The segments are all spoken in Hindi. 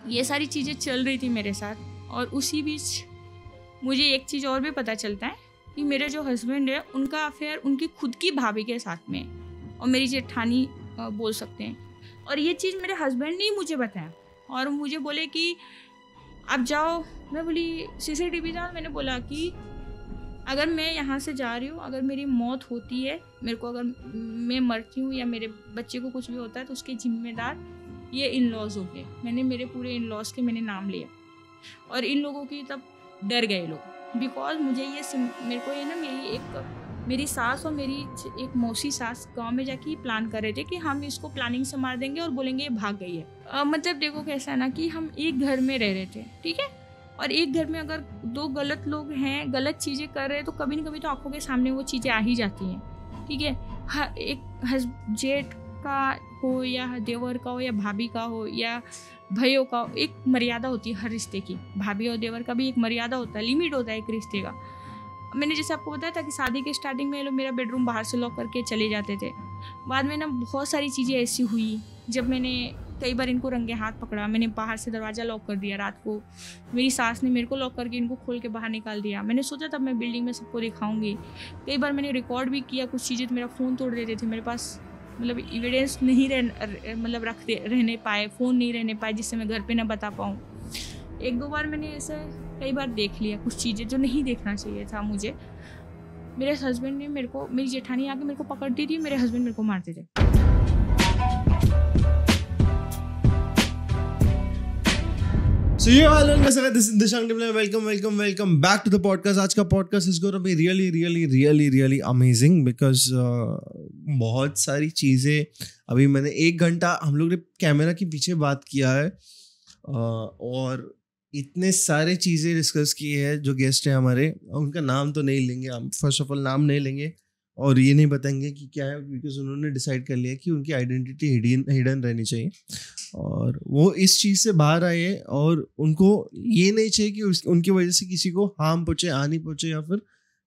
ये सारी चीज़ें चल रही थी मेरे साथ। और उसी बीच मुझे एक चीज़ और भी पता चलता है कि मेरे जो हस्बैंड है उनका अफेयर उनकी खुद की भाभी के साथ में है, और मेरी जेठानी बोल सकते हैं। और ये चीज़ मेरे हस्बैंड ने ही मुझे बताया, और मुझे बोले कि आप जाओ। मैं बोली CCTV जाओ। मैंने बोला कि अगर मैं यहाँ से जा रही हूँ, अगर मेरी मौत होती है, मेरे को अगर मैं मरती हूँ या मेरे बच्चे को कुछ भी होता है तो उसके जिम्मेदार ये इन लॉज हो गए। मैंने मेरे पूरे इन लॉज के मैंने नाम लिया, और इन लोगों की तब डर गए लोग, बिकॉज मुझे ये मेरे को ये ना मेरी सास और मेरी एक मौसी सास गांव में जाके प्लान कर रहे थे कि हम इसको प्लानिंग से मार देंगे और बोलेंगे ये भाग गई है। मतलब देखो कैसा है ना कि हम एक घर में रह रहे थे, ठीक है, और एक घर में अगर दो गलत लोग हैं, गलत चीज़ें कर रहे हैं, तो कभी ना कभी तो आंखों के सामने वो चीज़ें आ ही जाती हैं, ठीक है। एक जेठ का हो या देवर का हो या भाभी का हो या भाइयों का, एक मर्यादा होती है हर रिश्ते की। भाभी और देवर का भी एक मर्यादा होता है, लिमिट होता है एक रिश्ते का। मैंने जैसे आपको बताया था कि शादी के स्टार्टिंग में लोग मेरा बेडरूम बाहर से लॉक करके चले जाते थे। बाद में ना बहुत सारी चीज़ें ऐसी हुई, जब मैंने कई बार इनको रंगे हाथ पकड़ा। मैंने बाहर से दरवाज़ा लॉक कर दिया रात को, मेरी सास ने मेरे को लॉक करके इनको खोल के बाहर निकाल दिया। मैंने सोचा तब मैं बिल्डिंग में सबको दिखाऊंगी। कई बार मैंने रिकॉर्ड भी किया कुछ चीज़ें, तो मेरा फ़ोन तोड़ देते थे। मेरे पास मतलब एविडेंस नहीं रहने पाए, फ़ोन नहीं रहने पाए जिससे मैं घर पे ना बता पाऊँ। एक दो बार मैंने ऐसे कई बार देख लिया कुछ चीज़ें जो नहीं देखना चाहिए था मुझे। मेरे हस्बैंड ने मेरी जेठानी आके मेरे को पकड़ती थी, मेरे हस्बैंड मेरे को मारते थे। So yeah, hello, this is Dishang Dimle. Welcome back to the podcast. आज का podcast is going to be really amazing because बहुत सारी चीज़ें अभी मैंने 1 घंटा हम लोग ने कैमरा के पीछे बात किया है और इतने सारे चीज़ें डिस्कस की है। जो गेस्ट हैं हमारे, उनका नाम तो नहीं लेंगे हम, फर्स्ट ऑफ ऑल नाम नहीं लेंगे और ये नहीं बताएंगे कि क्या है, बिकॉज उन्होंने डिसाइड कर लिया कि उनकी आइडेंटिटी हिडन रहनी चाहिए और वो इस चीज़ से बाहर आए हैं और उनको ये नहीं चाहिए कि उनकी वजह से किसी को हार्म पहुँचे, हानि पहुँचे या फिर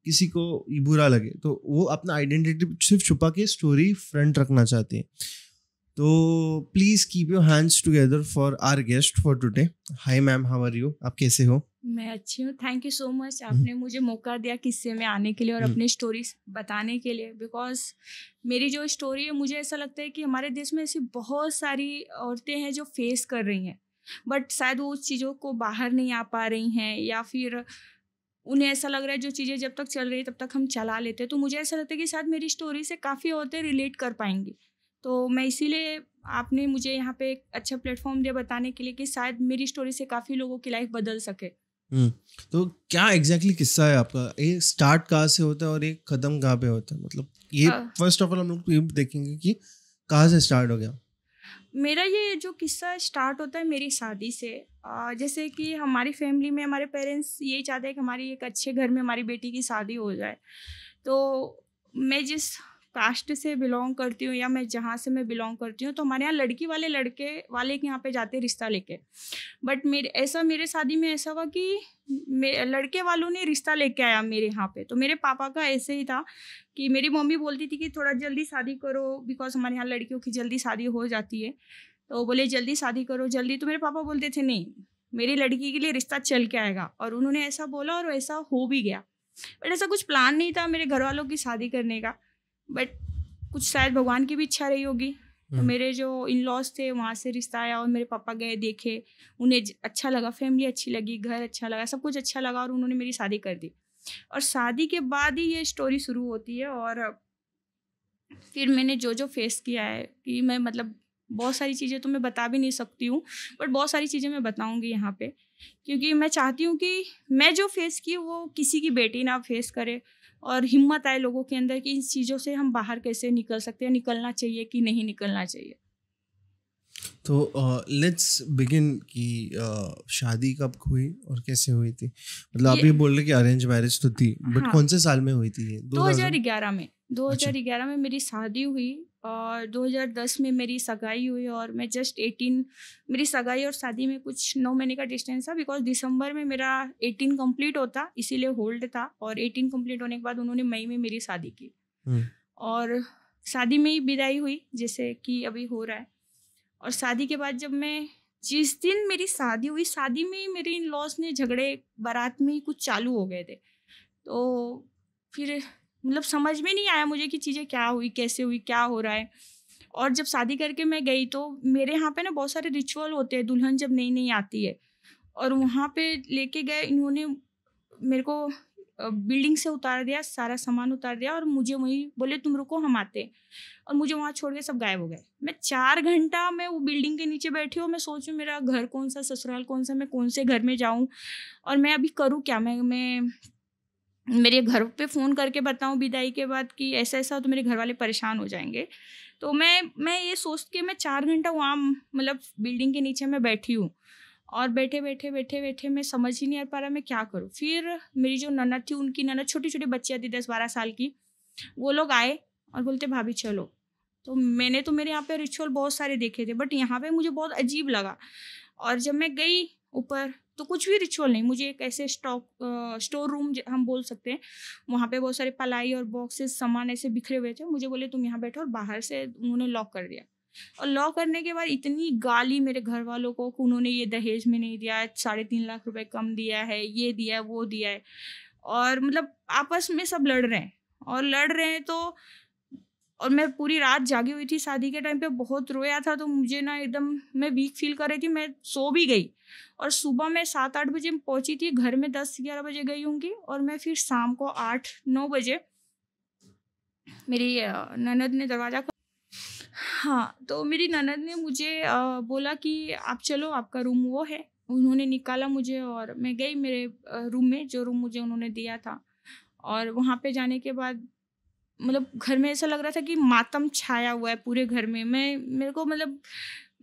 किसी को बुरा लगे। तो वो अपना आइडेंटिटी सिर्फ छुपा के स्टोरी फ्रंट रखना चाहते हैं। तो please keep your hands together for our guest for today. Hi ma'am, how are you? आप कैसे हो? मैं अच्छी हूँ, थैंक यू सो मच। आपने मुझे मौका दिया किस्से में आने के लिए और अपनी स्टोरी बताने के लिए, बिकॉज मेरी जो स्टोरी है, मुझे ऐसा लगता है कि हमारे देश में ऐसी बहुत सारी औरतें हैं जो फेस कर रही हैं, बट शायद वो उस चीज़ों को बाहर नहीं आ पा रही हैं, या फिर उन्हें ऐसा लग रहा है जो चीज़ें जब तक चल रही है तब तक हम चला लेते हैं। तो मुझे ऐसा लगता है कि शायद मेरी स्टोरी से काफ़ी औरतें रिलेट कर पाएंगी। तो मैं इसीलिए, आपने मुझे यहाँ पे एक अच्छा प्लेटफॉर्म दिया बताने के लिए कि शायद मेरी स्टोरी से काफ़ी लोगों की लाइफ बदल सके। तो क्या एग्जैक्टली किस्सा है आपका? ये स्टार्ट कहाँ से होता है और ये खत्म कहाँ पे होता है? मतलब ये फर्स्ट ऑफ ऑल हम लोग ये देखेंगे कि कहाँ से स्टार्ट हो गया। मेरा ये जो किस्सा स्टार्ट होता है मेरी शादी से। जैसे कि हमारी फैमिली में हमारे पेरेंट्स यही चाहते हैं कि हमारी एक अच्छे घर में हमारी बेटी की शादी हो जाए। तो मैं जिस कास्ट से बिलोंग करती हूँ या मैं जहाँ से मैं बिलोंग करती हूँ, तो हमारे यहाँ लड़की वाले लड़के वाले के यहाँ पे जाते रिश्ता लेके। बट मेरे शादी में ऐसा हुआ कि लड़के वालों ने रिश्ता लेके आया मेरे यहाँ पे। तो मेरे पापा का ऐसे ही था कि मेरी मम्मी बोलती थी कि थोड़ा जल्दी शादी करो, बिकॉज हमारे यहाँ लड़कियों की जल्दी शादी हो जाती है। तो बोले जल्दी शादी करो जल्दी। तो मेरे पापा बोलते थे नहीं, मेरी लड़की के लिए रिश्ता चल के आएगा, और उन्होंने ऐसा बोला और ऐसा हो भी गया। बट ऐसा कुछ प्लान नहीं था मेरे घर वालों की शादी करने का, बट कुछ शायद भगवान की भी इच्छा रही होगी। तो मेरे जो इन लॉज थे वहाँ से रिश्ता आया और मेरे पापा गए, देखे, उन्हें अच्छा लगा, फैमिली अच्छी लगी, घर अच्छा लगा, सब कुछ अच्छा लगा और उन्होंने मेरी शादी कर दी। और शादी के बाद ही ये स्टोरी शुरू होती है। और फिर मैंने जो फेस किया है कि मैं मतलब बहुत सारी चीज़ें तो मैं बता भी नहीं सकती हूँ, बट बहुत सारी चीज़ें मैं बताऊँगी यहाँ पे, क्योंकि मैं चाहती हूँ कि मैं जो फेस की वो किसी की बेटी ना फेस करे, और हिम्मत आए लोगों के अंदर कि इन चीज़ों से हम बाहर कैसे निकल सकते हैं, निकलना चाहिए कि नहीं निकलना चाहिए। तो लेट्स बिगिन कि शादी कब हुई और कैसे हुई थी? मतलब आप ये बोल रहे कि अरेंज मैरिज तो थी, बट हाँ, कौन से साल में हुई थी ये? 2011 में। 2011 में मेरी शादी हुई और 2010 में मेरी सगाई हुई। और मैं जस्ट 18, मेरी सगाई और शादी में कुछ 9 महीने का डिस्टेंस था, बिकॉज दिसंबर में मेरा 18 कंप्लीट होता, इसीलिए होल्ड था। और 18 कंप्लीट होने के बाद उन्होंने मई में मेरी शादी की और शादी में ही विदाई हुई, जैसे कि अभी हो रहा है। और शादी के बाद जब मैं जिस दिन मेरी शादी हुई, शादी में ही मेरे इन लॉज ने झगड़े बारात में ही कुछ चालू हो गए थे। तो फिर मतलब समझ में नहीं आया मुझे कि चीज़ें क्या हुई, कैसे हुई, क्या हो रहा है। और जब शादी करके मैं गई तो मेरे यहाँ पे ना बहुत सारे रिचुअल होते हैं दुल्हन जब नई नई आती है, और वहाँ पे लेके गए इन्होंने मेरे को बिल्डिंग से उतार दिया, सारा सामान उतार दिया, और मुझे वहीं बोले तुम रुको हम आते हैं, और मुझे वहाँ छोड़ के सब गायब हो गए। मैं 4 घंटा मैं वो बिल्डिंग के नीचे बैठी हूँ, मैं सोचूं मेरा घर कौन सा, ससुराल कौन सा, मैं कौन से घर में जाऊँ और मैं अभी करूँ क्या। मैं मेरे घर पे फ़ोन करके बताऊँ विदाई के बाद कि ऐसा ऐसा, तो मेरे घर वाले परेशान हो जाएंगे। तो मैं ये सोच के मैं 4 घंटा वहाँ मतलब बिल्डिंग के नीचे मैं बैठी हूँ, और बैठे मैं समझ ही नहीं आ पा रहा मैं क्या करूँ। फिर मेरी जो ननद थी, उनकी ननद, छोटी छोटी बच्चियाँ थी 10-12 साल की, वो लोग आए और बोलते भाभी चलो। तो मैंने तो मेरे यहाँ पे रिचुअल बहुत सारे देखे थे, बट यहाँ पे मुझे बहुत अजीब लगा। और जब मैं गई ऊपर तो कुछ भी रिचुअल नहीं, मुझे एक ऐसे स्टोर रूम हम बोल सकते हैं, वहाँ पे बहुत सारे पलाई और बॉक्सेस सामान ऐसे बिखरे हुए थे। मुझे बोले तुम यहाँ बैठो, और बाहर से उन्होंने लॉक कर दिया। और लॉक करने के बाद इतनी गाली मेरे घर वालों को कि उन्होंने ये दहेज में नहीं दिया, 3.5 लाख रुपए कम दिया है, ये दिया है, वो दिया है। और मतलब आपस में सब लड़ रहे हैं तो, और मैं पूरी रात जागी हुई थी शादी के टाइम पे, बहुत रोया था। तो मुझे ना एकदम मैं वीक फील कर रही थी, मैं सो भी गई। और सुबह मैं 7-8 बजे पहुंची थी घर में, 10-11 बजे गई होंगी, और मैं फिर शाम को 8-9 बजे मेरी ननद ने दरवाज़ा, हाँ, तो मेरी ननद ने मुझे बोला कि आप चलो, आपका रूम वो है। उन्होंने निकाला मुझे और मैं गई मेरे रूम में, जो रूम मुझे उन्होंने दिया था। और वहाँ पे जाने के बाद मतलब घर में ऐसा लग रहा था कि मातम छाया हुआ है पूरे घर में। मेरे को मतलब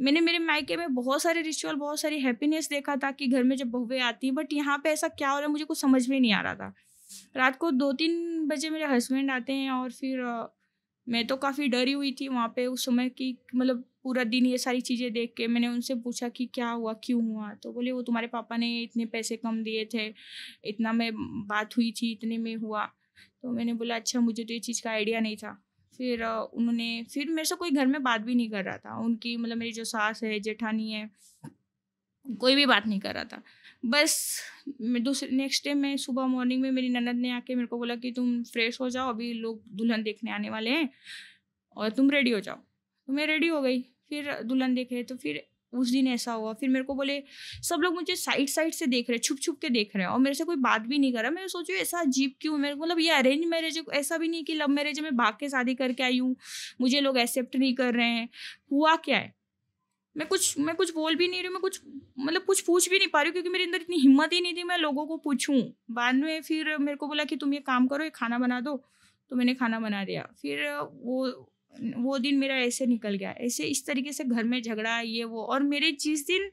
मैंने मेरे मायके में बहुत सारे रिचुअल, बहुत सारी हैप्पीनेस देखा था कि घर में जब बहुएं आती हैं, बट यहाँ पे ऐसा क्या हो रहा है मुझे कुछ समझ में नहीं आ रहा था। रात को 2-3 बजे मेरे हस्बैंड आते हैं, और फिर मैं तो काफ़ी डरी हुई थी वहाँ पे उस समय की, मतलब पूरा दिन ये सारी चीज़ें देख के। मैंने उनसे पूछा कि क्या हुआ, क्यों हुआ, तो बोले वो तुम्हारे पापा ने इतने पैसे कम दिए थे, इतना में बात हुई थी, इतने में हुआ। तो मैंने बोला अच्छा, मुझे तो ये चीज़ का आइडिया नहीं था। फिर उन्होंने, फिर मेरे से कोई घर में बात भी नहीं कर रहा था, उनकी मतलब मेरी जो सास है, जेठानी है, कोई भी बात नहीं कर रहा था। बस मैं नेक्स्ट डे मैं सुबह मॉर्निंग में मेरी ननद ने आके मेरे को बोला कि तुम फ्रेश हो जाओ, अभी लोग दुल्हन देखने आने वाले हैं और तुम रेडी हो जाओ। तो मैं रेडी हो गई, फिर दुल्हन देखे। तो फिर उस दिन ऐसा हुआ, फिर मेरे को बोले सब लोग मुझे साइड साइड से देख रहे हैं, छुप छुप के देख रहे हैं, और मेरे से कोई बात भी नहीं कर रहा। मैं सोचू ऐसा अजीब क्यों, मेरे मतलब ये अरेंज मैरिज, ऐसा भी नहीं कि लव मैरिज में भाग के शादी करके आई हूँ, मुझे लोग एक्सेप्ट नहीं कर रहे हैं, हुआ क्या है। मैं कुछ बोल भी नहीं रही, मैं कुछ मतलब कुछ पूछ भी नहीं पा रही हूँ, क्योंकि मेरे अंदर इतनी हिम्मत ही नहीं थी मैं लोगों को पूछूं। बाद में फिर मेरे को बोला कि तुम ये काम करो, ये खाना बना दो। तो मैंने खाना बना दिया। फिर वो दिन मेरा ऐसे निकल गया, ऐसे इस तरीके से घर में झगड़ा ये वो। और मेरे जिस दिन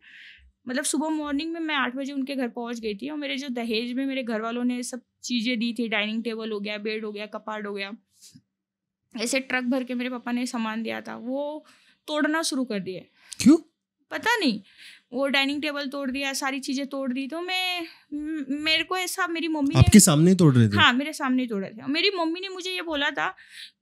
मतलब सुबह मॉर्निंग में मैं 8 बजे उनके घर पहुंच गई थी, और मेरे जो दहेज में मेरे घर वालों ने सब चीज़ें दी थी, डाइनिंग टेबल हो गया, बेड हो गया, कपाट हो गया, ऐसे ट्रक भर के मेरे पापा ने सामान दिया था, वो तोड़ना शुरू कर दिए। क्यों पता नहीं, वो डाइनिंग टेबल तोड़ दिया, सारी चीजें तोड़ दी। तो मेरे को ऐसा, मेरी मम्मी आपके सामने तोड़ रहे थे? हाँ, मेरे सामने तोड़ रहे थे। मेरी मम्मी ने मुझे ये बोला था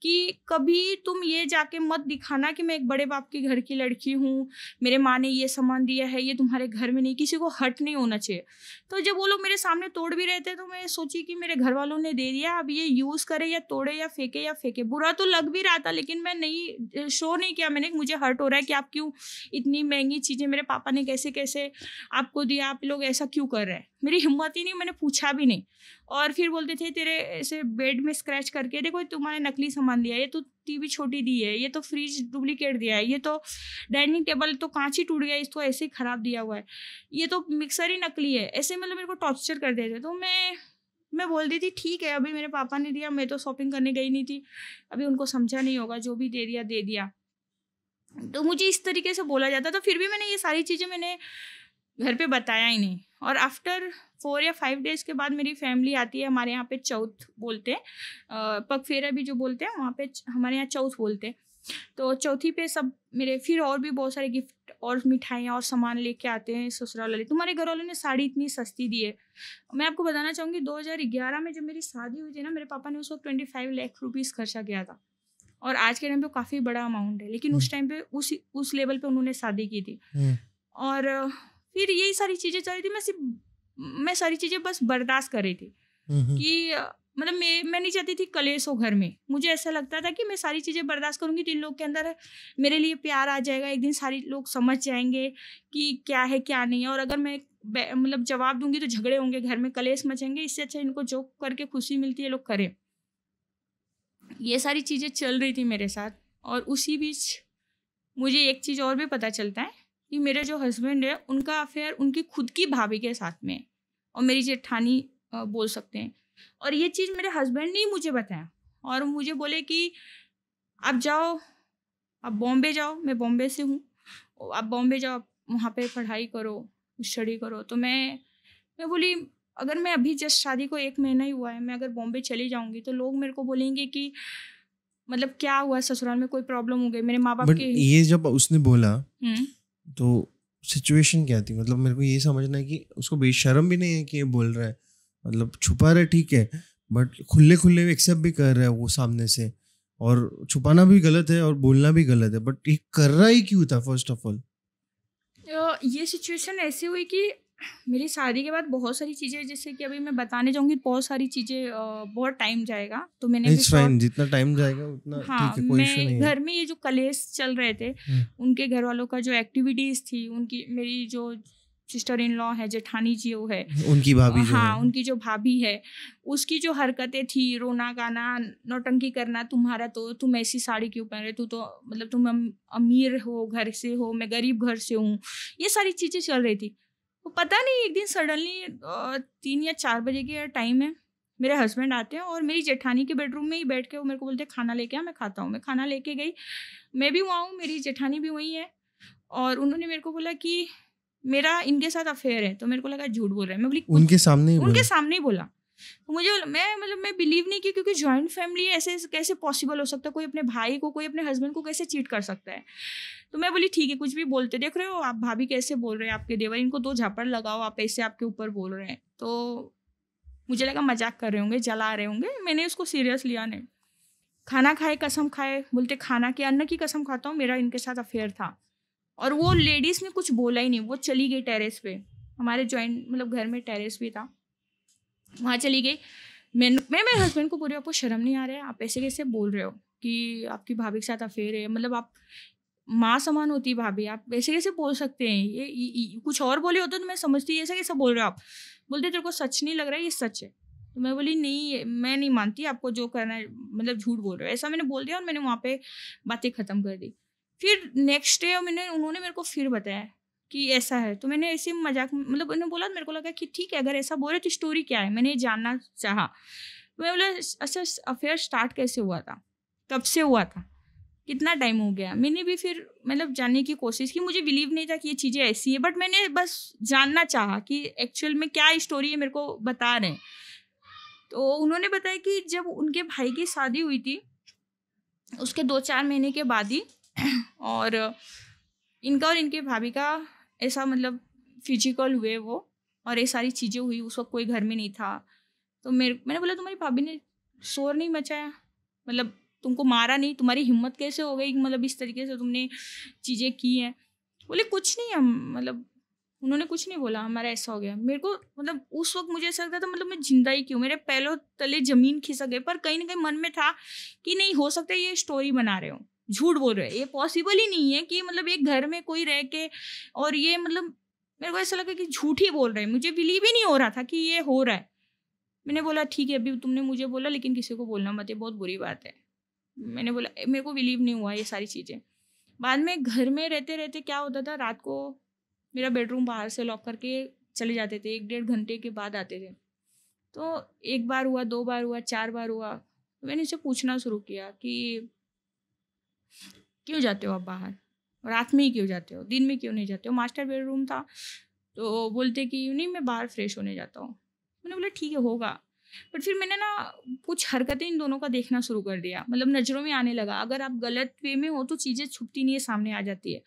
कि कभी तुम ये जाके मत दिखाना कि मैं एक बड़े बाप के घर की लड़की हूँ, मेरे माँ ने ये सामान दिया है, ये तुम्हारे घर में नहीं, किसी को हर्ट नहीं होना चाहिए। तो जब वो लोग मेरे सामने तोड़ भी रहे थे तो मैं सोची कि मेरे घर वालों ने दे दिया, अब ये यूज करे या तोड़े या फेंके। बुरा तो लग भी रहा था, लेकिन मैं नहीं, शो नहीं किया मैंने, मुझे हर्ट हो रहा है कि आप क्यों इतनी महंगी चीजें मेरे पापा ने कैसे कैसे आपको दिया, आप लोग ऐसा क्यों कर रहे हैं। मेरी हिम्मत ही नहीं, मैंने पूछा भी नहीं। और फिर बोलते थे तेरे ऐसे बेड में स्क्रैच करके देखो, तुम्हारे नकली सामान दिया है, ये तो टीवी छोटी दी है, ये तो फ्रिज डुप्लीकेट दिया है, ये तो डाइनिंग टेबल तो कांच ही टूट गया, इसको ऐसे ही खराब दिया हुआ है, ये तो मिक्सर ही नकली है। ऐसे मतलब मेरे को टॉर्चर कर देते। तो मैं बोलती थी ठीक है, अभी मेरे पापा ने दिया, मैं तो शॉपिंग करने गई नहीं थी, अभी उनको समझा नहीं होगा, जो भी दे दिया दे दिया। तो मुझे इस तरीके से बोला जाता था। फिर भी मैंने ये सारी चीज़ें मैंने घर पे बताया ही नहीं। और आफ्टर 4 या 5 डेज़ के बाद मेरी फैमिली आती है, हमारे यहाँ पे चौथ बोलते हैं, पग फेरा भी जो बोलते हैं, वहाँ पे हमारे यहाँ चौथ बोलते हैं। तो चौथी पे सब मेरे फिर और भी बहुत सारे गिफ्ट और मिठाइयाँ और सामान लेके आते हैं ससुराल वाले। तुम्हारे घर वालों ने साड़ी इतनी सस्ती दी है। मैं आपको बताना चाहूँगी 2011 में जब मेरी शादी हुई थी ना, मेरे पापा ने उस वक्त 25 लाख रुपीज़ खर्चा किया था, और आज के टाइम पे काफ़ी बड़ा अमाउंट है, लेकिन उस टाइम पे उस लेवल पे उन्होंने शादी की थी। और फिर यही सारी चीज़ें चल रही थी। मैं सारी चीज़ें बस बर्दाश्त कर रही थी कि मतलब मैं नहीं चाहती थी कलेश हो घर में। मुझे ऐसा लगता था कि मैं सारी चीज़ें बर्दाश्त करूँगी तो इन लोग के अंदर मेरे लिए प्यार आ जाएगा, एक दिन सारे लोग समझ जाएंगे कि क्या है क्या नहीं है। और अगर मैं मतलब जवाब दूंगी तो झगड़े होंगे, घर में कलेश मचेंगे। इससे अच्छा इनको जो करके खुशी मिलती है लोग करें। ये सारी चीज़ें चल रही थी मेरे साथ। और उसी बीच मुझे एक चीज़ और भी पता चलता है कि मेरे जो हस्बैंड है उनका अफेयर उनकी खुद की भाभी के साथ में है और मेरी जेठानी बोल सकते हैं। और ये चीज़ मेरे हस्बैंड ने ही मुझे बताया और मुझे बोले कि आप जाओ, आप बॉम्बे जाओ, मैं बॉम्बे से हूँ, आप बॉम्बे जाओ, वहाँ पे पढ़ाई करो, स्टडी करो। तो मैं बोली अगर मैं अभी जस्ट शादी को 1 महीना ही हुआ है, मैं अगर बॉम्बे चली जाऊँगी तो लोग मेरे को बोलेंगे कि मतलब क्या हुआ, ससुराल में कोई प्रॉब्लम हो गई, मेरे माँ बाप के। ये जब उसने बोला तो सिचुएशन क्या थी? मतलब मेरे को ये समझना है कि उसको बेशर्म भी नहीं है कि ये बोल रहा है, मतलब छुपा रहा है ठीक है, बट खुले खुले एक्सेप्ट भी कर रहा है वो सामने से। और छुपाना भी गलत है और बोलना भी गलत है, बट ये कर रहा ही क्यों था फर्स्ट ऑफ ऑल? ये सिचुएशन ऐसी हुई कि मेरी शादी के बाद बहुत सारी चीज़ें, जैसे कि अभी मैं बताने जाऊंगी बहुत सारी चीज़ें, बहुत टाइम जाएगा। तो मैंने जितना टाइम जाएगा उतना ठीक है, कोई इशू नहीं है। घर में ये जो कलेश चल रहे थे उनके घर वालों का जो एक्टिविटीज़ थी, उनकी मेरी जो सिस्टर इन लॉ है, जेठानी जी वो है, उनकी भाभी उनकी जो भाभी है उसकी जो हरकतें थी, रोना गाना, नौटंकी करना, तुम्हारा तो तुम ऐसी साड़ी क्यों पहन रहे, तू तो मतलब तुम अमीर हो, घर से हो, मैं गरीब घर से हूँ, ये सारी चीज़ें चल रही थी। तो पता नहीं एक दिन सडनली 3 या 4 बजे के टाइम है, मेरे हस्बैंड आते हैं और मेरी जेठानी के बेडरूम में ही बैठ के वो मेरे को बोलते खाना लेके आ, मैं खाता हूँ। मैं खाना लेके गई, मैं भी वहाँ हूँ, मेरी जेठानी भी वहीं है। और उन्होंने मेरे को बोला कि मेरा इनके साथ अफेयर है। तो मेरे को लगा झूठ बोल रहे हैं। मैं बोली उनके सामने ही बोला। तो मुझे मैं बिलीव नहीं की, क्योंकि जॉइंट फैमिली ऐसे कैसे पॉसिबल हो सकता है, कोई अपने भाई को, कोई अपने हस्बैंड को कैसे चीट कर सकता है। तो मैं बोली ठीक है, कुछ भी बोलते, देख रहे हो आप भाभी कैसे बोल रहे हैं, आपके देवर, इनको 2 झापड़ लगाओ, आप ऐसे आपके ऊपर बोल रहे हैं। तो मुझे लगा मजाक कर रहे होंगे, जला रहे होंगे, मैंने उसको सीरियस लिया नहीं। खाना खाए कसम खाए, बोलते खाना के अन्न की कसम खाता हूँ, मेरा इनके साथ अफेयर था। और वो लेडीज ने कुछ बोला ही नहीं, वो चली गई टेरेस पे, हमारे जॉइंट मतलब घर में टेरेस भी था, वहाँ चली गई। मैं मेरे हस्बैंड को बोल, आपको शर्म नहीं आ रहा है, आप ऐसे कैसे बोल रहे हो कि आपकी भाभी के साथ अफेयर है, मतलब आप माँ समान होती है भाभी, आप ऐसे कैसे बोल सकते हैं, ये कुछ और बोले होते तो मैं समझती, ऐसा कैसे बोल रहे हो आप। बोलते तेरे को सच नहीं लग रहा है, ये सच है। तो मैं बोली नहीं, मैं नहीं मानती, आपको जो करना है मतलब झूठ बोल रहे हो, ऐसा मैंने बोल दिया और मैंने वहाँ पे बातें ख़त्म कर दी। फिर नेक्स्ट डे उन्होंने मेरे को फिर बताया कि ऐसा है। तो मैंने ऐसे मजाक मतलब उन्होंने बोला, मेरे को लगा कि ठीक है अगर ऐसा बोल रहे तो स्टोरी क्या है, मैंने जानना चाहा। मैं बोला अच्छा अफेयर स्टार्ट कैसे हुआ था, कब से हुआ था, कितना टाइम हो गया। मैंने भी फिर मतलब जानने की कोशिश की, मुझे बिलीव नहीं था कि ये चीज़ें ऐसी है, बट मैंने बस जानना चाहा कि एक्चुअल में क्या स्टोरी है, मेरे को बता रहे हैं। तो उन्होंने बताया कि जब उनके भाई की शादी हुई थी उसके 2-4 महीने के बाद ही और इनका और इनके भाभी का ऐसा मतलब फिजिकल हुए वो, और ये सारी चीज़ें हुई। उस वक्त कोई घर में नहीं था। तो मैंने बोला तुम्हारी भाभी ने शोर नहीं मचाया, मतलब तुमको मारा नहीं, तुम्हारी हिम्मत कैसे हो गई, मतलब इस तरीके से तुमने चीज़ें की हैं। बोले कुछ नहीं, हम मतलब उन्होंने कुछ नहीं बोला, हमारा ऐसा हो गया। मेरे को मतलब उस वक्त मुझे ऐसा लगता था मतलब मैं जिंदा ही क्यों, मेरे पैरों तले जमीन खिसक गई। पर कहीं ना कहीं मन में था कि नहीं हो सकता ये स्टोरी बना रहे हो, झूठ बोल रहे हो, ये पॉसिबल ही नहीं है कि मतलब एक घर में कोई रह के और ये मतलब मेरे को ऐसा लगा कि झूठ ही बोल रहे हैं। मुझे बिलीव ही नहीं हो रहा था कि ये हो रहा है। मैंने बोला ठीक है अभी तुमने मुझे बोला लेकिन किसी को बोलना मत, ये बहुत बुरी बात है। मैंने बोला मेरे को बिलीव नहीं हुआ ये सारी चीज़ें। बाद में घर में रहते रहते क्या होता था, रात को मेरा बेडरूम बाहर से लॉक करके चले जाते थे, 1-1.5 घंटे के बाद आते थे। तो 1 बार हुआ, 2 बार हुआ, 4 बार हुआ। तो मैंने इसे पूछना शुरू किया कि क्यों जाते हो आप बाहर, रात में ही क्यों जाते हो, दिन में क्यों नहीं जाते हो। मास्टर बेडरूम था तो बोलते कि नहीं मैं बाहर फ्रेश होने जाता हूँ। मैंने बोला ठीक है होगा। बट फिर मैंने ना कुछ हरकतें इन दोनों का देखना शुरू कर दिया, मतलब नज़रों में आने लगा। अगर आप गलत वे में हो तो चीज़ें छुपती नहीं है, सामने आ जाती है।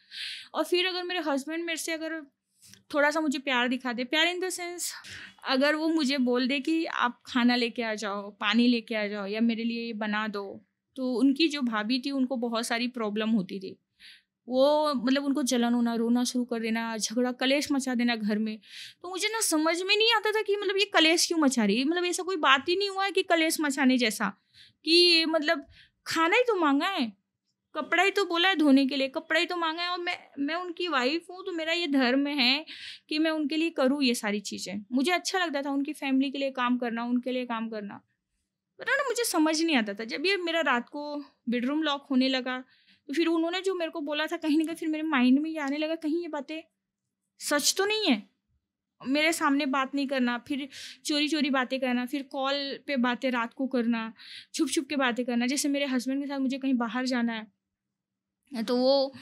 और फिर अगर मेरे हस्बैंड मेरे से अगर थोड़ा सा मुझे प्यार दिखा दे, प्यार इन द सेंस अगर वो मुझे बोल दे कि आप खाना लेके आ जाओ, पानी लेके आ जाओ, या मेरे लिए ये बना दो, तो उनकी जो भाभी थी उनको बहुत सारी प्रॉब्लम होती थी। वो मतलब उनको जलन होना, रोना शुरू कर देना, झगड़ा कलेश मचा देना घर में। तो मुझे ना समझ में नहीं आता था कि मतलब ये कलेश क्यों मचा रही है। मतलब ऐसा कोई बात ही नहीं हुआ है कि कलेश मचाने जैसा, कि मतलब खाना ही तो मांगा है, कपड़ा ही तो बोला है धोने के लिए, कपड़ा ही तो मांगा है, और मैं उनकी वाइफ हूँ, तो मेरा ये धर्म है कि मैं उनके लिए करूँ ये सारी चीज़ें। मुझे अच्छा लगता था उनकी फैमिली के लिए काम करना, उनके लिए काम करना, पर ना मुझे समझ नहीं आता था। जब ये मेरा रात को बेडरूम लॉक होने लगा, तो फिर उन्होंने जो मेरे को बोला था, कहीं ना कहीं फिर मेरे माइंड में ये आने लगा, कहीं ये बातें सच तो नहीं है। मेरे सामने बात नहीं करना, फिर चोरी चोरी बातें करना, फिर कॉल पे बातें रात को करना, छुप छुप के बातें करना। जैसे मेरे हस्बैंड के साथ मुझे कहीं बाहर जाना है तो वो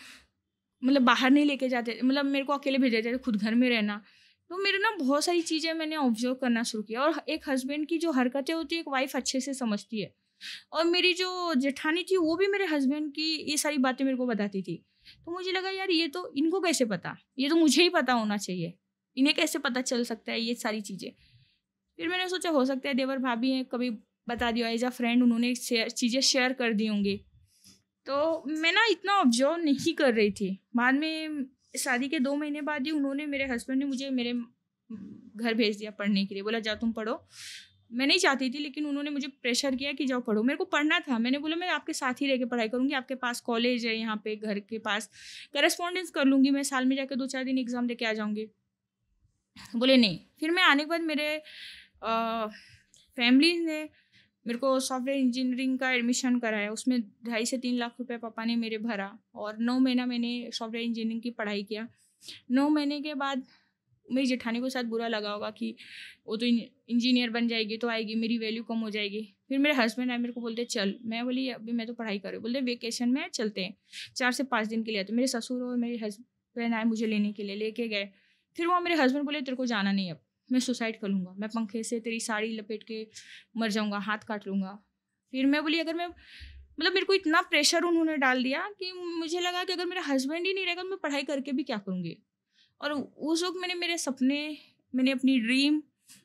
मतलब बाहर नहीं लेके जाते, मतलब मेरे को अकेले भेज देते थे, खुद घर में रहना। तो मेरे ना बहुत सारी चीज़ें मैंने ऑब्जर्व करना शुरू किया, और एक हस्बैंड की जो हरकतें होती है एक वाइफ अच्छे से समझती है। और मेरी जो जेठानी थी वो भी मेरे हस्बैंड की ये सारी बातें मेरे को बताती थी। तो मुझे लगा यार ये तो इनको कैसे पता, ये तो मुझे ही पता होना चाहिए, इन्हें कैसे पता चल सकता है ये सारी चीज़ें। फिर मैंने सोचा हो सकता है देवर भाभी हैं, कभी बता दिया एज अ फ्रेंड, उन्होंने चीज़ें शेयर कर दी होंगी। तो मैं ना इतना ऑब्जर्व नहीं कर रही थी। बाद में शादी के 2 महीने बाद ही उन्होंने, मेरे हस्बैंड ने मुझे मेरे घर भेज दिया पढ़ने के लिए, बोला जाओ तुम पढ़ो। मैं नहीं चाहती थी, लेकिन उन्होंने मुझे प्रेशर किया कि जाओ पढ़ो। मेरे को पढ़ना था, मैंने बोला मैं आपके साथ ही रह के पढ़ाई करूँगी, आपके पास कॉलेज है यहाँ पे घर के पास, करेस्पॉन्डेंस कर लूँगी, मैं साल में जाकर 2-4 दिन एग्ज़ाम दे के आ जाऊँगी। बोले नहीं। फिर मैं आने के बाद मेरे फैमिली ने मेरे को सॉफ्टवेयर इंजीनियरिंग का एडमिशन कराया, उसमें 2.5 से 3 लाख रुपए पापा ने मेरे भरा, और 9 महीना मैंने सॉफ्टवेयर इंजीनियरिंग की पढ़ाई किया। 9 महीने के बाद मेरी जेठानी को शायद बुरा लगा होगा कि वो तो इंजीनियर बन जाएगी तो आएगी, मेरी वैल्यू कम हो जाएगी। फिर मेरे हस्बैंड आए, मेरे को बोलते चल। मैं बोली अभी मैं तो पढ़ाई कर रही हूँ। बोलते वेकेशन में चलते हैं, 4 से 5 दिन के लिए। तो मेरे ससुर और मेरे हस्बैंड आए मुझे लेने के लिए, लेके गए। फिर वहाँ मेरे हस्बैंड बोले तेरे को जाना नहीं, अब मैं सुसाइड कर लूँगा, मैं पंखे से तेरी साड़ी लपेट के मर जाऊँगा, हाथ काट लूँगा। फिर मैं बोली अगर मैं, मतलब मेरे को इतना प्रेशर उन्होंने डाल दिया कि मुझे लगा कि अगर मेरा हस्बैंड ही नहीं रहेगा तो मैं पढ़ाई करके भी क्या करूँगी। और उस वक्त मैंने मेरे सपने, मैंने अपनी ड्रीम,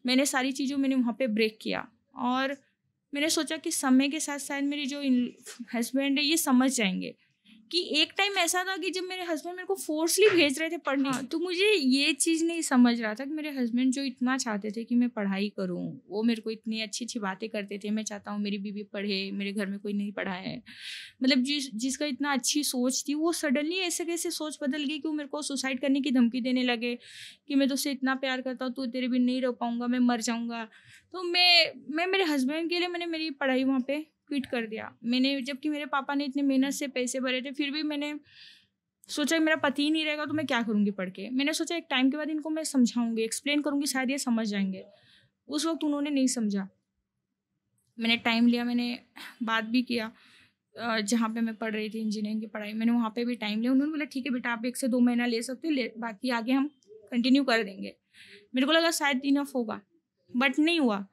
मैंने सारी चीज़ों मैंने वहाँ पे ब्रेक किया। और मैंने सोचा कि समय के साथ शायद मेरे जो हस्बैंड है ये समझ जाएंगे कि एक टाइम ऐसा था कि जब मेरे हस्बैंड मेरे को फोर्सली भेज रहे थे पढ़ने। हाँ, तो मुझे ये चीज़ नहीं समझ रहा था कि मेरे हस्बैंड जो इतना चाहते थे कि मैं पढ़ाई करूं, वो मेरे को इतनी अच्छी अच्छी बातें करते थे। मैं चाहता हूँ मेरी बीवी पढ़े, मेरे घर में कोई नहीं पढ़ा है, मतलब जिसका इतना अच्छी सोच थी, वो सडनली ऐसे कैसे सोच बदल गई कि वो मेरे को सुसाइड करने की धमकी देने लगे कि मैं तुझसे इतना प्यार करता हूँ, तो तेरे बिन नहीं रह पाऊँगा, मैं मर जाऊँगा। तो मैं मेरे हस्बैंड के लिए मैंने मेरी पढ़ाई वहाँ पे क्विट कर दिया मैंने, जबकि मेरे पापा ने इतने मेहनत से पैसे भरे थे। फिर भी मैंने सोचा मेरा पति ही नहीं रहेगा तो मैं क्या करूँगी पढ़ के। मैंने सोचा एक टाइम के बाद इनको मैं समझाऊंगी, एक्सप्लेन करूँगी, शायद ये समझ जाएंगे। उस वक्त उन्होंने नहीं समझा। मैंने टाइम लिया, मैंने बात भी किया जहाँ पे मैं पढ़ रही थी इंजीनियरिंग की पढ़ाई, मैंने वहाँ पे भी टाइम लिया। उन्होंने बोला ठीक है बेटा, आप 1 से 2 महीना ले सकते हो, बाकी आगे हम कंटिन्यू कर देंगे। मेरे को लगा शायद इनफ होगा, बट नहीं हुआ।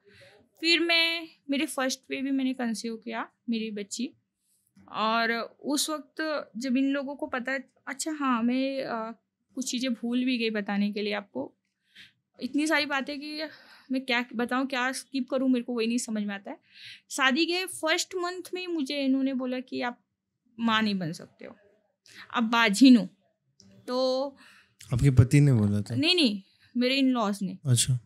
फिर मेरे फर्स्ट पे भी मैंने कंसीव किया मेरी बच्ची। और उस वक्त जब इन लोगों को पता, अच्छा हाँ मैं कुछ चीज़ें भूल भी गई बताने के लिए आपको, इतनी सारी बातें कि मैं क्या बताऊँ, क्या स्किप करूँ, मेरे को वही नहीं समझ में आता है। शादी के फर्स्ट मंथ में मुझे इन्होंने बोला कि आप माँ नहीं बन सकते हो, आप बाझिन हो। तो आपके पति ने बोला था? नहीं, मेरे इन लॉज ने। अच्छा।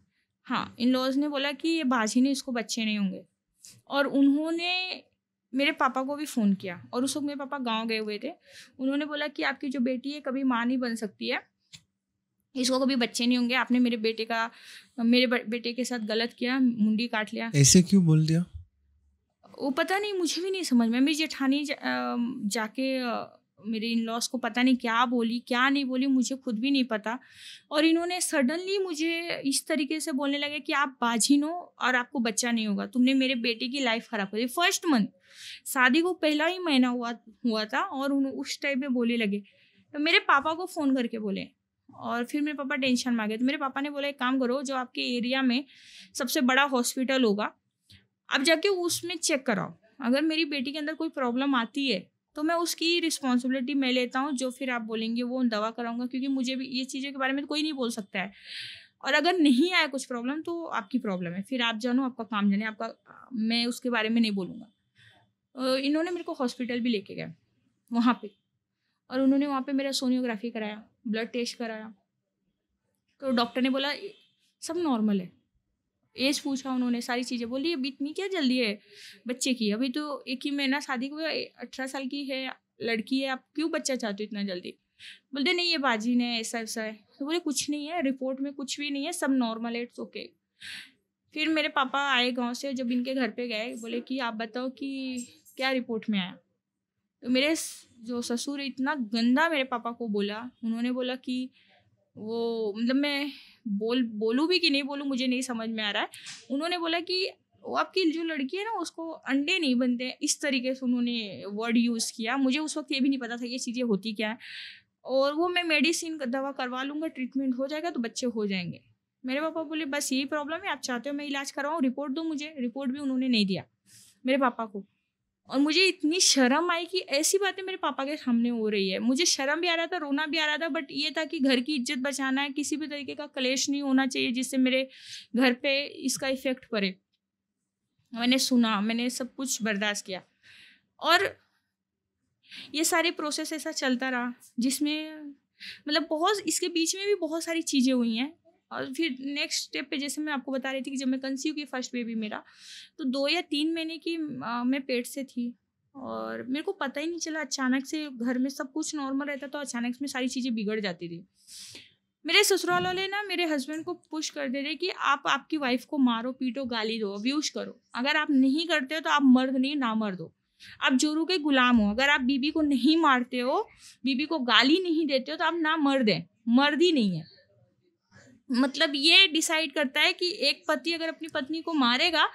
हाँ, इन लॉज ने बोला कि ये बाझिन है, इसको बच्चे नहीं होंगे। और उन्होंने मेरे पापा को भी फ़ोन किया, और उस वक्त मेरे पापा गांव गए हुए थे। उन्होंने बोला कि आपकी जो बेटी है कभी माँ नहीं बन सकती है, इसको कभी बच्चे नहीं होंगे, आपने मेरे बेटे के साथ गलत किया, मुंडी काट लिया। ऐसे क्यों बोल दिया? वो पता नहीं, मुझे भी नहीं समझ में। मेरी जेठानी जाके मेरे इन लॉज को पता नहीं क्या बोली क्या नहीं बोली, मुझे खुद भी नहीं पता। और इन्होंने सडनली मुझे इस तरीके से बोलने लगे कि आप बाझिन हो और आपको बच्चा नहीं होगा, तुमने मेरे बेटे की लाइफ खराब कर दी। फर्स्ट मंथ, शादी को पहला ही महीना हुआ था, और उस टाइप पे बोले लगे। तो मेरे पापा को फ़ोन करके बोले, और फिर मेरे पापा टेंशन में आ गए। तो मेरे पापा ने बोला एक काम करो, जो आपके एरिया में सबसे बड़ा हॉस्पिटल होगा आप जाके उसमें चेक कराओ, अगर मेरी बेटी के अंदर कोई प्रॉब्लम आती है तो मैं उसकी रिस्पॉन्सिबिलिटी मैं लेता हूँ, जो फिर आप बोलेंगे वो दवा कराऊंगा, क्योंकि मुझे भी ये चीज़ों के बारे में तो कोई नहीं बोल सकता है। और अगर नहीं आया कुछ प्रॉब्लम तो आपकी प्रॉब्लम है, फिर आप जानो, आपका काम जाने, मैं उसके बारे में नहीं बोलूँगा। इन्होंने मेरे को हॉस्पिटल भी लेके गए वहाँ पे, और उन्होंने वहाँ पे मेरा सोनियोग्राफी कराया, ब्लड टेस्ट कराया, तो डॉक्टर ने बोला सब नॉर्मल है। एज पूछा उन्होंने, सारी चीज़ें बोली, अभी इतनी क्या जल्दी है बच्चे की, अभी तो 1 ही महीना शादी को, 18 साल की है लड़की है, आप क्यों बच्चा चाहते हो इतना जल्दी। बोलते नहीं ये बाजी ने ऐसा ऐसा है। तो बोले कुछ नहीं है, रिपोर्ट में कुछ भी नहीं है, सब नॉर्मल है, इट्स ओके। फिर मेरे पापा आए गांव से, जब इनके घर पे गए, बोले कि आप बताओ कि क्या रिपोर्ट में आया। तो मेरे जो ससुर इतना गंदा मेरे पापा को बोला, उन्होंने बोला कि वो मतलब मैं बोलूँ भी कि नहीं बोलूँ मुझे नहीं समझ में आ रहा है। उन्होंने बोला कि वो आपकी जो लड़की है ना उसको अंडे नहीं बनते, इस तरीके से उन्होंने वर्ड यूज़ किया। मुझे उस वक्त ये भी नहीं पता था ये चीज़ें होती क्या है, और वो मैं मेडिसिन दवा करवा लूँगा, ट्रीटमेंट हो जाएगा तो बच्चे हो जाएंगे। मेरे पापा बोले बस यही प्रॉब्लम है, आप चाहते हो मैं इलाज करवाऊँ, रिपोर्ट दो मुझे। रिपोर्ट भी उन्होंने नहीं दिया मेरे पापा को। और मुझे इतनी शर्म आई कि ऐसी बातें मेरे पापा के सामने हो रही है। मुझे शर्म भी आ रहा था, रोना भी आ रहा था, बट ये था कि घर की इज्जत बचाना है, किसी भी तरीके का क्लेश नहीं होना चाहिए जिससे मेरे घर पे इसका इफेक्ट पड़े। मैंने सुना, मैंने सब कुछ बर्दाश्त किया, और ये सारे प्रोसेस ऐसा चलता रहा जिसमें मतलब बहुत, इसके बीच में भी बहुत सारी चीज़ें हुई हैं। और फिर नेक्स्ट स्टेप पे जैसे मैं आपको बता रही थी कि जब मैं कंसीव की फर्स्ट बेबी मेरा, तो 2 या 3 महीने की मैं पेट से थी, और मेरे को पता ही नहीं चला। अचानक से घर में सब कुछ नॉर्मल रहता, तो अचानक से सारी चीज़ें बिगड़ जाती थी। मेरे ससुराल वाले ना मेरे हस्बैंड को पुश कर दे रहे कि आप आपकी वाइफ को मारो, पीटो, गाली दो, अब्यूज करो। अगर आप नहीं करते हो तो आप मर्द नहीं नामर्द हो, आप जोरू के गुलाम हो। अगर आप बीबी को नहीं मारते हो, बीबी को गाली नहीं देते हो, तो आप ना मर्द है, मर्द ही नहीं है। मतलब ये डिसाइड करता है कि एक पति अगर अपनी पत्नी को मारेगा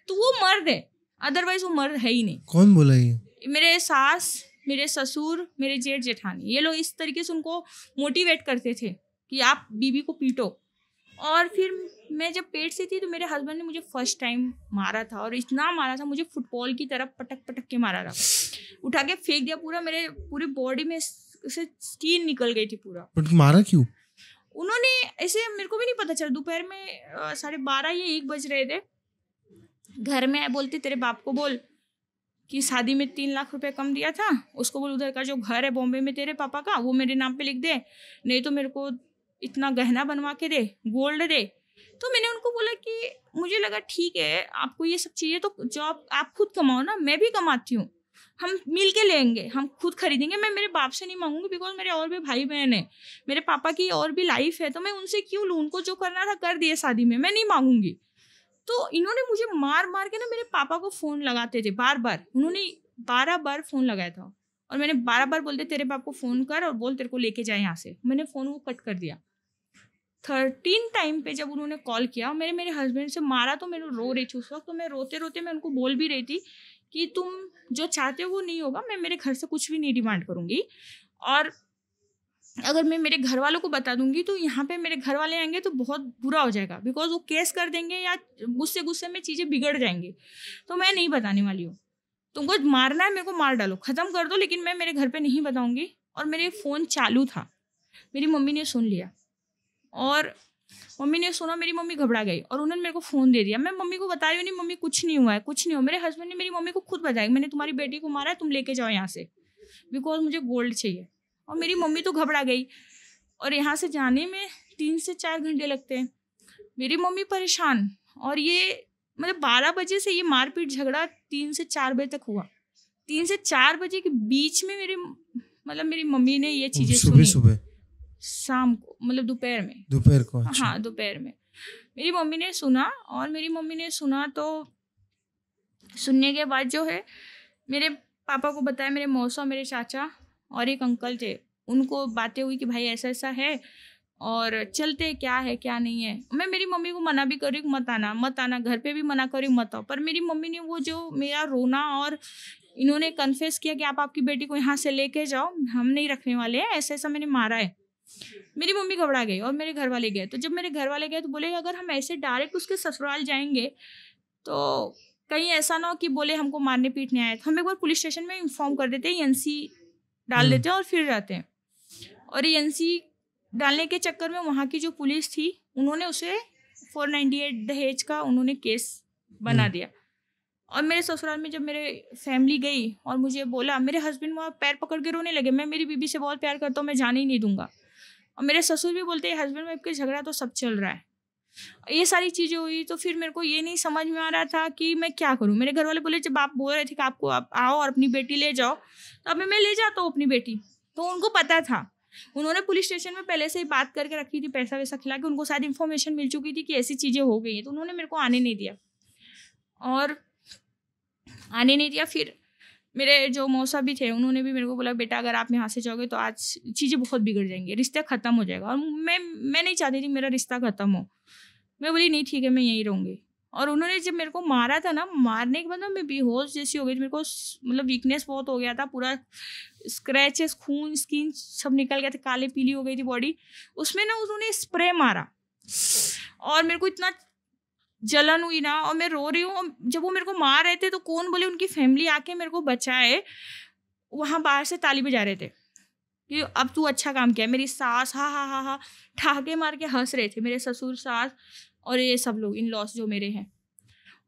तो वो मर्द है, अदरवाइज वो मर्द है ही नहीं। कौन बोला ये? मेरे सास, मेरे ससुर, मेरे जेठ जेठानी, ये लोग इस तरीके से उनको मोटिवेट करते थे कि आप बीबी को पीटो। और फिर मैं जब पेट से थी तो मेरे हस्बैंड ने मुझे फर्स्ट टाइम मारा था, और इतना मारा था, मुझे फुटबॉल की तरह पटक पटक के मारा था, उठा के फेंक दिया पूरा, मेरे पूरी बॉडी में से स्किन निकल गई थी पूरा। बट मारा क्यों? उन्होंने ऐसे, मेरे को भी नहीं पता चला, दोपहर में 12:30 या 1 बज रहे थे। घर में बोलते तेरे बाप को बोल कि शादी में 3 लाख रुपए कम दिया था, उसको बोल उधर का जो घर है बॉम्बे में तेरे पापा का, वो मेरे नाम पे लिख दे, नहीं तो मेरे को इतना गहना बनवा के दे, गोल्ड दे। तो मैंने उनको बोला कि मुझे लगा ठीक है आपको ये सब चाहिए तो जॉब आप खुद कमाओ ना, मैं भी कमाती हूँ, हम मिल के लेंगे, हम खुद खरीदेंगे। मैं मेरे बाप से नहीं मांगूंगी, बिकॉज मेरे और भी भाई बहन है, मेरे पापा की और भी लाइफ है, तो मैं उनसे क्यों लूँ? उनको जो करना था कर दिए शादी में, मैं नहीं मांगूंगी। तो इन्होंने मुझे मार मार के ना मेरे पापा को फ़ोन लगाते थे बार बार। उन्होंने 12 बार फ़ोन लगाया था, और मैंने 12 बार बोलते तेरे बाप को फ़ोन कर और बोल तेरे को लेके जाए यहाँ से। मैंने फ़ोन को कट कर दिया। 13 टाइम पे जब उन्होंने कॉल किया, मेरे हस्बैंड से मारा, तो मैं रो रही थी उस वक्त। तो मैं रोते रोते मैं उनको बोल भी रही थी कि तुम जो चाहते हो वो नहीं होगा, मैं मेरे घर से कुछ भी नहीं डिमांड करूँगी, और अगर मैं मेरे घर वालों को बता दूंगी तो यहाँ पे मेरे घर वाले आएंगे तो बहुत बुरा हो जाएगा, बिकॉज वो केस कर देंगे या गुस्से में चीज़ें बिगड़ जाएंगी। तो मैं नहीं बताने वाली हूँ, तुमको मारना है मेरे को मार डालो, ख़त्म कर दो, लेकिन मैं मेरे घर पे नहीं बताऊंगी। और मेरे फ़ोन चालू था, मेरी मम्मी ने सुन लिया, और मम्मी ने सुना, मेरी मम्मी घबरा गई और उन्होंने मेरे को फ़ोन दे दिया। मैं मम्मी को बता रही हूँ नहीं मम्मी कुछ नहीं हुआ है, कुछ नहीं हुआ। मेरे हस्बैंड ने मेरी मम्मी को खुद बताया मैंने तुम्हारी बेटी को मारा है, तुम लेके जाओ यहाँ से, बिकॉज मुझे गोल्ड चाहिए। और मेरी मम्मी तो घबरा गई, और यहाँ से जाने में 3 से 4 घंटे लगते हैं। मेरी मम्मी परेशान, और ये मतलब 12 बजे से ये मारपीट झगड़ा 3 से 4 बजे तक हुआ। 3 से 4 बजे के बीच में मेरी मम्मी ने ये चीज़ें सुनी। सुबह शाम को, मतलब दोपहर को? अच्छा। हाँ, दोपहर में मेरी मम्मी ने सुना, और मेरी मम्मी ने सुना तो सुनने के बाद जो है मेरे पापा को बताया, मेरे मौसा, मेरे चाचा और एक अंकल थे, उनको बातें हुई कि भाई ऐसा ऐसा है और चलते, क्या है क्या नहीं है। मैं मेरी मम्मी को मना भी कर रही हूँ मत आना, घर पे भी मना कर रही हूँ मत आओ, पर मेरी मम्मी ने वो जो मेरा रोना, और इन्होंने कन्फेस किया कि आप आपकी बेटी को यहाँ से लेके जाओ, हम नहीं रखने वाले हैं, ऐसा ऐसा मैंने मारा है। मेरी मम्मी घबरा गई और मेरे घर वाले गए। तो जब मेरे घर वाले गए तो बोले अगर हम ऐसे डायरेक्ट उसके ससुराल जाएंगे तो कहीं ऐसा ना हो कि बोले हमको मारने पीटने आए, तो हम एक बार पुलिस स्टेशन में इन्फॉर्म कर देते हैं, एनसी डाल देते हैं और फिर जाते हैं। और एनसी डालने के चक्कर में वहाँ की जो पुलिस थी उन्होंने उसे 498 दहेज का उन्होंने केस बना दिया। और मेरे ससुराल में जब मेरे फैमिली गई और मुझे बोला, मेरे हस्बैंड वहाँ पैर पकड़ के रोने लगे, मैं मेरी बीबी से बहुत प्यार करता हूँ, मैं जाने ही नहीं दूंगा। और मेरे ससुर भी बोलते हैं हस्बैंड वाइफ के झगड़ा तो सब चल रहा है। ये सारी चीज़ें हुई तो फिर मेरे को ये नहीं समझ में आ रहा था कि मैं क्या करूँ। मेरे घर वाले बोले, जब आप बोल रहे थे कि आपको आप आओ और अपनी बेटी ले जाओ, तो अब मैं ले जाता हूँ अपनी बेटी। तो उनको पता था, उन्होंने पुलिस स्टेशन में पहले से ही बात करके रखी थी, पैसा वैसा खिला के, उनको शायद इन्फॉर्मेशन मिल चुकी थी कि ऐसी चीज़ें हो गई हैं, तो उन्होंने मेरे को आने नहीं दिया। और आने नहीं दिया। फिर मेरे जो मौसा भी थे, उन्होंने भी मेरे को बोला, बेटा अगर आप यहाँ से जाओगे तो आज चीज़ें बहुत बिगड़ जाएंगी, रिश्ता ख़त्म हो जाएगा। और मैं नहीं चाहती थी मेरा रिश्ता ख़त्म हो। मैं बोली नहीं ठीक है, मैं यहीं रहूँगी। और उन्होंने जब मेरे को मारा था ना, मारने के बाद मैं बेहोश जैसी हो गई थी। मेरे को मतलब वीकनेस बहुत हो गया था, पूरा स्क्रैचेस, खून, स्किन सब निकल गया था, काले पीली हो गई थी बॉडी। उसमें ना उन्होंने स्प्रे मारा और मेरे को इतना जलन हुई ना, और मैं रो रही हूँ। जब वो मेरे को मार रहे थे तो कौन बोले उनकी फैमिली आके मेरे को बचाए, वहाँ बाहर से ताली बजा रहे थे कि अब तू अच्छा काम किया। मेरी सास हा हा हा हा ठहाके मार के हंस रहे थे, मेरे ससुर, सास और ये सब लोग, इन लॉस जो मेरे हैं।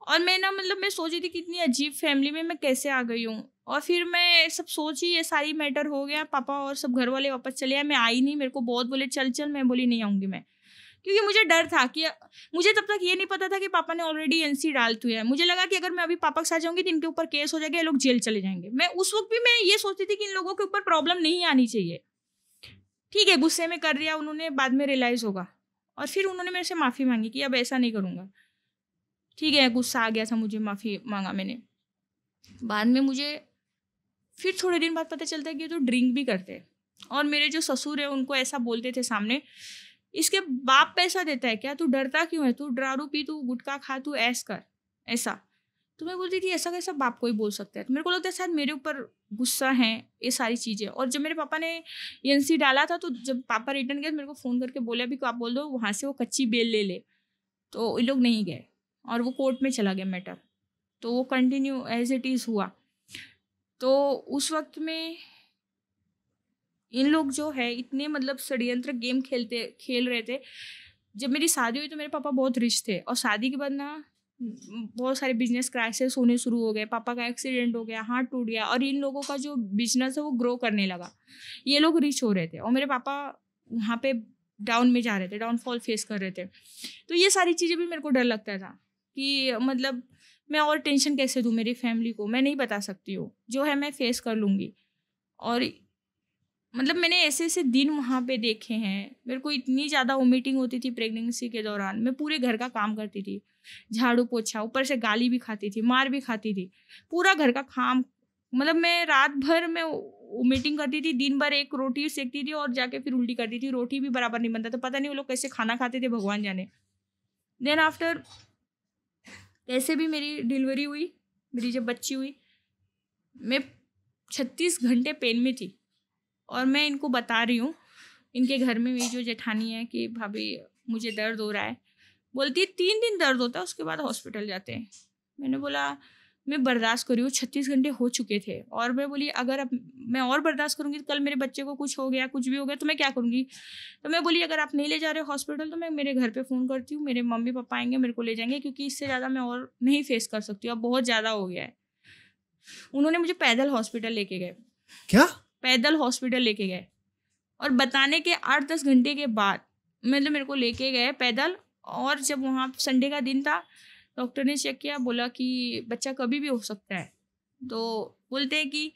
और मैं ना मतलब मैं सोची थी कि इतनी अजीब फैमिली में मैं कैसे आ गई हूँ। और फिर मैं सब सोची, ये सारी मैटर हो गया, पापा और सब घर वाले वापस चले आए, मैं आई नहीं। मेरे को बहुत बोले चल चल, मैं बोली नहीं आऊँगी मैं, क्योंकि मुझे डर था कि मुझे तब तक ये नहीं पता था कि पापा ने ऑलरेडी एनसी डाल दिया है। मुझे लगा कि अगर मैं अभी पापा के साथ जाऊंगी तो इनके ऊपर केस हो जाएगा, ये लोग जेल चले जाएंगे। मैं उस वक्त भी मैं ये सोचती थी कि इन लोगों के ऊपर प्रॉब्लम नहीं आनी चाहिए। ठीक है, गुस्से में कर दिया उन्होंने, बाद में रियलाइज़ होगा। और फिर उन्होंने मेरे से माफ़ी मांगी कि अब ऐसा नहीं करूँगा। ठीक है, गुस्सा आ गया था मुझे, माफ़ी मांगा मैंने। बाद में मुझे फिर थोड़े दिन बाद पता चलता है कि ये तो ड्रिंक भी करते हैं। और मेरे जो ससुर है उनको ऐसा बोलते थे सामने, इसके बाप पैसा देता है क्या, तू डरता क्यों है, तू दारू पी, तू गुटखा खा, तू ऐस कर, ऐसा। तो मैं बोलती थी ऐसा कैसा बाप कोई बोल सकता है। तो मेरे को लगता है शायद मेरे ऊपर गुस्सा है ये सारी चीज़ें। और जब मेरे पापा ने एनसी डाला था, तो जब पापा रिटर्न गए, मेरे को फ़ोन करके बोला भी आप बोल दो वहाँ से वो कच्ची बेल ले ले। तो ये लोग नहीं गए और वो कोर्ट में चला गया मैटर। तो वो कंटिन्यू एज इट इज़ हुआ। तो उस वक्त में इन लोग जो है इतने मतलब षड्यंत्र गेम खेल रहे थे। जब मेरी शादी हुई तो मेरे पापा बहुत रिच थे, और शादी के बाद ना बहुत सारे बिजनेस क्राइसिस होने शुरू हो गए। पापा का एक्सीडेंट हो गया, हाथ टूट गया, और इन लोगों का जो बिजनेस है वो ग्रो करने लगा। ये लोग रिच हो रहे थे और मेरे पापा वहाँ पे डाउन में जा रहे थे, डाउनफॉल फेस कर रहे थे। तो ये सारी चीज़ें भी मेरे को डर लगता था कि मतलब मैं और टेंशन कैसे दूँ मेरी फैमिली को, मैं नहीं बता सकती हूँ, जो है मैं फेस कर लूँगी। और मतलब मैंने ऐसे ऐसे दिन वहाँ पे देखे हैं। मेरे को इतनी ज़्यादा वोमिटिंग होती थी प्रेगनेंसी के दौरान। मैं पूरे घर का काम करती थी, झाड़ू पोछा, ऊपर से गाली भी खाती थी, मार भी खाती थी, पूरा घर का काम। मतलब मैं रात भर में वोमिटिंग करती थी, दिन भर एक रोटी सेकती थी और जाके फिर उल्टी करती थी। रोटी भी बराबर नहीं बनता था, पता नहीं वो लोग कैसे खाना खाते थे, भगवान जाने। देन आफ्टर कैसे भी मेरी डिलीवरी हुई, मेरी जब बच्ची हुई, मैं 36 घंटे पेन में थी। और मैं इनको बता रही हूँ, इनके घर में मेरी जो जेठानी है, कि भाभी मुझे दर्द हो रहा है। बोलती है 3 दिन दर्द होता है, उसके बाद हॉस्पिटल जाते हैं। मैंने बोला मैं बर्दाश्त करी हूँ, 36 घंटे हो चुके थे। और मैं बोली अगर अब मैं और बर्दाश्त करूँगी तो कल मेरे बच्चे को कुछ हो गया, कुछ भी हो गया तो मैं क्या करूँगी। तो मैं बोली अगर आप नहीं ले जा रहे हो हॉस्पिटल तो मैं मेरे घर पे फ़ोन करती हूँ, मेरे मम्मी पापा आएंगे, मेरे को ले जाएंगे, क्योंकि इससे ज़्यादा मैं और नहीं फेस कर सकती हूँ, अब बहुत ज़्यादा हो गया है। उन्होंने मुझे पैदल हॉस्पिटल लेके गए। क्या? पैदल हॉस्पिटल लेके गए, और बताने के 8-10 घंटे के बाद मतलब मेरे को लेके गए पैदल। और जब वहाँ संडे का दिन था, डॉक्टर ने चेक किया, बोला कि बच्चा कभी भी हो सकता है। तो बोलते हैं कि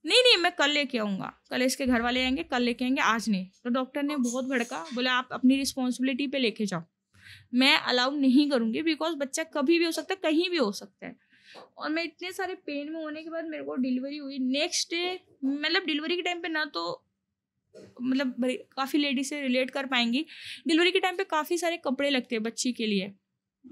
नहीं नहीं मैं कल लेके आऊँगा, कल इसके घर वाले आएंगे, कल लेके आएंगे, आज नहीं। तो डॉक्टर ने बहुत भड़का, बोला आप अपनी रिस्पॉन्सिबिलिटी पे लेके जाओ, मैं अलाउ नहीं करूँगी, बिकॉज बच्चा कभी भी हो सकता है, कहीं भी हो सकता है। और मैं इतने सारे पेन में होने के बाद मेरे को डिलीवरी हुई। नेक्स्ट डे मतलब डिलीवरी के टाइम पे ना तो मतलब काफ़ी लेडीज से रिलेट कर पाएंगी, डिलीवरी के टाइम पे काफ़ी सारे कपड़े लगते हैं बच्ची के लिए,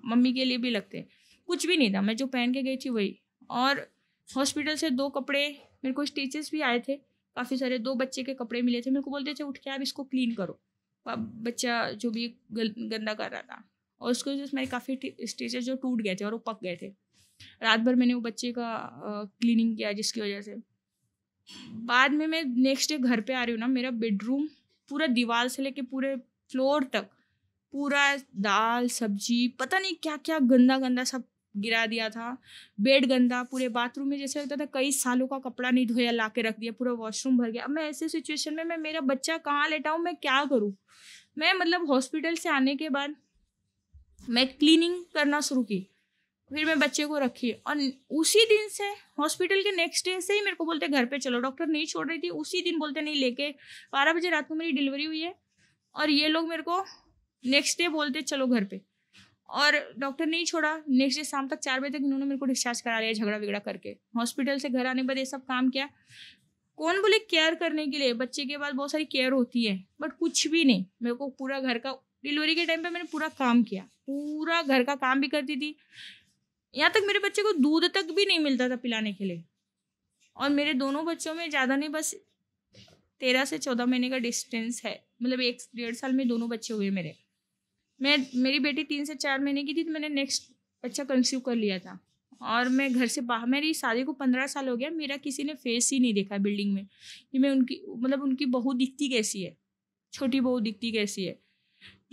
मम्मी के लिए भी लगते हैं। कुछ भी नहीं था, मैं जो पहन के गई थी वही। और हॉस्पिटल से 2 कपड़े मेरे को स्टिचेस भी आए थे, काफ़ी सारे 2 बच्चे के कपड़े मिले थे। मेरे को बोलते थे उठ के आप इसको क्लीन करो, बच्चा जो भी गंदा कर रहा था। और उसकी वजह से मेरे काफ़ी स्टिचेस जो टूट गए थे और वो पक गए थे। रात भर मैंने वो बच्चे का क्लीनिंग किया, जिसकी वजह से बाद में मैं नेक्स्ट डे घर पे आ रही हूँ ना, मेरा बेडरूम पूरा दीवार से लेके पूरे फ्लोर तक पूरा दाल सब्जी पता नहीं क्या क्या गंदा गंदा सब गिरा दिया था, बेड गंदा, पूरे बाथरूम में जैसे लगता था कई सालों का कपड़ा नहीं धोया ला के रख दिया, पूरा वॉशरूम भर गया। अब मैं ऐसे सिचुएशन में मैं मेरा बच्चा कहाँ लेटाऊँ, मैं क्या करूँ। मैं मतलब हॉस्पिटल से आने के बाद मैं क्लीनिंग करना शुरू की, फिर मैं बच्चे को रखी और उसी दिन से हॉस्पिटल के नेक्स्ट डे से ही मेरे को बोलते घर पे चलो। डॉक्टर नहीं छोड़ रही थी, उसी दिन बोलते नहीं लेके 12 बजे रात को मेरी डिलीवरी हुई है और ये लोग मेरे को नेक्स्ट डे बोलते चलो घर पे, और डॉक्टर नहीं छोड़ा। नेक्स्ट डे शाम तक 4 बजे तक इन्होंने मेरे को डिस्चार्ज करा लिया झगड़ा विगड़ा करके। हॉस्पिटल से घर आने के बाद ये सब काम किया। कौन बोले केयर करने के लिए, बच्चे के बाद बहुत सारी केयर होती है, बट कुछ भी नहीं। मेरे को पूरा घर का, डिलीवरी के टाइम पे मैंने पूरा काम किया, पूरा घर का काम भी करती थी। यहाँ तक मेरे बच्चे को दूध तक भी नहीं मिलता था पिलाने के लिए। और मेरे दोनों बच्चों में ज़्यादा नहीं, बस 13 से 14 महीने का डिस्टेंस है, मतलब 1-1.5 साल में दोनों बच्चे हुए मेरे। मेरी बेटी 3 से 4 महीने की थी तो मैंने नेक्स्ट बच्चा कंसीव कर लिया था। और मैं घर से बाहर, मेरी शादी को 15 साल हो गया, मेरा किसी ने फेस ही नहीं देखा बिल्डिंग में कि मैं उनकी मतलब उनकी बहू दिखती कैसी है, छोटी बहू दिखती कैसी है।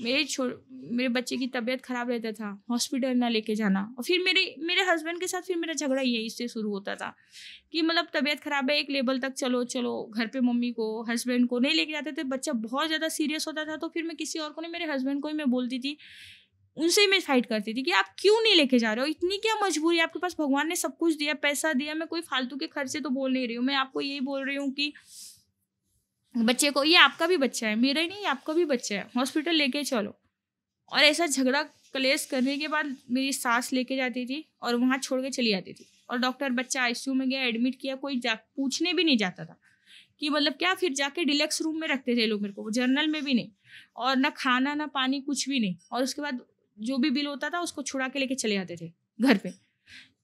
मेरे बच्चे की तबीयत खराब रहता था, हॉस्पिटल ना लेके जाना। और फिर मेरे हस्बैंड के साथ फिर मेरा झगड़ा यही से शुरू होता था कि मतलब तबीयत खराब है, एक लेवल तक चलो घर पे मम्मी को हस्बैंड को नहीं लेके जाते थे। बच्चा बहुत ज़्यादा सीरियस होता था तो फिर मैं किसी और को नहीं, मेरे हस्बैंड को ही मैं बोलती थी, उनसे ही मैं फाइट करती थी कि आप क्यों नहीं लेके जा रहे हो, इतनी क्या मजबूरी है, आपके पास भगवान ने सब कुछ दिया, पैसा दिया। मैं कोई फालतू के खर्चे तो बोल नहीं रही हूँ, मैं आपको यही बोल रही हूँ कि बच्चे को, ये आपका भी बच्चा है, मेरा ही नहीं, आपका भी बच्चा है, हॉस्पिटल लेके चलो। और ऐसा झगड़ा कलेश करने के बाद मेरी सास लेके जाती थी और वहाँ छोड़ के चली जाती थी। और डॉक्टर, बच्चा आईसीयू में गया, एडमिट किया, कोई पूछने भी नहीं जाता था कि मतलब क्या। फिर जाके डिलक्स रूम में रखते थे लोग मेरे को, जर्नल में भी नहीं, और ना खाना ना पानी कुछ भी नहीं। और उसके बाद जो भी बिल होता था उसको छुड़ा के लेके चले जाते थे घर पे।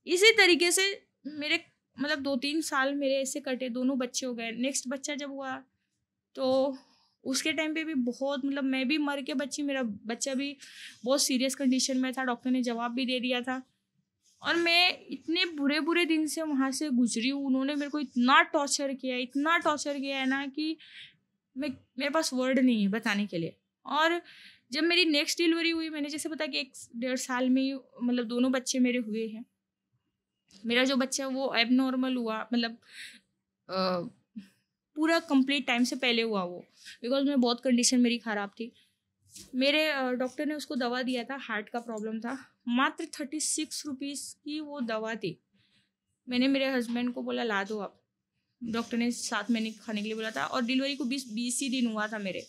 इसी तरीके से मेरे मतलब 2-3 साल मेरे ऐसे कटे, दोनों बच्चे हो गए। नेक्स्ट बच्चा जब हुआ तो उसके टाइम पे भी बहुत मतलब मैं भी मर के बची, मेरा बच्चा भी बहुत सीरियस कंडीशन में था, डॉक्टर ने जवाब भी दे दिया था। और मैं इतने बुरे बुरे दिन से वहाँ से गुजरी हूँ। उन्होंने मेरे को इतना टॉर्चर किया है ना कि मेरे पास वर्ड नहीं है बताने के लिए। और जब मेरी नेक्स्ट डिलीवरी हुई, मैंने जैसे बताया कि 1-1.5 साल में मतलब दोनों बच्चे मेरे हुए हैं। मेरा जो बच्चा वो एबनॉर्मल हुआ, मतलब पूरा कंप्लीट टाइम से पहले हुआ वो, बिकॉज मैं बहुत कंडीशन मेरी ख़राब थी। मेरे डॉक्टर ने उसको दवा दिया था, हार्ट का प्रॉब्लम था, मात्र 36 रुपीज़ की वो दवा थी। मैंने मेरे हस्बैंड को बोला ला दो आप, डॉक्टर ने 7 महीने खाने के लिए बोला था। और डिलीवरी को 20 ही दिन हुआ था मेरे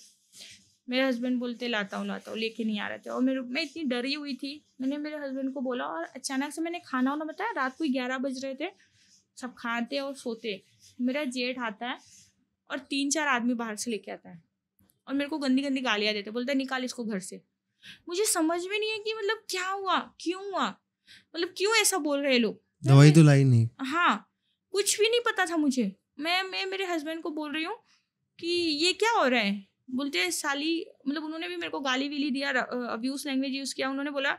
हस्बैंड बोलते लाता हूँ, लेके नहीं आ रहे थे। और मैं इतनी डरी हुई थी, मैंने मेरे हस्बैंड को बोला। और अचानक से मैंने खाना वाना बताया, रात को 11 बज रहे थे, सब खाते और सोते। मेरा जेठ आता है और 3-4 आदमी बाहर से लेके आता है और मेरे को गंदी गंदी गालियाँ देते, बोलता है निकाल इसको घर से। मुझे समझ में नहीं है कि मतलब क्या हुआ, क्यों हुआ, मतलब क्यों ऐसा बोल रहे लोग। दवाई तो लाई नहीं। हाँ, कुछ भी नहीं पता था मुझे। मैं मेरे हस्बैंड को बोल रही हूँ कि ये क्या हो रहा है। बोलते हैं साली, मतलब उन्होंने भी मेरे को गाली वीली दिया, अब्यूज लैंग्वेज यूज़ किया। उन्होंने बोला,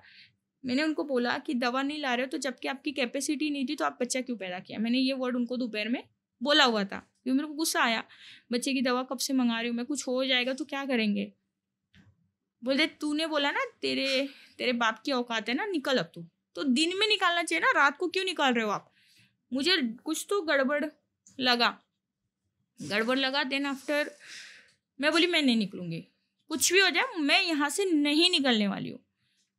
मैंने उनको बोला कि दवा नहीं ला रहे हो तो जबकि आपकी कैपेसिटी नहीं थी तो आप बच्चा क्यों पैदा किया। मैंने ये वर्ड उनको दोपहर में बोला हुआ था क्योंकि मेरे को गुस्सा आया, बच्चे की दवा कब से मंगा रही हूँ मैं, कुछ हो जाएगा तो क्या करेंगे। बोलते तूने बोला ना तेरे बाप की औकात है ना, निकल अब तू। तो दिन में निकालना चाहिए ना, रात को क्यों निकाल रहे हो आप। मुझे कुछ तो गड़बड़ लगा। देन आफ्टर मैं बोली मैं नहीं निकलूँगी, कुछ भी हो जाए मैं यहाँ से नहीं निकलने वाली हूँ।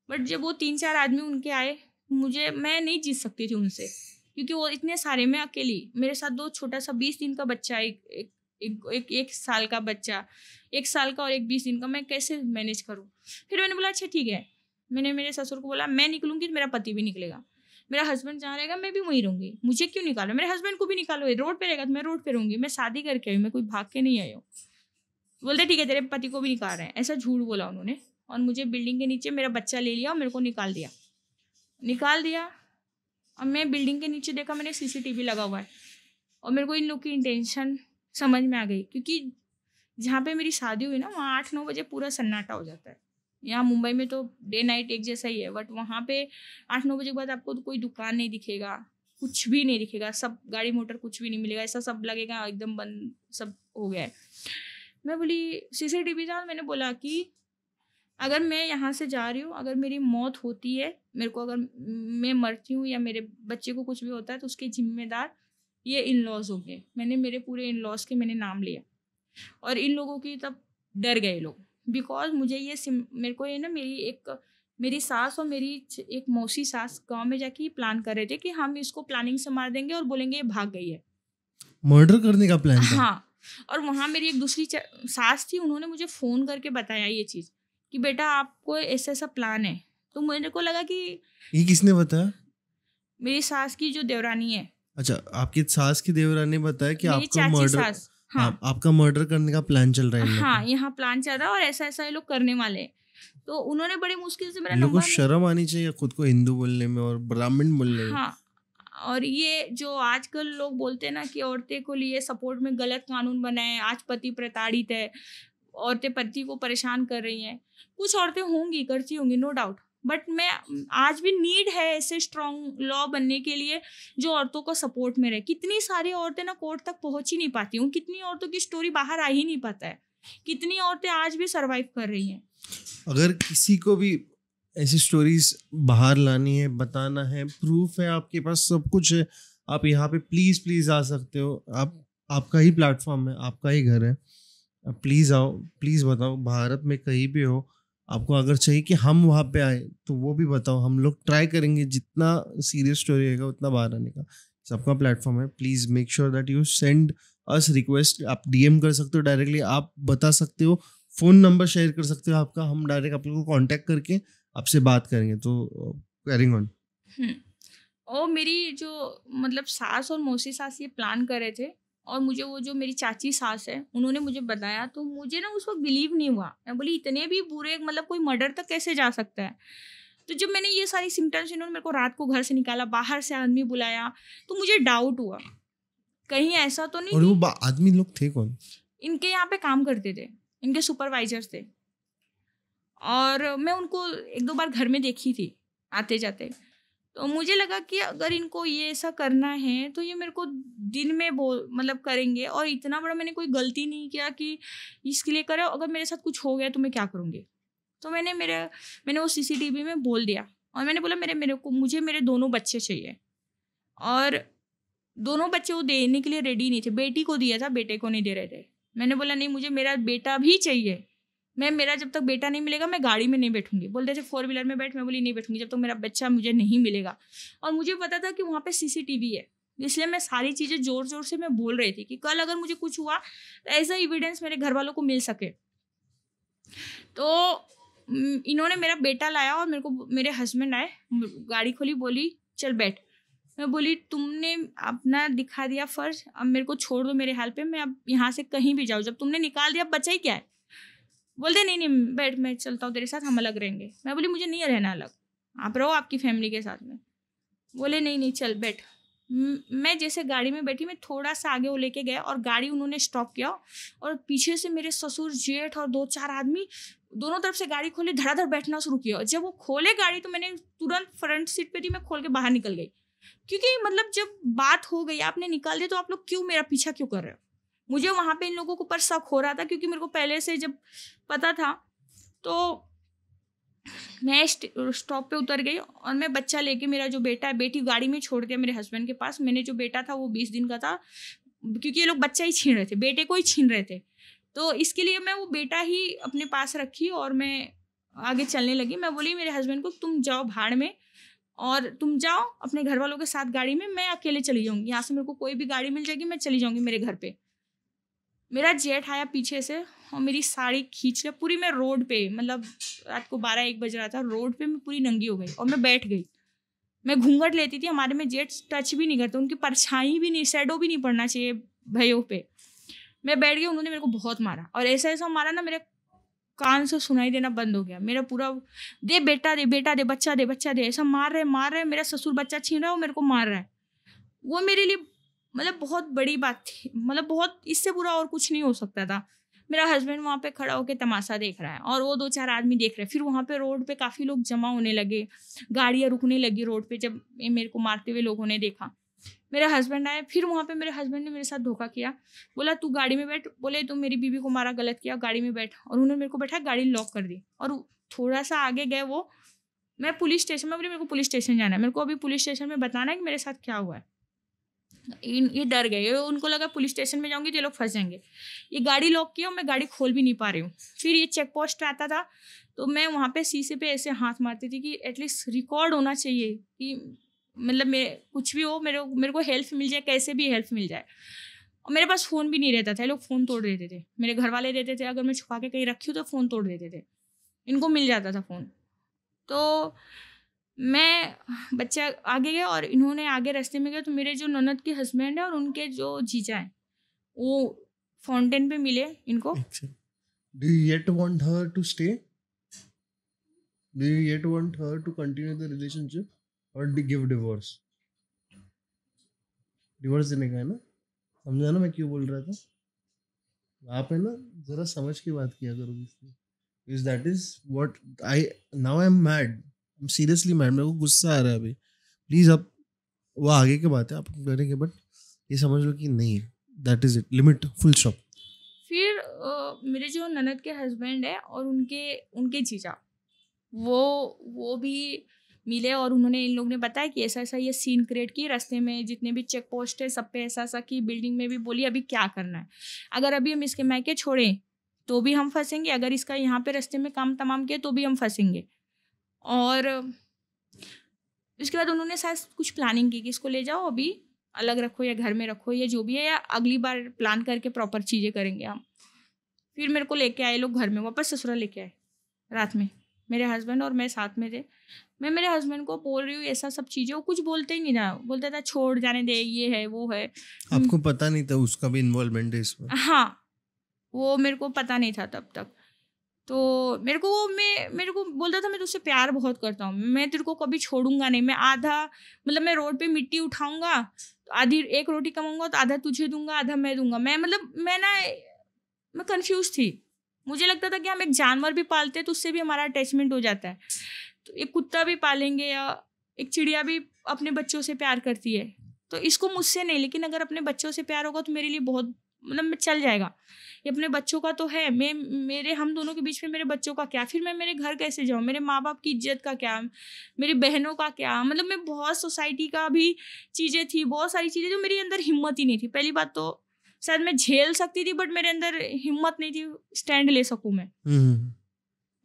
बट जब वो 3-4 आदमी उनके आए, मैं नहीं जीत सकती थी उनसे क्योंकि वो इतने सारे, मैं अकेली, मेरे साथ 2 छोटा सा 20 दिन का बच्चा, एक साल का बच्चा, 1 साल का और एक 20 दिन का, मैं कैसे मैनेज करूँ। फिर मैंने बोला अच्छा ठीक है। मैंने मेरे ससुर को बोला मैं निकलूँगी तो मेरा पति भी निकलेगा, मेरा हस्बैंड जहाँ रहेगा मैं भी वहीं रहूँगी, मुझे क्यों निकालो, मेरे हस्बैंड को भी निकालो, रोड पे रहेगा तो मैं रोड पे रहूँगी, मैं शादी करके आई हूँ, मैं कोई भाग के नहीं आई हूँ। बोलते ठीक है तेरे पति को भी निकाल रहे हैं, ऐसा झूठ बोला उन्होंने। और मुझे बिल्डिंग के नीचे मेरा बच्चा ले लिया और मेरे को निकाल दिया। और मैं बिल्डिंग के नीचे देखा, मैंने CCTV लगा हुआ है और मेरे को इन लोग की इंटेंशन समझ में आ गई क्योंकि जहाँ पे मेरी शादी हुई ना वहाँ 8-9 बजे पूरा सन्नाटा हो जाता है। यहाँ मुंबई में तो डे नाइट एक जैसा ही है, बट वहाँ पे 8-9 बजे के बाद आपको तो कोई दुकान नहीं दिखेगा, कुछ भी नहीं दिखेगा, सब गाड़ी मोटर कुछ भी नहीं मिलेगा, ऐसा सब लगेगा एकदम बंद सब हो गया है। मैं बोली CCTV था, मैंने बोला कि अगर मैं यहाँ से जा रही हूँ, अगर मेरी मौत होती है, मेरे को अगर मैं मरती हूँ या मेरे बच्चे को कुछ भी होता है तो उसके जिम्मेदार ये इन लॉज हो गए। मैंने मेरे पूरे इन लॉज के मैंने नाम लिया और इन लोगों की तब डर गए लोग, बिकॉज मुझे ये मेरे को ये ना मेरी सास और मेरी एक मौसी सास गांव में जाके ही प्लान कर रहे थे कि हम इसको प्लानिंग से मार देंगे और बोलेंगे ये भाग गई है। मर्डर करने का प्लान था? हाँ, और वहाँ मेरी एक दूसरी सास थी, उन्होंने मुझे फ़ोन करके बताया ये चीज़ कि बेटा आपको ऐसा ऐसा प्लान है। तो मेरे को लगा कि ये किसने बताया? मेरी सास की जो देवरानी है। अच्छा, आपकी सास की देवरानी ने बताया कि आपका मर्डर, हाँ, आपका मर्डर करने का प्लान चल रहा है। हाँ, यहाँ प्लान चल रहा है और ऐसा ऐसा ये लोग करने वाले हैं। तो उन्होंने बड़े मुश्किल से मेरा लोगों नंबर, को शर्म आनी चाहिए खुद को हिंदू बोलने में और ब्राह्मण बोलने में। हाँ, और ये जो आजकल लोग बोलते हैं ना कि औरतें को लिए सपोर्ट में गलत कानून बना है, आज पति प्रताड़ित है, औरतें पति को परेशान कर रही हैं। कुछ औरतें होंगी, करती होंगी, नो डाउट, बट मैं आज भी नीड है ऐसे स्ट्रॉन्ग लॉ बनने के लिए जो औरतों को सपोर्ट में रहे। कितनी सारी औरतें ना कोर्ट तक पहुंच ही नहीं पाती हूँ, कितनी औरतों की स्टोरी बाहर आ ही नहीं पाता है, कितनी औरतें आज भी सरवाइव कर रही हैं। अगर किसी को भी ऐसी स्टोरीज बाहर लानी है, बताना है, प्रूफ है आपके पास, सब कुछ है, आप यहाँ पे प्लीज आ सकते हो। आपका ही प्लेटफॉर्म है, आपका ही घर है, प्लीज आओ, प्लीज बताओ। भारत में कहीं भी हो, आपको अगर चाहिए कि हम वहाँ पे आए तो वो भी बताओ, हम लोग ट्राई करेंगे जितना सीरियस स्टोरी रहेगा उतना बाहर आने का। सबका प्लेटफॉर्म है, please make sure that you send us request. आप डीएम कर सकते हो डायरेक्टली, आप बता सकते हो, फ़ोन नंबर शेयर कर सकते हो आपका, हम डायरेक्ट आप लोगों को कॉन्टैक्ट करके आपसे बात करेंगे। तो कैरिंग ऑन। और मेरी जो मतलब सास और मौसी सास ये प्लान कर रहे थे और मुझे वो जो मेरी चाची सास है उन्होंने मुझे बताया, तो मुझे ना उस वक्त बिलीव नहीं हुआ। मैं बोली इतने भी बुरे, मतलब कोई मर्डर तक कैसे जा सकता है। तो जब मैंने ये सारी सिम्टम्स, इन्होंने मेरे को रात को घर से निकाला, बाहर से आदमी बुलाया, तो मुझे डाउट हुआ कहीं ऐसा तो नहीं। और वो आदमी लोग थे कौन? इनके यहाँ पे काम करते थे, इनके सुपरवाइजर्स थे, और मैं उनको एक दो बार घर में देखी थी आते जाते। तो मुझे लगा कि अगर इनको ये ऐसा करना है तो ये मेरे को दिन में मतलब करेंगे, और इतना बड़ा मैंने कोई गलती नहीं किया कि इसके लिए करो, अगर मेरे साथ कुछ हो गया तो मैं क्या करूँगी। तो मैंने वो सीसीटीवी में बोल दिया और मैंने बोला मुझे मेरे दोनों बच्चे चाहिए, और दोनों बच्चे वो देने के लिए रेडी नहीं थे। बेटी को दिया था, बेटे को नहीं दे रहे थे। मैंने बोला नहीं, मुझे मेरा बेटा भी चाहिए, मेरा जब तक बेटा नहीं मिलेगा मैं गाड़ी में नहीं बैठूंगी। बोलते थे 4 व्हीलर में बैठ, मैं बोली नहीं बैठूंगी जब तक मेरा बच्चा मुझे नहीं मिलेगा। और मुझे पता था कि वहाँ पे सीसीटीवी है, इसलिए मैं सारी चीज़ें ज़ोर ज़ोर से मैं बोल रही थी कि कल अगर मुझे कुछ हुआ तो एज अ एविडेंस मेरे घर वालों को मिल सके। तो इन्होंने मेरा बेटा लाया और मेरे हस्बैंड आए, गाड़ी खोली, बोली चल बैठ। मैं बोली तुमने अपना दिखा दिया फर्ज, अब मेरे को छोड़ दो मेरे हाल पे, मैं अब यहाँ से कहीं भी जाऊँ, जब तुमने निकाल दिया बचा ही क्या है। बोलते नहीं बैठ, मैं चलता हूँ तेरे साथ, हम अलग रहेंगे। मैं बोली मुझे नहीं रहना अलग, आप रहो आपकी फैमिली के साथ में। बोले नहीं चल बैठ। मैं जैसे गाड़ी में बैठी, मैं थोड़ा सा आगे वो लेके गया और गाड़ी उन्होंने स्टॉप किया, और पीछे से मेरे ससुर, जेठ और 2-4 आदमी दोनों तरफ से गाड़ी खोले, धड़ाधड़ बैठना शुरू किया। जब वो खोले गाड़ी तो मैंने तुरंत फ्रंट सीट पे थी, मैं खोल के बाहर निकल गई, क्योंकि मतलब जब बात हो गई, आपने निकाल दिया तो आप लोग क्यों मेरा पीछा क्यों कर रहे हो। मुझे वहाँ पे इन लोगों के ऊपर शक हो रहा था, क्योंकि मेरे को पहले से जब पता था। तो मैं स्टॉप पे उतर गई और मैं बच्चा लेके, मेरा जो बेटा है, बेटी गाड़ी में छोड़ दिया मेरे हस्बैंड के पास। मैंने जो बेटा था वो 20 दिन का था, क्योंकि ये लोग बच्चा ही छीन रहे थे, बेटे को ही छीन रहे थे। तो इसके लिए मैं वो बेटा ही अपने पास रखी और मैं आगे चलने लगी। मैं बोली मेरे हस्बैंड को तुम जाओ भाड़ में, और तुम जाओ अपने घर वालों के साथ गाड़ी में, मैं अकेले चली जाऊँगी। यहाँ से मेरे को कोई भी गाड़ी मिल जाएगी, मैं चली जाऊँगी मेरे घर पे। मेरा जेठ आया पीछे से और मेरी साड़ी खींच लिया पूरी। मैं रोड पे, मतलब रात को 12-1 बज रहा था, रोड पे मैं पूरी नंगी हो गई और मैं बैठ गई। मैं घूंघट लेती थी, हमारे में जेठ टच भी नहीं करते, उनकी परछाई भी नहीं, शैडो भी नहीं पड़ना चाहिए भैयों पे। मैं बैठ गई, उन्होंने मेरे को बहुत मारा, और ऐसा मारा ना, मेरे कान से सुनाई देना बंद हो गया। मेरा पूरा दे बेटा दे, बेटा दे, बच्चा दे, बच्चा दे, ऐसा मार रहे। मेरा ससुर बच्चा छीन रहा है और मेरे को मार रहा है। वो मेरे लिए मतलब बहुत बड़ी बात थी, मतलब बहुत, इससे बुरा और कुछ नहीं हो सकता था। मेरा हस्बैंड वहाँ पे खड़ा होकर तमाशा देख रहा है और वो 2-4 आदमी देख रहे हैं। फिर वहाँ पे रोड पे काफ़ी लोग जमा होने लगे, गाड़ियाँ रुकने लगी रोड पे। जब मेरे को मारते हुए लोगों ने देखा, मेरा हस्बैंड आया। फिर वहाँ पे मेरे हस्बैंड ने मेरे साथ धोखा किया, बोला तू गाड़ी में बैठ, बोले तुम मेरी बीवी को मारा, गलत किया, गाड़ी में बैठ। और उन्होंने मेरे को बैठा, गाड़ी लॉक कर दी और थोड़ा सा आगे गए वो, मैं पुलिस स्टेशन में बोली मेरे को पुलिस स्टेशन जाना है, मेरे को अभी पुलिस स्टेशन में बताना है कि मेरे साथ क्या हुआ है। ये डर गए, उनको लगा पुलिस स्टेशन में जाऊंगी तो ये लोग फंस जाएंगे। ये गाड़ी लॉक किया और मैं गाड़ी खोल भी नहीं पा रही हूँ। फिर ये चेक पोस्ट पे आता था तो मैं वहाँ पे शीशे पे ऐसे हाथ मारती थी कि एटलीस्ट रिकॉर्ड होना चाहिए कि मतलब मैं कुछ भी हो मेरे को हेल्प मिल जाए, कैसे भी हेल्प मिल जाए। और मेरे पास फ़ोन भी नहीं रहता था, लोग फ़ोन तोड़ देते थे, मेरे घर वाले देते थे, अगर मैं छुपा के कहीं रखी हूँ तो फ़ोन तोड़ देते थे, इनको मिल जाता था फ़ोन। तो मैं बच्चा आगे गया और इन्होंने आगे रास्ते में गया तो मेरे जो ननद के हस्बैंड है और उनके जो जीजा हैं वो फाउंटेन पे मिले इनको। Do you yet want her to stay? Do you yet want her to continue the relationship or to give divorce? Divorce देने का है ना, समझा ना मैं क्यों बोल रहा था। आप है ना जरा समझ के बात किया करो इसलिए, because that is what now I'm mad. I'm seriously mad. मेरे को गुस्सा आ रहा है अभी। प्लीज आप वो आगे की बात है आप करेंगे, बट ये समझ लो कि नहीं, that is it, limit, full stop. फिर मेरे जो ननद के हस्बैंड है और उनके जीजा वो भी मिले और उन्होंने इन लोग ने बताया कि ऐसा ऐसा ये सीन क्रिएट किए रास्ते में, जितने भी चेक पोस्ट है सब पे ऐसा ऐसा की, बिल्डिंग में भी बोली अभी क्या करना है, अगर अभी हम इसके मायके छोड़ें तो भी हम फंसेंगे, अगर इसका यहाँ पे रास्ते में काम तमाम किया तो भी हम फंसेंगे। और उसके बाद उन्होंने शायद कुछ प्लानिंग की कि इसको ले जाओ अभी अलग रखो या घर में रखो या जो भी है, या अगली बार प्लान करके प्रॉपर चीज़ें करेंगे हम। फिर मेरे को लेके आए लोग घर में, वापस ससुराल लेके आए रात में, मेरे हस्बैंड और मैं साथ में थे। मैं मेरे हस्बैंड को बोल रही हूँ ऐसा सब चीज़ें, वो कुछ बोलते ही नहीं था, बोलता था छोड़ जाने दे, ये है वो है। आपको पता नहीं था उसका भी इन्वॉल्वमेंट है इसमें? हाँ, वो मेरे को पता नहीं था तब तक। तो मेरे को बोलता था मैं तुझसे प्यार बहुत करता हूँ, मैं तेरे को कभी छोड़ूंगा नहीं, मैं आधा मतलब मैं रोड पे मिट्टी उठाऊंगा तो आधी एक रोटी कमाऊंगा तो आधा तुझे दूंगा आधा मैं दूंगा। मैं कंफ्यूज थी, मुझे लगता था कि हम एक जानवर भी पालते हैं तो उससे भी हमारा अटैचमेंट हो जाता है, तो एक कुत्ता भी पालेंगे या एक चिड़िया भी अपने बच्चों से प्यार करती है, तो इसको मुझसे नहीं, लेकिन अगर अपने बच्चों से प्यार होगा तो मेरे लिए बहुत मतलब चल जाएगा। ये अपने बच्चों का तो है, हम दोनों के बीच में मेरे बच्चों का क्या, फिर मैं मेरे घर कैसे जाऊँ, मेरे माँ बाप की इज्जत का क्या, मेरी बहनों का क्या, मतलब मैं बहुत सोसाइटी का भी चीज़ें थी, बहुत सारी चीज़ें जो मेरे अंदर हिम्मत ही नहीं थी। पहली बात तो शायद मैं झेल सकती थी बट मेरे अंदर हिम्मत नहीं थी स्टैंड ले सकूँ मैं।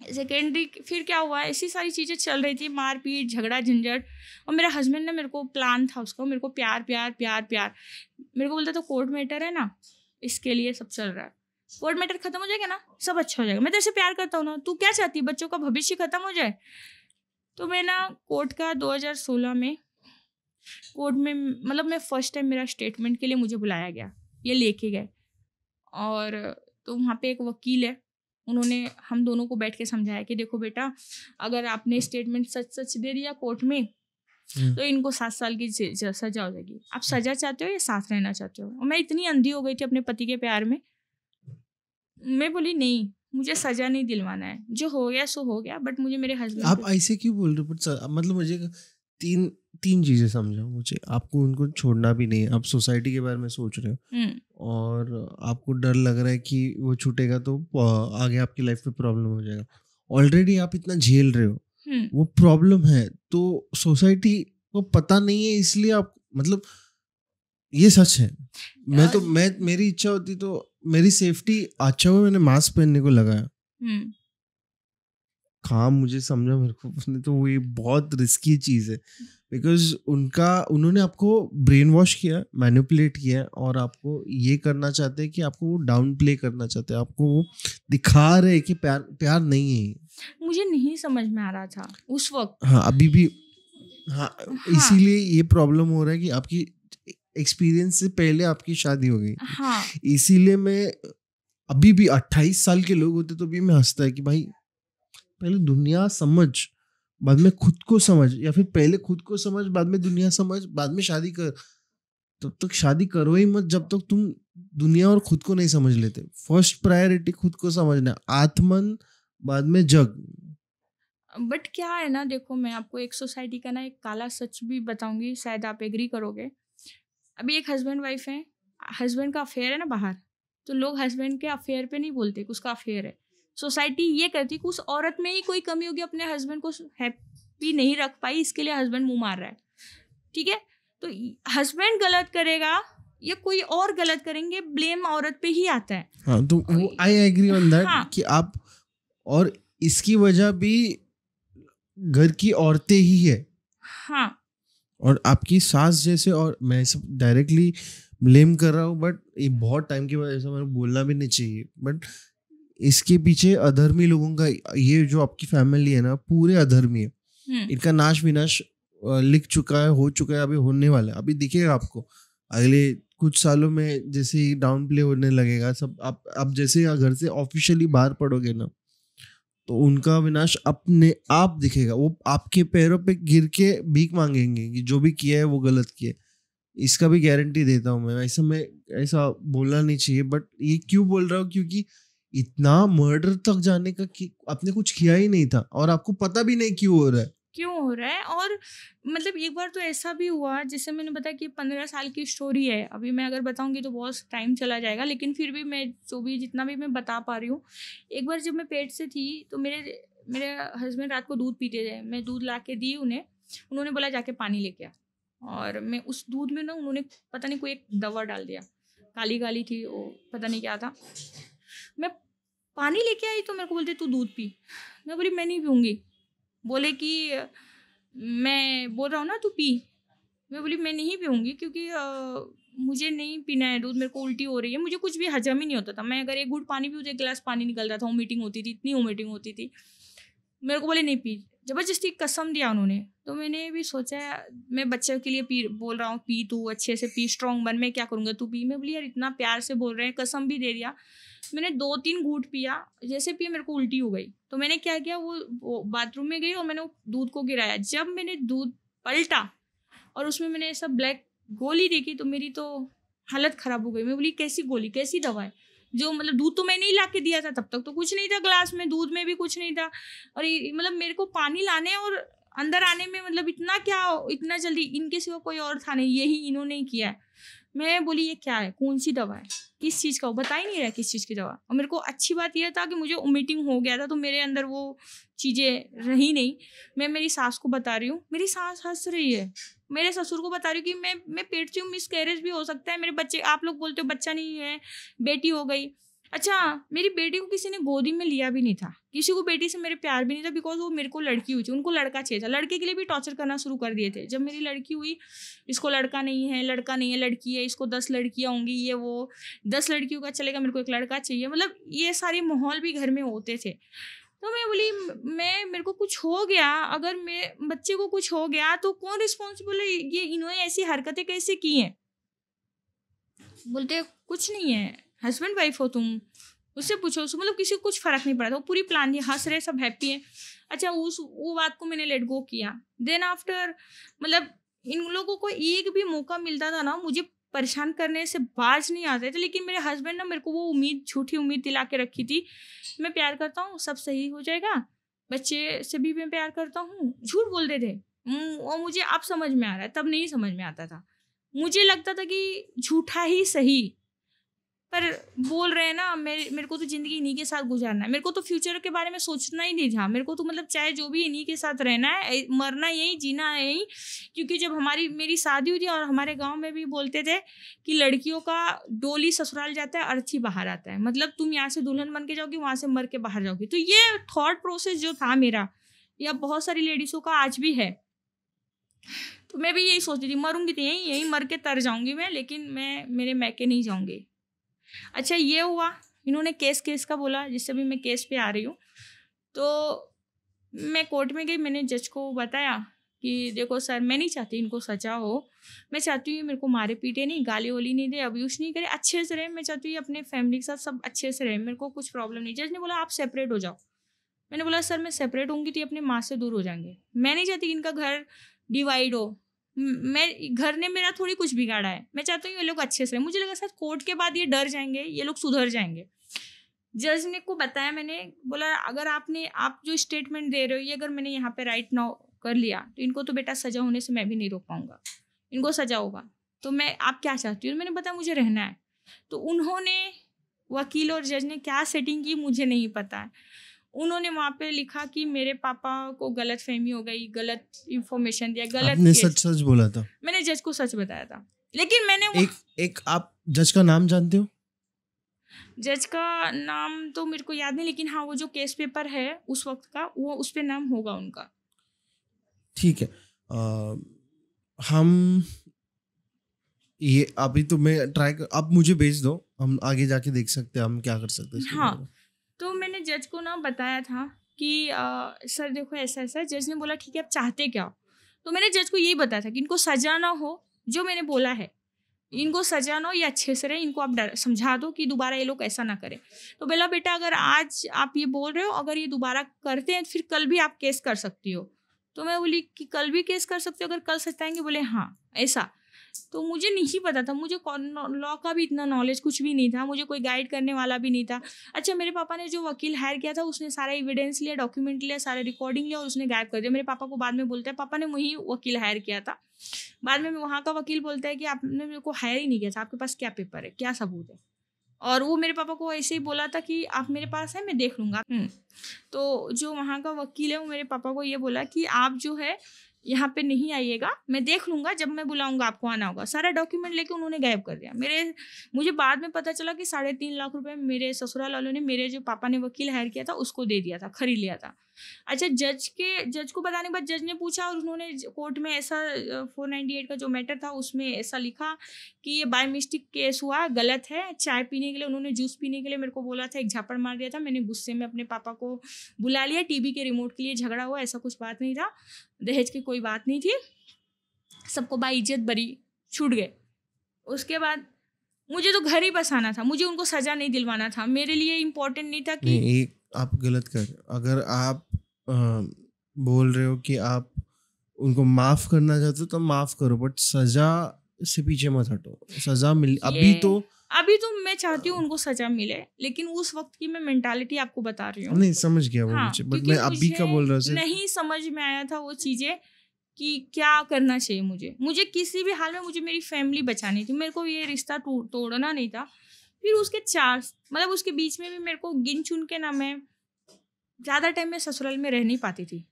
सेकेंडरी फिर क्या हुआ, ऐसी सारी चीज़ें चल रही थी, मारपीट झगड़ा झंझट, और मेरा हस्बैंड ने मेरे को प्लान था उसका, मेरे को प्यार प्यार प्यार प्यार, मेरे को बोलता था कोर्ट मैटर है ना इसके लिए सब चल रहा है, कोर्ट मैटर खत्म हो जाएगा ना सब अच्छा हो जाएगा, मैं तेरे से प्यार करता हूँ ना, तू क्या चाहती है बच्चों का भविष्य खत्म हो जाए। तो मैं ना कोर्ट का 2016 में कोर्ट में मतलब मैं फर्स्ट टाइम मेरा स्टेटमेंट के लिए मुझे बुलाया गया, ये लेके गए, और तो वहाँ पे एक वकील है, उन्होंने हम दोनों को बैठ के समझाया कि देखो बेटा अगर आपने स्टेटमेंट सच दे दिया कोर्ट में तो इनको 7 साल की सजा हो जाएगी, आप सजा चाहते हो या साथ रहना चाहते हो। और मैं इतनी अंधी हो गई थी अपने पति के प्यार में, मैं बोली नहीं मुझे सजा नहीं दिलवाना है, जो हो गया सो हो गया, बट मुझे मेरे हस्बैंड। आप ऐसे क्यों बोल रहे हो? मतलब मुझे तीन चीजें समझाओ मुझे। आपको उनको छोड़ना भी नहीं है, आप सोसाइटी के बारे में सोच रहे हो और आपको डर लग रहा है कि वो छूटेगा तो आगे आपकी लाइफ में प्रॉब्लम हो जाएगा। ऑलरेडी आप इतना झेल रहे हो, वो प्रॉब्लम है, तो सोसाइटी को पता नहीं है इसलिए आप मतलब ये सच है। मेरी इच्छा होती तो मेरी सेफ्टी अच्छा हुआ मैंने मास्क पहनने को लगाया, काम मुझे समझा मेरे को उसने, तो वो ये बहुत रिस्की चीज है बिकॉज उन्होंने आपको ब्रेन वॉश किया, मैनिपुलेट किया, और आपको ये करना चाहते हैं कि आपको वो डाउन प्ले करना चाहते हैं, आपको वो दिखा रहे कि प्यार नहीं है। मुझे नहीं समझ में आ रहा था उस वक्त। हाँ अभी भी हाँ। इसीलिए ये प्रॉब्लम हो रहा है कि आपकी एक्सपीरियंस से पहले आपकी शादी हो गई। हाँ। इसीलिए मैं अभी भी 28 साल के लोग होते तो भी मैं हंसता है कि भाई पहले दुनिया समझ बाद में खुद को समझ, या फिर पहले खुद को समझ बाद में दुनिया समझ, बाद में शादी कर। तब तक शादी करो ही मत जब तक तुम दुनिया और खुद को नहीं समझ लेते। फर्स्ट प्रायोरिटी खुद को समझना, आत्मन बाद में जग। बट क्या है ना, देखो मैं आपको एक सोसाइटी का ना एक काला सच भी बताऊंगी, शायद आप एग्री करोगे। अभी एक हस्बैंड वाइफ है, हस्बैंड का अफेयर है ना बाहर, तो लोग हस्बैंड के अफेयर पे नहीं बोलते कि उसका अफेयर है, सोसाइटी ये करती कि उस औरत में ही कोई कमी होगी, अपने हस्बैंड को हैप्पी नहीं रख पाई, इसके लिए हस्बैंड मुंह मार रहा है। ठीक है, तो हस्बैंड गलत करेगा या कोई और गलत करेंगे, ब्लेम औरत पे ही आता है। हाँ, तो वो आई एग्री ऑन दैट कि आप, और इसकी वजह भी घर की औरतें ही है। हाँ, और आपकी सास जैसे, और मैं सब डायरेक्टली ब्लेम कर रहा हूँ, बट ये बहुत टाइम की वजह से मैंने बोलना भी नहीं चाहिए, बट इसके पीछे अधर्मी लोगों का, ये जो आपकी फैमिली है ना, पूरे अधर्मी है। इनका नाश विनाश लिख चुका है, हो चुका है, अभी होने वाला है। अभी दिखेगा आपको अगले कुछ सालों में, जैसे ही डाउन प्ले होने लगेगा सब। आप जैसे घर से ऑफिशियली बाहर पड़ोगे ना, तो उनका विनाश अपने आप दिखेगा। वो आपके पैरों पे गिर के भीख मांगेंगे कि जो भी किया है वो गलत किया है। इसका भी गारंटी देता हूँ मैं। ऐसा बोलना नहीं चाहिए, बट ये क्यों बोल रहा हूँ, क्योंकि इतना मर्डर तक जाने का कि आपने कुछ किया ही नहीं था और आपको पता भी नहीं क्यों हो रहा है। और मतलब एक बार तो ऐसा भी हुआ, जिससे मैंने बताया कि 15 साल की स्टोरी है। अभी मैं अगर बताऊंगी तो बहुत टाइम चला जाएगा, लेकिन फिर भी मैं जितना भी मैं बता पा रही हूँ। एक बार जब मैं पेट से थी तो मेरे हस्बैंड रात को दूध पीते थे। मैं दूध ला के दी उन्हें, उन्होंने बोला जाके पानी लेके आ, और मैं उस दूध में ना, उन्होंने पता नहीं कोई एक दवा डाल दिया, काली थी वो, पता नहीं क्या था। मैं पानी लेके आई तो मेरे को बोलते तू दूध पी। मैं बोली मैं नहीं पीऊँगी। बोले कि मैं बोल रहा हूँ ना तू पी। मैं बोली मैं नहीं पीऊँगी, क्योंकि मुझे नहीं पीना है दूध, मेरे को उल्टी हो रही है, मुझे कुछ भी हजम ही नहीं होता था। मैं अगर एक घूंट पानी पीऊँ तो 1 गिलास पानी निकलता था, वोमिटिंग होती थी, इतनी वोमिटिंग होती थी। मेरे को बोले नहीं पी, ज़बरदस्ती कसम दिया उन्होंने। तो मैंने भी सोचा मैं बच्चे के लिए बोल रहा हूँ, पी तू अच्छे से पी, स्ट्रॉन्ग बन, मैं क्या करूँगा, तू पी। मैं बोली यार इतना प्यार से बोल रहे हैं, कसम भी दे दिया। मैंने 2-3 घूंट पिया, जैसे पिया मेरे को उल्टी हो गई। तो मैंने क्या किया, वो बाथरूम में गई और मैंने दूध को गिराया। जब मैंने दूध पलटा और उसमें मैंने ऐसा ब्लैक गोली देखी तो मेरी तो हालत ख़राब हो गई। मैं बोली कैसी गोली, कैसी दवा है, जो मतलब दूध तो मैंने ही ला के दिया था, तब तक तो कुछ नहीं था ग्लास में, दूध में भी कुछ नहीं था। और मतलब मेरे को पानी लाने और अंदर आने में मतलब इतना जल्दी इनके सिवा कोई और था नहीं, यही इन्होंने ही किया है। मैं बोली ये क्या है, कौन सी दवा है, किस चीज़ का, वो बता ही नहीं रहा किस चीज़ की दवा। और मेरे को अच्छी बात यह था कि मुझे वोमिटिंग हो गया था, तो मेरे अंदर वो चीज़ें रही नहीं। मैं मेरी सास को बता रही हूँ, मेरी सास हंस रही है। मेरे ससुर को बता रही हूँ कि मैं पेट से हूँ, मिसकैरेज भी हो सकता है, मेरे बच्चे, आप लोग बोलते हो बच्चा नहीं है, बेटी हो गई। अच्छा, मेरी बेटी को किसी ने गोदी में लिया भी नहीं था, किसी को बेटी से मेरे प्यार भी नहीं था, बिकॉज वो मेरे को लड़की हुई थी, उनको लड़का चाहिए था। लड़के के लिए भी टॉर्चर करना शुरू कर दिए थे। जब मेरी लड़की हुई, इसको लड़का नहीं है, लड़की है, इसको 10 लड़कियाँ होंगी, ये वो 10 लड़कियों का चलेगा, मेरे को एक लड़का चाहिए। मतलब ये सारे माहौल भी घर में होते थे। तो मैं बोली मेरे को कुछ हो गया, अगर मैं बच्चे को कुछ हो गया तो कौन रिस्पॉन्सिबल है, ये इन्होंने ऐसी हरकतें कैसे की हैं। बोलते कुछ नहीं है, हस्बैंड वाइफ हो तुम, उससे पूछो। मतलब किसी को कुछ फर्क नहीं पड़ा था, वो पूरी प्लान थी, हंस रहे, सब हैप्पी है। अच्छा, वो बात को मैंने लेट गो किया। देन आफ्टर मतलब इन लोगों को एक भी मौका मिलता था ना, मुझे परेशान करने से बाज नहीं आते थे। लेकिन मेरे हस्बैंड ने मेरे को वो झूठी उम्मीद दिला के रखी थी, मैं प्यार करता हूँ, सब सही हो जाएगा, बच्चे से भी मैं प्यार करता हूँ। झूठ बोलते थे। और मुझे अब समझ में आ रहा है, तब नहीं समझ में आता था। मुझे लगता था कि झूठा ही सही, पर बोल रहे हैं ना, मेरे को तो ज़िंदगी इन्हीं के साथ गुजारना है। मेरे को तो फ्यूचर के बारे में सोचना ही नहीं था। मेरे को तो मतलब चाहे जो भी इन्हीं के साथ रहना है, मरना यही, जीना है यही। क्योंकि जब मेरी शादी हुई थी, और हमारे गांव में भी बोलते थे कि लड़कियों का डोली ससुराल जाता है, अर्थी बाहर आता है। मतलब तुम यहाँ से दुल्हन बन के जाओगी, वहाँ से मर के बाहर जाओगी। तो ये थॉट प्रोसेस जो था मेरा, या बहुत सारी लेडीज़ों का आज भी है। तो मैं भी यही सोचती थी, मरूंगी तो यहीं मर के तर जाऊंगी मैं, लेकिन मैं मेरे मैके नहीं जाऊंगी। अच्छा, ये हुआ, इन्होंने केस का बोला, जिससे भी मैं केस पे आ रही हूँ। तो मैं कोर्ट में गई, मैंने जज को बताया कि देखो सर, मैं नहीं चाहती इनको सजा हो, मैं चाहती हूँ मेरे को मारे पीटे नहीं, गाली वाली नहीं दे, अब्यूज़ नहीं करे, अच्छे से रहे। मैं चाहती हूँ अपने फैमिली के साथ सब अच्छे से रहे, मेरे को कुछ प्रॉब्लम नहीं। जज ने बोला आप सेपरेट हो जाओ। मैंने बोला सर मैं सेपरेट होंगी तो ये अपने माँ से दूर हो जाएंगे, मैं नहीं चाहती कि इनका घर डिवाइड हो। घर ने मेरा थोड़ी कुछ बिगाड़ा है, मैं चाहती हूँ ये लोग अच्छे से। मुझे लगा शायद कोर्ट के बाद ये डर जाएंगे, ये लोग सुधर जाएंगे। जज ने को बताया, मैंने बोला अगर आप जो स्टेटमेंट दे रहे हो, ये अगर मैंने यहाँ पे राइट नाउ कर लिया तो इनको तो बेटा सजा होने से मैं भी नहीं रोक पाऊंगा, इनको सजा होगा। तो आप क्या चाहती हो? मैंने बताया मुझे रहना है। तो उन्होंने वकील और जज ने क्या सेटिंग की मुझे नहीं पता है। उन्होंने वहाँ पे लिखा कि मेरे पापा को गलत फहमी हो गई, गलत इंफॉर्मेशन दिया, गलत आपने केस। सच बोला था? मैंने जज को सच बताया था, लेकिन मैंने एक आप जज का नाम जानते हो? जज का नाम तो मेरे को याद नहीं, लेकिन हाँ वो जो केस पेपर है उस वक्त का, वो उस पे नाम होगा उनका। ठीक है। हम ये अभी तो मैं आप मुझे भेज दो, हम आगे जाके देख सकते हैं हम क्या कर सकते हैं। हाँ, तो मैंने जज को ना बताया था कि सर देखो ऐसा ऐसा। जज ने बोला ठीक है आप चाहते क्या हो? तो मैंने जज को यही बताया था कि इनको सजा ना हो, जो मैंने बोला है इनको सजा ना हो, ये अच्छे से रहे, इनको आप समझा दो कि दोबारा ये लोग ऐसा ना करें। तो बोला बेटा अगर आज आप ये बोल रहे हो, अगर ये दोबारा करते हैं फिर कल भी आप केस कर सकती हो। तो मैं बोली कि कल भी केस कर सकते हो अगर कल सताएंगे? बोले हाँ ऐसा। तो मुझे नहीं पता था, मुझे लॉ का भी इतना नॉलेज कुछ भी नहीं था, मुझे कोई गाइड करने वाला भी नहीं था। अच्छा, मेरे पापा ने जो वकील हायर किया था उसने सारा एविडेंस लिया, डॉक्यूमेंट लिया, सारे रिकॉर्डिंग लिया और उसने गायब कर दिया। मेरे पापा को बाद में बोलता है पापा ने वही वकील हायर किया था। बाद में वहाँ का वकील बोलता है कि आपने मेरे को हायर ही नहीं किया था, आपके पास क्या पेपर है, क्या सबूत है? और वो मेरे पापा को ऐसे ही बोला था कि आप मेरे पास है, मैं देख लूँगा। तो जो वहाँ का वकील है वो मेरे पापा को ये बोला कि आप जो है यहाँ पे नहीं आइएगा, मैं देख लूँगा, जब मैं बुलाऊँगा आपको आना होगा। सारा डॉक्यूमेंट लेके उन्होंने गायब कर दिया। मुझे बाद में पता चला कि 3.5 लाख रुपए मेरे ससुराल वालों ने मेरे जो पापा ने वकील हायर किया था उसको दे दिया था, खरीद लिया था। अच्छा, जज को बताने के बाद जज ने पूछा और उन्होंने कोर्ट में ऐसा 498 का जो मैटर था उसमें ऐसा लिखा कि ये बाय मिस्टेक केस हुआ, गलत है। चाय पीने के लिए उन्होंने जूस पीने के लिए मेरे को बोला था, एक झापड़ मार दिया था। मैंने गुस्से में अपने पापा को बुला लिया, टीवी के रिमोट के लिए झगड़ा हुआ, ऐसा कुछ बात नहीं था, दहेज की कोई बात नहीं थी, सबको बाइज्जत बरी छूट गए। उसके बाद मुझे तो घर ही बसाना था, मुझे उनको सजा नहीं दिलवाना था। मेरे लिए इम्पोर्टेंट नहीं था कि नहीं, आप गलत कर रहे हो। अगर आप बोल रहे हो कि आप उनको माफ करना चाहते हो तो माफ करो, बट सजा से पीछे मत हटो। सजा मिल अभी तो मैं चाहती हूँ उनको सजा मिले, लेकिन उस वक्त की मैं मेंटालिटी आपको बता रही हूँ। नहीं समझ गया वो हाँ, मुझे, बट मैं अभी का बोल रहा हूँ। नहीं समझ में आया था वो चीजें कि क्या करना चाहिए मुझे किसी भी हाल में मुझे मेरी फैमिली बचानी थी। मेरे को ये रिश्ता तोड़ना नहीं था। फिर उसके उसके बीच में भी मेरे को गिन चुन के ना, मैं ज़्यादा टाइम में ससुराल में रह नहीं पाती थी।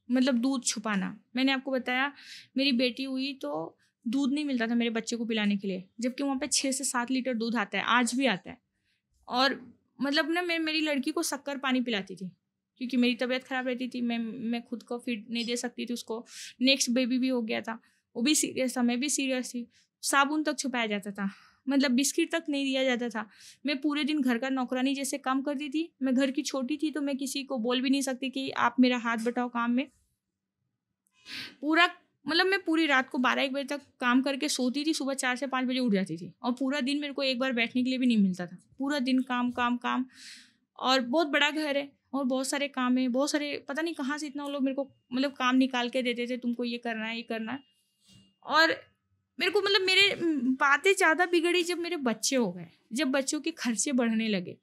दूध छुपाना, मैंने आपको बताया मेरी बेटी हुई तो दूध नहीं मिलता था मेरे बच्चे को पिलाने के लिए, जबकि वहाँ पे 6 से 7 लीटर दूध आता है, आज भी आता है। और मैं मेरी लड़की को शक्कर पानी पिलाती थी क्योंकि मेरी तबीयत ख़राब रहती थी, मैं खुद को फीड नहीं दे सकती थी उसको। नेक्स्ट बेबी भी हो गया था, वो भी सीरियस था, मैं भी सीरियस थी। साबुन तक छुपाया जाता था, बिस्किट तक नहीं दिया जाता था। मैं पूरे दिन घर का नौकरानी जैसे काम करती थी। मैं घर की छोटी थी तो मैं किसी को बोल भी नहीं सकती कि आप मेरा हाथ बटाओ काम में। मैं पूरी रात को 12-1 बजे तक काम करके सोती थी, सुबह 4 से 5 बजे उठ जाती थी और पूरा दिन मेरे को एक बार बैठने के लिए भी नहीं मिलता था। पूरा दिन काम काम काम। और बहुत बड़ा घर है और बहुत सारे काम है, बहुत सारे, पता नहीं कहाँ से इतना वो लोग मेरे को काम निकाल के देते थे, तुमको ये करना है ये करना है। और मेरे को मेरे बातें ज़्यादा बिगड़ी जब मेरे बच्चे हो गए, जब बच्चों के खर्चे बढ़ने लगे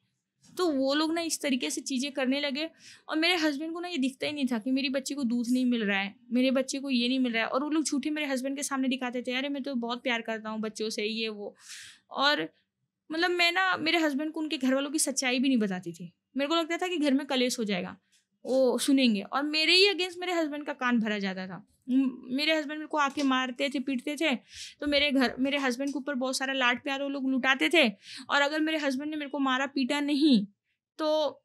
तो वो लोग ना इस तरीके से चीज़ें करने लगे। और मेरे हस्बैंड को ना ये दिखता ही नहीं था कि मेरी बच्ची को दूध नहीं मिल रहा है, मेरे बच्चे को ये नहीं मिल रहा है। और वो लोग झूठे मेरे हस्बैंड के सामने दिखाते थे, अरे मैं तो बहुत प्यार करता हूँ बच्चों से, ये वो। और मैं ना मेरे हस्बैंड को उनके घर वालों की सच्चाई भी नहीं बताती थी। मेरे को लगता था कि घर में कलेश हो जाएगा, वो सुनेंगे, और मेरे ही अगेंस्ट मेरे हस्बैंड का कान भरा जाता था। मेरे हस्बैंड मेरे को आके मारते थे, पीटते थे, तो मेरे हस्बैंड के ऊपर बहुत सारा लाड प्यार वो लोग लुटाते थे। और अगर मेरे हस्बैंड ने मेरे को मारा पीटा नहीं तो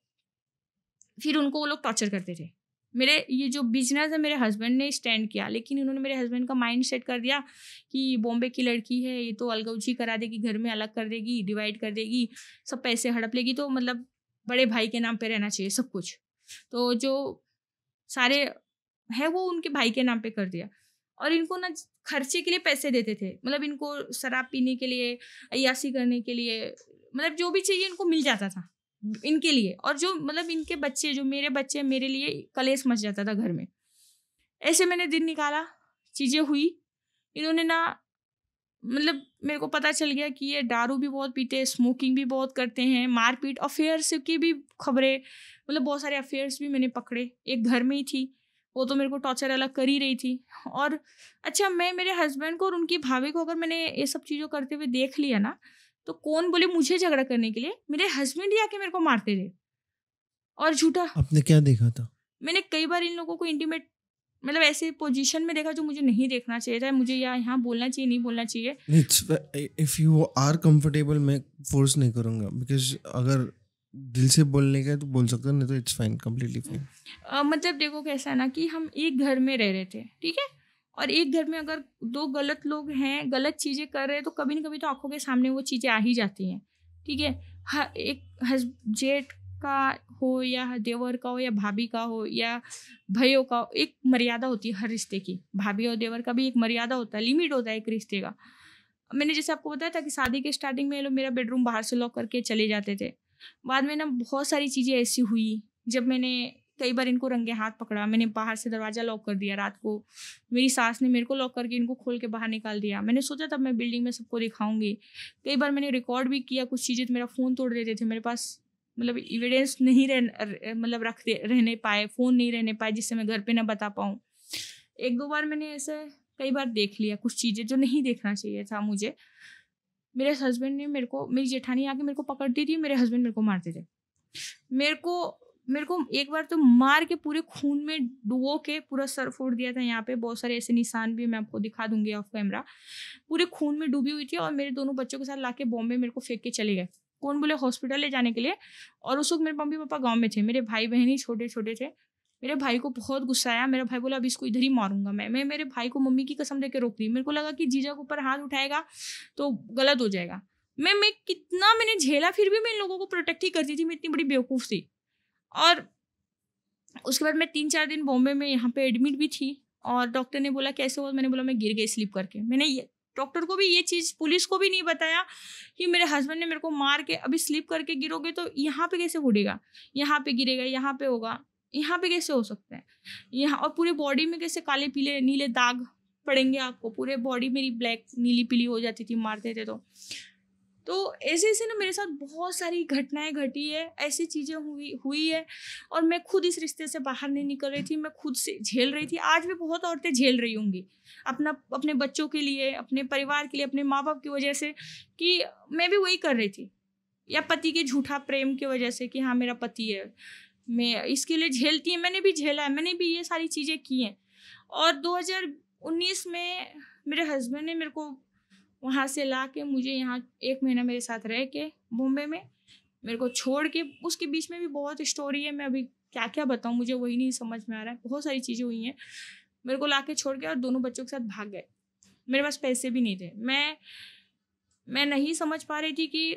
फिर उनको वो लोग टॉर्चर करते थे। मेरे ये जो बिजनेस है मेरे हस्बैंड ने स्टैंड किया, लेकिन उन्होंने मेरे हस्बैंड का माइंड सेट कर दिया कि बॉम्बे की लड़की है, ये तो अलगौजी करा देगी, घर में अलग कर देगी, डिवाइड कर देगी, सब पैसे हड़प लेगी, तो बड़े भाई के नाम पे रहना चाहिए सब कुछ। तो जो सारे है वो उनके भाई के नाम पे कर दिया। और इनको ना खर्चे के लिए पैसे देते थे, इनको शराब पीने के लिए, अय्यासी करने के लिए, जो भी चाहिए इनको मिल जाता था इनके लिए। और जो इनके बच्चे, जो मेरे बच्चे, मेरे लिए कलेश मच जाता था घर में। ऐसे मैंने दिन निकाला, चीज़ें हुई। इन्होंने ना मेरे को पता चल गया कि ये दारू भी बहुत पीते हैं, स्मोकिंग भी बहुत करते हैं, मारपीट, अफेयर्स की भी खबरें, बहुत सारे अफेयर्स भी मैंने पकड़े। एक घर में ही थी, वो तो मेरे को टॉर्चर अलग कर ही रही थी। और अच्छा, मैं मेरे हस्बैंड को और उनकी भाभी को अगर मैंने ये सब चीज़ों करते हुए देख लिया ना, तो कौन बोले मुझे झगड़ा करने के लिए, मेरे हस्बैंड ही आके मेरे को मारते थे। और झूठा, आपने क्या देखा था? मैंने कई बार इन लोगों को इंटीमेट मतलब ऐसे पोजीशन में देखा जो मुझे नहीं देखना चाहिए था। मुझे यहाँ बोलना चाहिए, नहीं बोलना चाहिए। इफ यू आर कंफर्टेबल, मैं फोर्स नहीं करूँगा, बिकॉज अगर दिल से बोलने का है तो बोल सकते हो, नहीं तो इट्स फाइन, कम्प्लीटली फाइन। मतलब देखो कैसा है ना कि हम एक घर में रह रहे थे, ठीक है, और एक घर में अगर दो गलत लोग हैं, गलत चीज़ें कर रहे हैं, तो कभी ना कभी तो आंखों के सामने वो चीज़ें आ ही जाती हैं, ठीक है। एक जेठ का हो या देवर का हो या भाभी का हो या भाइयों का हो, एक मर्यादा होती है हर रिश्ते की। भाभी और देवर का भी एक मर्यादा होता है, लिमिट होता है एक रिश्ते का। मैंने जैसे आपको बताया था कि शादी के स्टार्टिंग में ये लोग मेरा बेडरूम बाहर से लॉक करके चले जाते थे। बाद में ना बहुत सारी चीज़ें ऐसी हुई, जब मैंने कई बार इनको रंगे हाथ पकड़ा, मैंने बाहर से दरवाज़ा लॉक कर दिया रात को, मेरी सास ने मेरे को लॉक करके इनको खोल के बाहर निकाल दिया। मैंने सोचा तब मैं बिल्डिंग में सबको दिखाऊंगी। कई बार मैंने रिकॉर्ड भी किया कुछ चीज़ें, तो मेरा फ़ोन तोड़ देते थे। मेरे पास मतलब एविडेंस नहीं मतलब रहने पाए, फ़ोन नहीं रहने पाए जिससे मैं घर पे ना बता पाऊँ। एक दो बार मैंने ऐसे कई बार देख लिया कुछ चीज़ें जो नहीं देखना चाहिए था मुझे। मेरे हस्बैंड ने मेरी जेठानी आके मेरे को पकड़ती थी, मेरे हस्बैंड मेरे को मारते थे। मेरे को एक बार तो मार के पूरे खून में डुबो के पूरा सर फोड़ दिया था। यहाँ पे बहुत सारे ऐसे निशान भी मैं आपको दिखा दूंगी ऑफ कैमरा। पूरे खून में डूबी हुई थी और मेरे दोनों बच्चों के साथ लाके बॉम्बे मेरे को फेंक के चले गए। कौन बोले हॉस्पिटल ले जाने के लिए, और उस वक्त मेरे मम्मी पापा गाँव में थे, मेरे भाई बहन ही छोटे छोटे थे। मेरे भाई को बहुत गुस्सा आया। मेरा भाई बोला अब इसको इधर ही मारूंगा मैं मेरे भाई को मम्मी की कसम देके रोक दी। मेरे को लगा कि जीजा के ऊपर हाथ उठाएगा तो गलत हो जाएगा। मैं कितना मैंने झेला, फिर भी मैं इन लोगों को प्रोटेक्ट ही करती थी। मैं इतनी बड़ी बेवकूफ़ थी। और उसके बाद मैं 3-4 दिन बॉम्बे में यहाँ पे एडमिट भी थी और डॉक्टर ने बोला कैसे हुआ, मैंने बोला मैं गिर गई स्लिप करके। मैंने ये डॉक्टर को भी ये चीज़, पुलिस को भी नहीं बताया कि मेरे हस्बैंड ने मेरे को मार के, अभी स्लिप करके गिरोगे तो यहाँ पे कैसे उड़ेगा, यहाँ पे गिरेगा, यहाँ पे होगा, यहाँ पे कैसे हो सकता है यहाँ, और पूरे बॉडी में कैसे काले पीले नीले दाग पड़ेंगे आपको। पूरे बॉडी मेरी ब्लैक नीली पीली हो जाती थी मारते थे तो ऐसे ऐसे ना मेरे साथ बहुत सारी घटनाएं घटी है, ऐसी चीज़ें हुई है। और मैं खुद इस रिश्ते से बाहर नहीं निकल रही थी, मैं खुद से झेल रही थी। आज भी बहुत औरतें झेल रही होंगी अपने बच्चों के लिए, अपने परिवार के लिए, अपने माँ बाप की वजह से, कि मैं भी वही कर रही थी, या पति के झूठा प्रेम की वजह से कि हाँ मेरा पति है, मैं इसके लिए झेलती है। मैंने भी झेला है, मैंने भी ये सारी चीज़ें की हैं। और 2019 में मेरे हस्बैंड ने मेरे को वहाँ से ला के मुझे यहाँ 1 महीना मेरे साथ रह के बॉम्बे में मेरे को छोड़ के, उसके बीच में भी बहुत स्टोरी है, मैं अभी क्या क्या बताऊँ, मुझे वही नहीं समझ में आ रहा है। बहुत सारी चीज़ें हुई हैं। मेरे को ला के छोड़ के और दोनों बच्चों के साथ भाग गए। मेरे पास पैसे भी नहीं थे। मैं नहीं समझ पा रही थी कि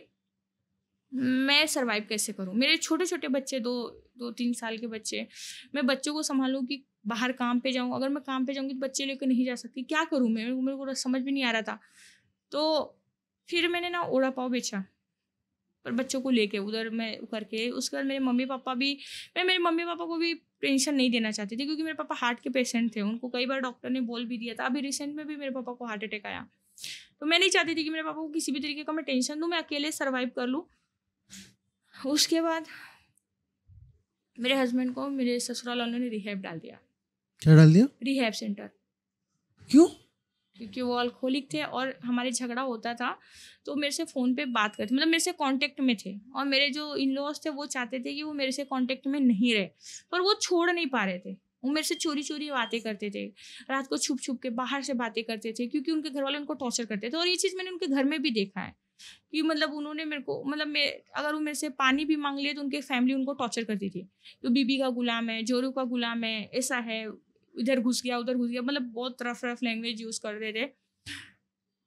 मैं सर्वाइव कैसे करूँ। मेरे छोटे छोटे बच्चे, 2-3 साल के बच्चे, मैं बच्चों को संभालूँ कि बाहर काम पे जाऊँ। अगर मैं काम पे जाऊँगी तो बच्चे लेकर नहीं जा सकती, क्या करूँ मैं, मेरे को समझ भी नहीं आ रहा था। तो फिर मैंने ना वड़ा पाव बेचा, पर बच्चों को लेके उधर मैं करके। उसके बाद मेरे मम्मी पापा भी, मैं मेरे मम्मी पापा को भी टेंशन नहीं देना चाहती थी, क्योंकि मेरे पापा हार्ट के पेशेंट थे। उनको कई बार डॉक्टर ने बोल भी दिया था। अभी रिसेंट में भी मेरे पापा को हार्ट अटैक आया, तो मैं नहीं चाहती थी कि मेरे पापा को किसी भी तरीके का मैं टेंशन दूँ, मैं अकेले सर्वाइव कर लूँ। उसके बाद मेरे हस्बैंड को मेरे ससुराल वालों ने रिहैब डाल दिया। क्या डाल दिया? Rehab centre. क्यों? क्योंकि वो अल्कोहलिक थे और हमारे झगड़ा होता था तो मेरे से फ़ोन पे बात करते, मतलब मेरे से कांटेक्ट में थे। और मेरे जो इन लॉज थे वो चाहते थे कि वो मेरे से कांटेक्ट में नहीं रहे, पर वो छोड़ नहीं पा रहे थे। वो मेरे से चोरी चोरी बातें करते थे, रात को छुप छुप के बाहर से बातें करते थे, क्योंकि उनके घर वाले उनको टॉर्चर करते थे। और ये चीज़ मैंने उनके घर में भी देखा है कि मतलब उन्होंने मेरे को, मतलब मैं अगर वो मेरे से पानी भी मांग लिए तो उनके फैमिली उनको टॉर्चर करती थी। तो बीबी का गुलाम है, जोरू का गुलाम है, ऐसा है, इधर घुस गया उधर घुस गया, मतलब बहुत रफ लैंग्वेज यूज़ करते थे।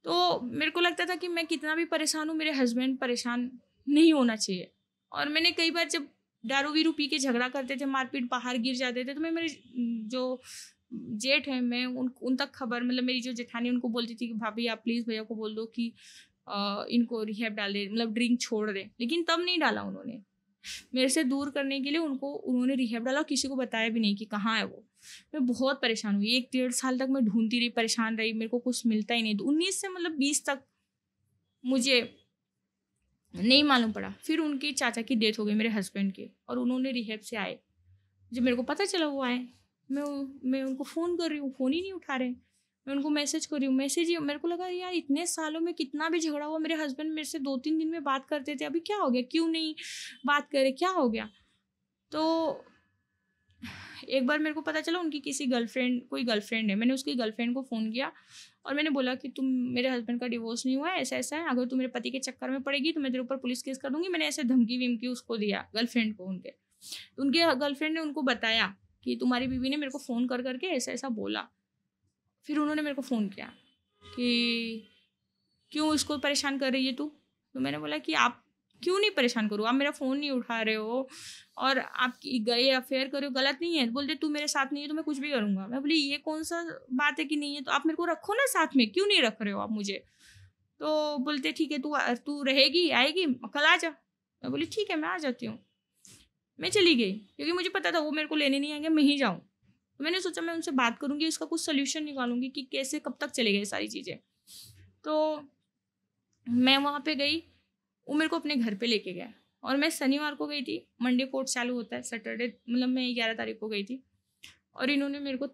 तो मेरे को लगता था कि मैं कितना भी परेशान हूँ, मेरे हस्बैंड परेशान नहीं होना चाहिए। और मैंने कई बार जब दारू वीरू पी के झगड़ा करते थे, मारपीट, बाहर गिर जाते थे, तो मैं मेरे जो जेठ है, मैं उन तक खबर, मतलब मेरी जो जेठानी, उनको बोलती थी कि भाभी आप प्लीज़ भैया को बोल दो कि इनको रिहैब डाल दे, मतलब ड्रिंक छोड़ दे। लेकिन तब नहीं डाला उन्होंने, मेरे से दूर करने के लिए उन्होंने रिहैब डाला, किसी को बताया भी नहीं कि कहाँ है वो। मैं बहुत परेशान हुई, 1-1.5 साल तक मैं ढूंढती रही, परेशान रही, मेरे को कुछ मिलता ही नहीं। 19 से मतलब 20 तक मुझे नहीं मालूम पड़ा। फिर उनकी चाचा की डेथ हो गई, मेरे हस्बैंड की, और उन्होंने रिहैब से आए। जब मेरे को पता चला वो आए, मैं उनको फ़ोन कर रही हूँ, फ़ोन ही नहीं उठा रहे। मैं उनको मैसेज कर रही हूँ, मैसेज ही। मेरे को लगा यार इतने सालों में कितना भी झगड़ा हुआ, मेरे हस्बैंड मेरे से 2-3 दिन में बात करते थे, अभी क्या हो गया, क्यों नहीं बात करे, क्या हो गया। तो एक बार मेरे को पता चला उनकी कोई गर्लफ्रेंड है। मैंने उसकी गर्लफ्रेंड को फ़ोन किया और मैंने बोला कि तुम, मेरे हस्बैंड का डिवोर्स नहीं हुआ है, ऐसा ऐसा है, अगर तू मेरे पति के चक्कर में पड़ेगी तो मैं तेरे ऊपर पुलिस केस कर दूंगी। मैंने ऐसे धमकी विमकी उसको दिया, गर्लफ्रेंड को। उनके गर्लफ्रेंड ने उनको बताया कि तुम्हारी बीवी ने मेरे को फ़ोन कर करके ऐसा ऐसा बोला। फिर उन्होंने मेरे को फ़ोन किया कि क्यों इसको परेशान कर रही है तू। तो मैंने बोला कि आप क्यों नहीं परेशान करूँ, आप मेरा फ़ोन नहीं उठा रहे हो और आप गए अफेयर करो, गलत नहीं है। बोलते तू मेरे साथ नहीं है तो मैं कुछ भी करूँगा। मैं बोली ये कौन सा बात है कि नहीं है, तो आप मेरे को रखो ना साथ में, क्यों नहीं रख रहे हो आप मुझे। तो बोलते ठीक है तू रहेगी, आएगी, कल आ जा। मैं बोली ठीक है मैं आ जाती हूँ। मैं चली गई क्योंकि मुझे पता था वो मेरे को लेने नहीं आएंगे, मैं ही जाऊँ। तो मैंने सोचा मैं उनसे बात करूँगी, इसका कुछ सोल्यूशन निकालूंगी कि कैसे कब तक चले गए सारी चीज़ें। तो मैं वहाँ पे गई, वो मेरे को अपने घर पे लेके गया और मैं शनिवार को गई थी। मंडे कोर्ट चालू होता है, सैटरडे मतलब मैं 11 तारीख को गई थी। और इन्होंने मेरे को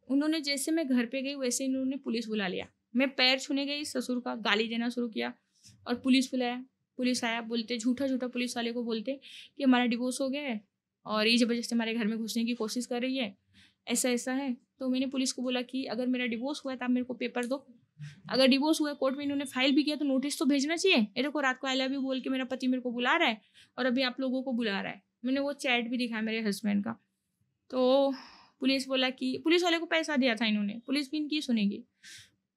उन्होंने जैसे मैं घर पे गई वैसे इन्होंने पुलिस बुला लिया। मैं पैर छूने गई, ससुर का गाली देना शुरू किया और पुलिस बुलाया। पुलिस आया, बोलते झूठा पुलिस वाले को बोलते कि हमारा डिवोर्स हो गया है और ये जबरदस्ती हमारे घर में घुसने की कोशिश कर रही है, ऐसा ऐसा है। तो मैंने पुलिस को बोला कि अगर मेरा डिवोर्स हुआ है तो आप मेरे को पेपर दो, अगर डिवोर्स हुआ है कोर्ट में इन्होंने फाइल भी किया तो नोटिस तो भेजना चाहिए। ये देखो रात को आई लव यू बोल के मेरा पति मेरे को बुला रहा है और अभी आप लोगों को बुला रहा है। मैंने वो चैट भी दिखाया मेरे हस्बैंड का। तो पुलिस बोला कि पुलिस वाले को पैसा दिया था इन्होंने, पुलिस भी इनकी सुनेगी।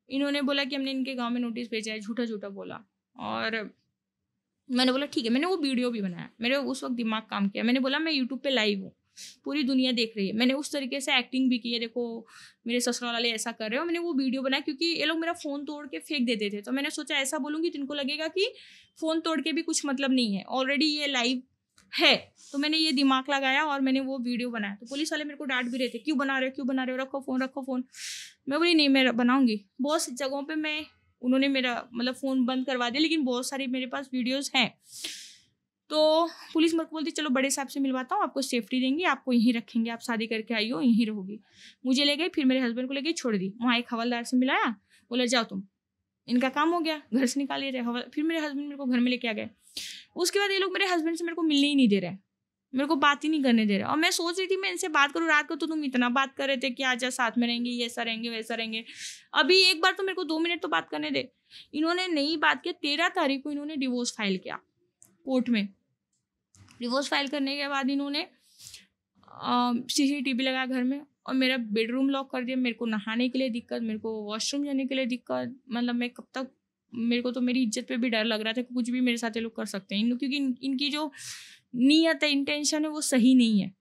इन्होंने बोला कि हमने इनके गाँव में नोटिस भेजा है, झूठा बोला। और मैंने बोला ठीक है, मैंने वो वीडियो भी बनाया। मेरे उस वक्त दिमाग काम किया, मैंने बोला मैं यूट्यूब पे लाइव हूँ, पूरी दुनिया देख रही है। मैंने उस तरीके से एक्टिंग भी की है, देखो मेरे ससुराल वाले ऐसा कर रहे हो। मैंने वो वीडियो बनाया क्योंकि ये लोग मेरा फ़ोन तोड़ के फेंक देते थे। तो मैंने सोचा ऐसा बोलूँगी तो इनको लगेगा कि फ़ोन तोड़ के भी कुछ मतलब नहीं है, ऑलरेडी ये लाइव है। तो मैंने ये दिमाग लगाया और मैंने वो वीडियो बनाया। तो पुलिस वाले मेरे को डांट भी रहे थे, क्यों बना रहे हो, रखो फ़ोन। मैं बोली नहीं मैं बनाऊँगी। बहुत सी जगहों पर उन्होंने मेरा मतलब फ़ोन बंद करवा दिया, लेकिन बहुत सारी मेरे पास वीडियोज़ हैं। तो पुलिस मेरे को बोलती चलो बड़े साहब से मिलवाता हूँ, आपको सेफ्टी देंगे, आपको यहीं रखेंगे, आप शादी करके आई हो यहीं रहोगी। मुझे ले गई, फिर मेरे हस्बैंड को ले गई, छोड़ दी। वहाँ एक हवलदार से मिलाया, बोला जाओ तुम, इनका काम हो गया, घर से निकाल रहे। फिर मेरे हस्बैंड मेरे को घर में लेके आ गए। उसके बाद ये लोग मेरे हस्बैंड से मेरे को मिलने ही नहीं दे रहे, मेरे को बात ही नहीं करने दे रहे। और मैं सोच रही थी मैं इनसे बात करूँ, रात को तो तुम इतना बात कर रहे थे कि आजा साथ में रहेंगे, ये ऐसा रहेंगे वैसा रहेंगे। अभी एक बार तो मेरे को 2 मिनट तो बात करने दे। इन्होंने नहीं बात किया। 13 तारीख को इन्होंने डिवोर्स फाइल किया कोर्ट में। डिवोर्स फाइल करने के बाद इन्होंने CCTV लगाया घर में और मेरा बेडरूम लॉक कर दिया। मेरे को नहाने के लिए दिक्कत, मेरे को वॉशरूम जाने के लिए दिक्कत, मतलब मैं कब तक, मेरे को तो मेरी इज्जत पे भी डर लग रहा था कि कुछ भी मेरे साथ ये लोग कर सकते हैं, क्योंकि इनकी जो नीयत है, इंटेंशन है, वो सही नहीं है।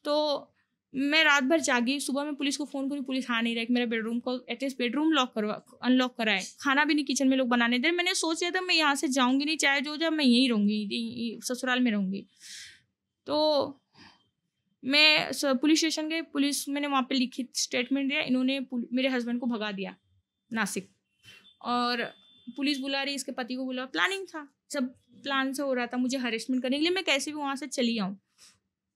तो मैं रात भर जागी, सुबह मैं पुलिस को फ़ोन करी, पुलिस आ नहीं रहा। मेरा बेडरूम को एटलीस्ट बेडरूम अनलॉक कराए, खाना भी नहीं किचन में लोग बनाने दे। मैंने सोच लिया था मैं यहाँ से जाऊँगी नहीं, चाहे जो जब मैं यहीं रहूँगी, ससुराल में रहूँगी। तो मैं पुलिस स्टेशन गई, मैंने वहाँ पे लिखित स्टेटमेंट दिया। इन्होंने मेरे हस्बैंड को भगा दिया नासिक, और पुलिस बुला रही, इसके पति को बुला। प्लानिंग था, सब प्लान से हो रहा था मुझे हरेसमेंट करने के लिए। मैं कैसे भी वहाँ से चली आऊँ,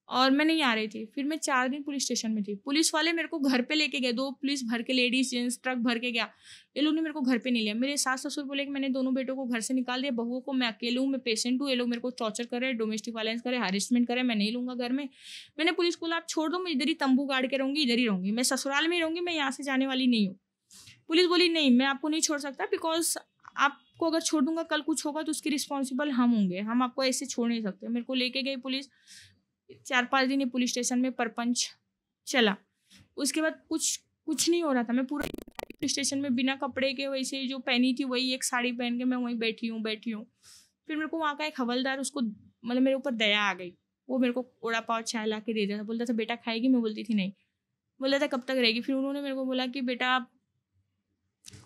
और मैं नहीं आ रही थी। फिर मैं 4 दिन पुलिस स्टेशन में थी। पुलिस वाले मेरे को घर पे लेके गए, 2 पुलिस भर के, लेडीज जेंट्स ट्रक भर के गया। ये लोग ने मेरे को घर पे नहीं लिया। मेरे सास ससुर बोले कि मैंने दोनों बेटों को घर से निकाल दिया, बहुओं को मैं अकेले हूँ, मैं पेशेंट हूँ, ये लोग मेरे को टॉर्चर करे, डोमेस्टिक वायलेंस करे, हरेसमेंट करे, मैं नहीं लूँगा घर में। मैंने पुलिस को बोला आप छोड़ दो, मैं इधर ही तंबू गाड़ के रहूँगी, इधर ही रहूँगी, मैं ससुराल में ही रहूँगी, मैं यहाँ से जाने वाली नहीं हूँ। पुलिस बोली नहीं मैं आपको नहीं छोड़ सकता, बिकॉज आपको अगर छोड़ दूंगा कल कुछ होगा तो उसकी रिस्पॉन्सिबल हम होंगे, हम आपको ऐसे छोड़ नहीं सकते। मेरे को लेके गई पुलिस। 4-5 दिन पुलिस स्टेशन में परपंच चला। उसके बाद कुछ नहीं हो रहा था। मैं पूरा पुलिस स्टेशन में बिना कपड़े के, वैसे जो पहनी थी वही एक साड़ी पहन के मैं वहीं बैठी हूँ। फिर मेरे को वहाँ का एक हवलदार, उसको मतलब मेरे ऊपर दया आ गई। वो मेरे को ओड़ा पाव चाय ला के दे दिया था। बोलता था बेटा खाएगी? मैं बोलती थी नहीं। बोला था कब तक रहेगी? फिर उन्होंने मेरे को बोला कि बेटा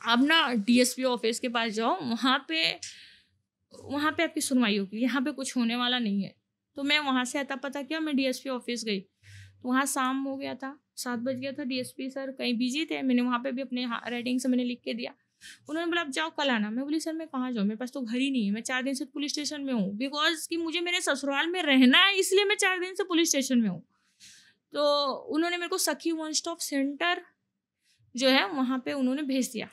आप ना DSP ऑफिस के पास जाओ, वहाँ पे आपकी सुनवाई होगी, यहाँ पे कुछ होने वाला नहीं है। तो मैं वहाँ से अता पता किया, मैं DSP ऑफिस गई। तो वहाँ शाम हो गया था, 7 बज गया था। DSP सर कहीं बिजी थे। मैंने वहाँ पे भी अपने राइटिंग से मैंने लिख के दिया। उन्होंने बोला आप जाओ कल आना। मैं बोली सर मैं कहाँ जाऊँ, मेरे पास तो घर ही नहीं है, मैं 4 दिन से पुलिस स्टेशन में हूँ, बिकॉज कि मुझे मेरे ससुराल में रहना है, इसलिए मैं 4 दिन से पुलिस स्टेशन में हूँ। तो उन्होंने मेरे को सखी वन स्टॉप सेंटर जो है वहाँ पे उन्होंने भेज दिया।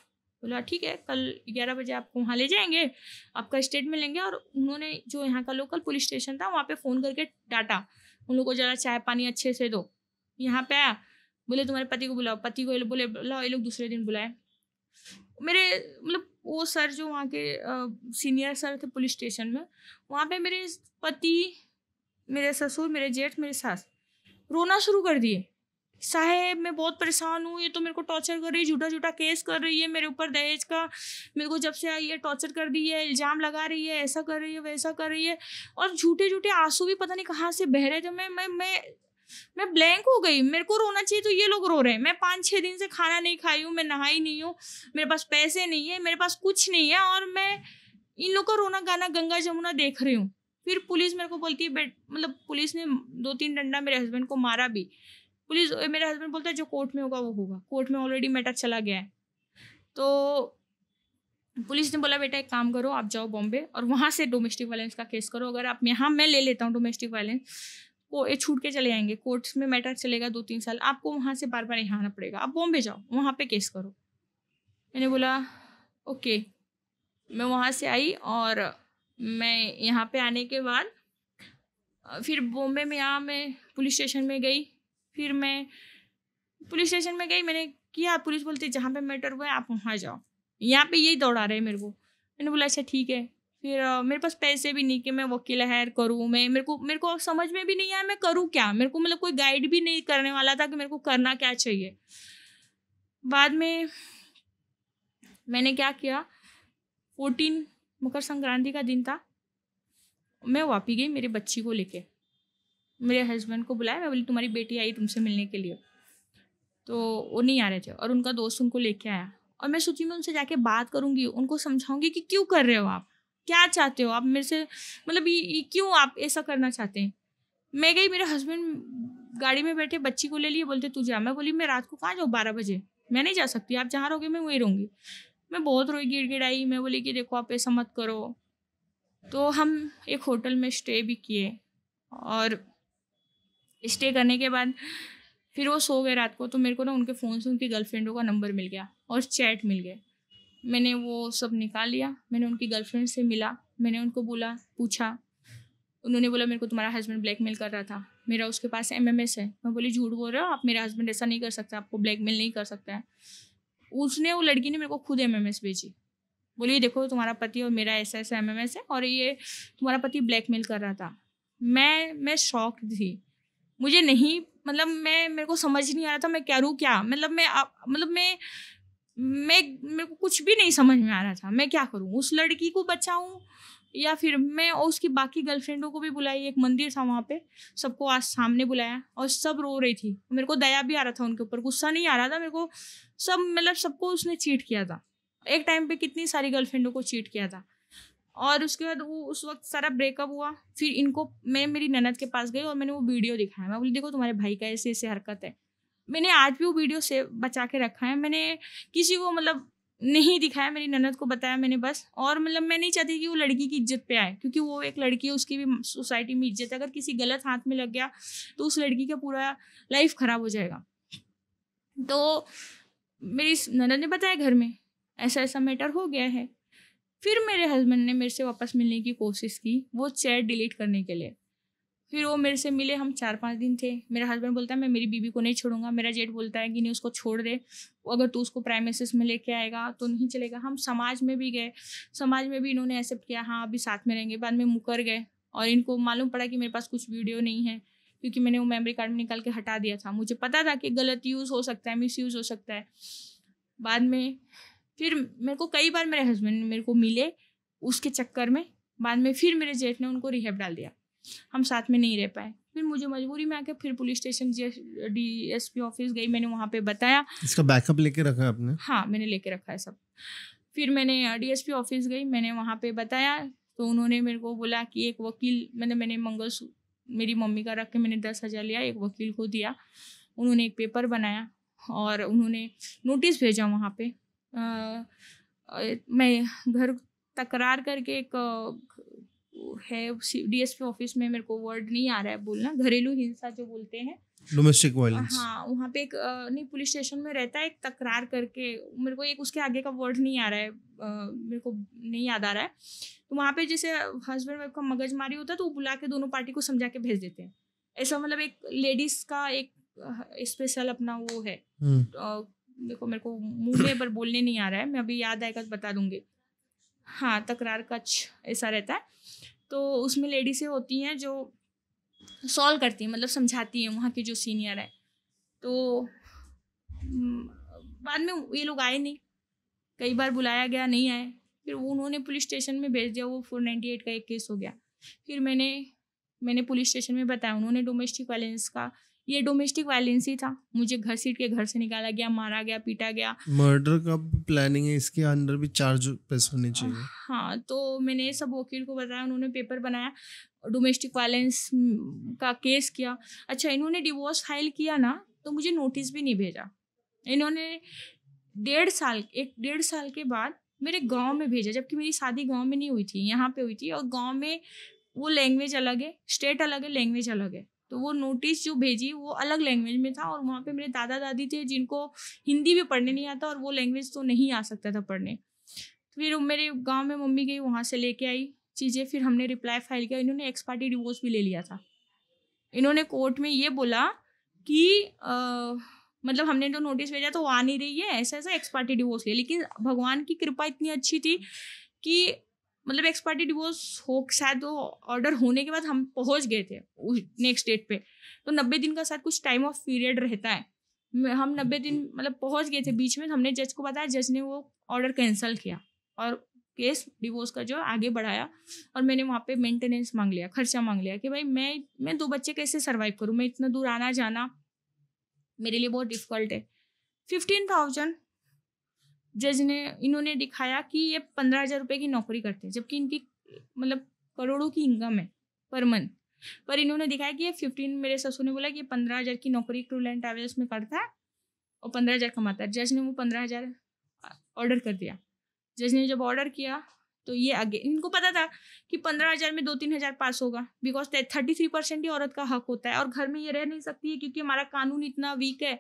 बोला ठीक है, कल 11 बजे आपको वहाँ ले जाएंगे, आपका स्टेटमेंट लेंगे। और उन्होंने जो यहाँ का लोकल पुलिस स्टेशन था वहाँ पे फ़ोन करके डांटा, उन लोगों को ज़रा चाय पानी अच्छे से दो। यहाँ पे आया, बोले तुम्हारे पति को बुलाओ, पति को बोले बुलाओ, ये लोग दूसरे दिन बुलाए। मेरे मतलब वो सर जो वहाँ के सीनियर सर थे पुलिस स्टेशन में, वहाँ पे मेरे पति, मेरे ससुर, मेरे जेठ, मेरे सास रोना शुरू कर दिए। साहेब मैं बहुत परेशान हूँ, ये तो मेरे को टॉर्चर कर रही है, झूठा झूठा केस कर रही है मेरे ऊपर दहेज का, मेरे को जब से आई है टॉर्चर कर दी है, इल्ज़ाम लगा रही है, ऐसा कर रही है, वैसा कर रही है। और झूठे झूठे आंसू भी पता नहीं कहाँ से बह रहे थे। मैं ब्लैंक हो गई। मेरे को रोना चाहिए तो ये लोग रो रहे हैं। मैं 5-6 दिन से खाना नहीं खाई हूँ, मैं नहाई नहीं हूँ, मेरे पास पैसे नहीं है, मेरे पास कुछ नहीं है, और मैं इन लोग का रोना गाना गंगा जमुना देख रही हूँ। फिर पुलिस मेरे को बोलती है मतलब पुलिस ने 2-3 डंडा मेरे हस्बैंड को मारा भी। पुलिस, मेरे हस्बैंड बोलता है जो कोर्ट में होगा वो होगा, कोर्ट में ऑलरेडी मैटर चला गया है। तो पुलिस ने बोला बेटा एक काम करो, आप जाओ बॉम्बे और वहाँ से डोमेस्टिक वायलेंस का केस करो। अगर आप यहाँ, मैं ले लेता हूँ डोमेस्टिक वायलेंस, वो ये छूट के चले जाएंगे, कोर्ट में मैटर चलेगा 2-3 साल, आपको वहाँ से बार बार यहाँ आना पड़ेगा, आप बॉम्बे जाओ, वहाँ पे केस करो। मैंने बोला ओके। मैं वहाँ से आई और मैं यहाँ पे आने के बाद फिर बॉम्बे में यहाँ मैं पुलिस स्टेशन में गई। फिर मैं पुलिस स्टेशन में गई, मैंने किया, पुलिस बोलती जहाँ पे मैटर हुआ है आप वहाँ जाओ, यहाँ पे यही दौड़ा रहे मेरे को। मैंने बोला अच्छा ठीक है। फिर मेरे पास पैसे भी नहीं कि मैं वकील हायर करूँ। मेरे को समझ में भी नहीं आया मैं करूँ क्या। मेरे को मतलब कोई गाइड भी नहीं करने वाला था कि मेरे को करना क्या चाहिए। बाद में मैंने क्या किया, 14 मकर संक्रांति का दिन था, मैं वापस गई मेरी बच्ची को लेके। मेरे हस्बैंड को बुलाया, मैं बोली तुम्हारी बेटी आई तुमसे मिलने के लिए, तो वो नहीं आ रहे थे और उनका दोस्त उनको लेके आया। और मैं सोची मैं उनसे जाके बात करूँगी, उनको समझाऊंगी कि क्यों कर रहे हो आप, क्या चाहते हो आप मेरे से, मतलब ये क्यों आप ऐसा करना चाहते हैं। मैं गई, मेरे हस्बैंड गाड़ी में बैठे बच्ची को ले लिए, बोलते तू जा। मैं बोली मैं रात को कहाँ जाऊँ 12 बजे, मैं नहीं जा सकती, आप जहाँ रहोगे मैं वहीं रहूँगी। मैं बहुत रोई, गिड़गिड़ाई। मैं बोली कि देखो आप ऐसा मत करो। तो हम एक होटल में स्टे भी किए और स्टे करने के बाद फिर वो सो गए रात को। तो मेरे को ना उनके फ़ोन से उनकी गर्लफ्रेंडों का नंबर मिल गया और चैट मिल गए। मैंने वो सब निकाल लिया, मैंने उनकी गर्लफ्रेंड से मिला, मैंने उनको पूछा। उन्होंने बोला मेरे को तुम्हारा हस्बैंड ब्लैकमेल कर रहा था, मेरा उसके पास MMS है। मैं बोली झूठ बोल रहे हो आप, मेरा हस्बैंड ऐसा नहीं कर सकता, आपको ब्लैकमेल नहीं कर सकता है। वो लड़की ने मेरे को खुद MMS भेजी, बोली देखो तुम्हारा पति और मेरा ऐसा ऐसा MMS है और ये तुम्हारा पति ब्लैकमेल कर रहा था। मैं शॉक थी, मुझे नहीं, मतलब मेरे को समझ नहीं आ रहा था मैं करूँ क्या। मेरे को कुछ भी नहीं समझ में आ रहा था मैं क्या करूँ, उस लड़की को बचाऊँ या फिर मैं। और उसकी बाकी गर्लफ्रेंडों को भी बुलाई, एक मंदिर था वहाँ पे, सबको आज सामने बुलाया और सब रो रही थी। मेरे को दया भी आ रहा था उनके ऊपर, गुस्सा नहीं आ रहा था मेरे को। सबको उसने चीट किया था, एक टाइम पे कितनी सारी गर्लफ्रेंडों को चीट किया था। और उसके बाद वो उस वक्त सारा ब्रेकअप हुआ। फिर इनको मैं मेरी ननद के पास गई और मैंने वो वीडियो दिखाया। मैं बोली देखो तुम्हारे भाई का ऐसे ऐसे हरकत है। मैंने आज भी वो वीडियो से बचा के रखा है, मैंने किसी को मतलब नहीं दिखाया, मेरी ननद को बताया मैंने बस। और मतलब मैं नहीं चाहती कि वो लड़की की इज्जत पे आए, क्योंकि वो एक लड़की है, उसकी भी सोसाइटी में इज्जत है। अगर किसी गलत हाथ में लग गया तो उस लड़की का पूरा लाइफ खराब हो जाएगा। तो मेरी ननद ने बताया घर में ऐसा ऐसा मैटर हो गया है। फिर मेरे हस्बैंड ने मेरे से वापस मिलने की कोशिश की, वो चैट डिलीट करने के लिए। फिर वो मेरे से मिले, हम 4-5 दिन थे। मेरा हस्बैंड बोलता है मैं मेरी बीवी को नहीं छोड़ूंगा, मेरा जेठ बोलता है कि नहीं उसको छोड़ दे, अगर तू उसको प्राइमेसिस में लेके आएगा तो नहीं चलेगा। हम समाज में भी गए, समाज में भी इन्होंने एक्सेप्ट किया, हाँ अभी साथ में रहेंगे। बाद में मुकर गए और इनको मालूम पड़ा कि मेरे पास कुछ वीडियो नहीं है, क्योंकि मैंने वो मेमोरी कार्ड में निकाल के हटा दिया था। मुझे पता था कि गलत यूज़ हो सकता है, मिसयूज़ हो सकता है। बाद में फिर मेरे को कई बार मेरे हस्बैंड मेरे को मिले उसके चक्कर में। बाद में फिर मेरे जेठ ने उनको रिहेब डाल दिया, हम साथ में नहीं रह पाए। फिर मुझे मजबूरी में आके फिर पुलिस स्टेशन DSP ऑफिस गई, मैंने वहाँ पे बताया। इसका बैकअप लेके रखा है आपने? हाँ मैंने लेके रखा है सब। फिर मैंने DSP ऑफिस गई, मैंने वहाँ पे बताया तो उन्होंने मेरे को बोला कि एक वकील, मैंने मंगलसूत्र मेरी मम्मी का रख के मैंने 10,000 लिया, एक वकील को दिया। उन्होंने एक पेपर बनाया और उन्होंने नोटिस भेजा वहाँ पे। मैं घर तकरार करके एक है DSP ऑफिस में, मेरे को वर्ड नहीं आ रहा है बोलना, घरेलू हिंसा जो बोलते हैं डोमेस्टिक वायलेंस। हाँ, वहाँ पे एक नहीं, पुलिस स्टेशन में रहता है एक तकरार करके, मेरे को एक उसके आगे का वर्ड नहीं आ रहा है, मेरे को नहीं याद आ रहा है। तो वहाँ पे जैसे हस्बैंड वाइफ का मगजमारी होता है तो वो बुला के दोनों पार्टी को समझा के भेज देते हैं। ऐसा मतलब एक लेडीज का एक स्पेशल अपना वो है। देखो मेरे को मुंह में पर बोलने नहीं आ रहा है, मैं अभी याद आएगा तो बता दूंगी। हाँ, तकरार कक्ष ऐसा रहता है। तो उसमें लेडीज़ें होती हैं जो सॉल्व करती हैं, मतलब समझाती हैं वहाँ के जो सीनियर है। तो बाद में ये लोग आए नहीं, कई बार बुलाया गया नहीं आए, फिर उन्होंने पुलिस स्टेशन में भेज दिया, वो 498 का एक केस हो गया। फिर मैंने पुलिस स्टेशन में बताया, उन्होंने डोमेस्टिक वायलेंस का, ये डोमेस्टिक वायलेंस ही था, मुझे घसीट के घर से निकाला गया, मारा गया, पीटा गया। मर्डर का प्लानिंग है, इसके अंदर भी चार्ज पेश होने चाहिए। हाँ, तो मैंने सब वकील को बताया, उन्होंने पेपर बनाया, डोमेस्टिक वायलेंस का केस किया। अच्छा, इन्होंने डिवोर्स फाइल किया ना तो मुझे नोटिस भी नहीं भेजा। इन्होंने 1.5 साल के बाद मेरे गांव में भेजा, जबकि मेरी शादी गांव में नहीं हुई थी, यहाँ पे हुई थी। और गांव में वो लैंग्वेज अलग है, स्टेट अलग है, लैंग्वेज अलग है। तो वो नोटिस जो भेजी वो अलग लैंग्वेज में था, और वहाँ पे मेरे दादा दादी थे जिनको हिंदी भी पढ़ने नहीं आता, और वो लैंग्वेज तो नहीं आ सकता था पढ़ने। फिर मेरे गांव में मम्मी गई, वहाँ से लेके आई चीज़ें, फिर हमने रिप्लाई फाइल किया। इन्होंने एक्स पार्टी डिवोर्स भी ले लिया था। इन्होंने कोर्ट में ये बोला कि मतलब हमने जो नोटिस भेजा तो वो आ नहीं रही है, ऐसा ऐसा एक्स पार्टी डिवोर्स ले। लेकिन भगवान की कृपा इतनी अच्छी थी कि मतलब एक्स पार्टी डिवोर्स हो, शायद वो ऑर्डर होने के बाद हम पहुंच गए थे नेक्स्ट डेट पे। तो 90 दिन का शायद कुछ टाइम ऑफ पीरियड रहता है, हम 90 दिन मतलब पहुंच गए थे। बीच में हमने जज को बताया, जज ने वो ऑर्डर कैंसिल किया और केस डिवोर्स का जो आगे बढ़ाया। और मैंने वहाँ पे मेंटेनेंस मांग लिया, खर्चा मांग लिया कि भाई मैं 2 बच्चे कैसे सर्वाइव करूँ, मैं इतना दूर आना जाना मेरे लिए बहुत डिफिकल्ट है। 15,000 जज ने इन्होंने दिखाया कि ये 15,000 रुपये की नौकरी करते हैं, जबकि इनकी मतलब करोड़ों की इनकम है पर मंथ। पर इन्होंने दिखाया कि ये 15, मेरे ससुर ने बोला कि ये 15,000 की नौकरी टूर एंड ट्रैवल्स में करता है और 15,000 कमाता है। जज ने वो 15,000 ऑर्डर कर दिया। जज ने जब ऑर्डर किया तो ये आगे इनको पता था कि 15,000 में 2-3 हज़ार पास होगा, बिकॉज 33% ही औरत का हक होता है, और घर में ये रह नहीं सकती है क्योंकि हमारा कानून इतना वीक है,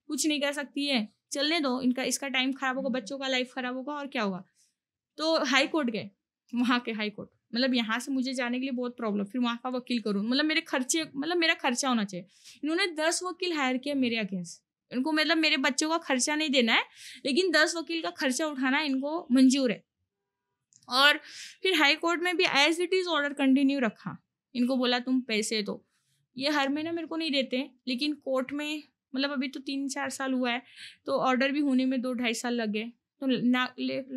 कुछ नहीं कर सकती है, चलने दो, इसका टाइम खराब होगा, बच्चों का लाइफ खराब होगा और क्या होगा। तो हाई कोर्ट गए, वहाँ के हाई कोर्ट, मतलब यहाँ से मुझे जाने के लिए बहुत प्रॉब्लम, फिर वहाँ का वकील करूँ, मतलब मेरे खर्चे, मतलब मेरा खर्चा होना चाहिए। इन्होंने 10 वकील हायर किया मेरे अगेंस्ट। इनको मतलब मेरे बच्चों का खर्चा नहीं देना है, लेकिन 10 वकील का खर्चा उठाना इनको मंजूर है। और फिर हाई कोर्ट में भी as it is order continue रखा। इनको बोला तुम पैसे दो, ये हर महीना मेरे को नहीं देते, लेकिन कोर्ट में मतलब अभी तो 3-4 साल हुआ है, तो ऑर्डर भी होने में 2-2.5 साल लग गए। तो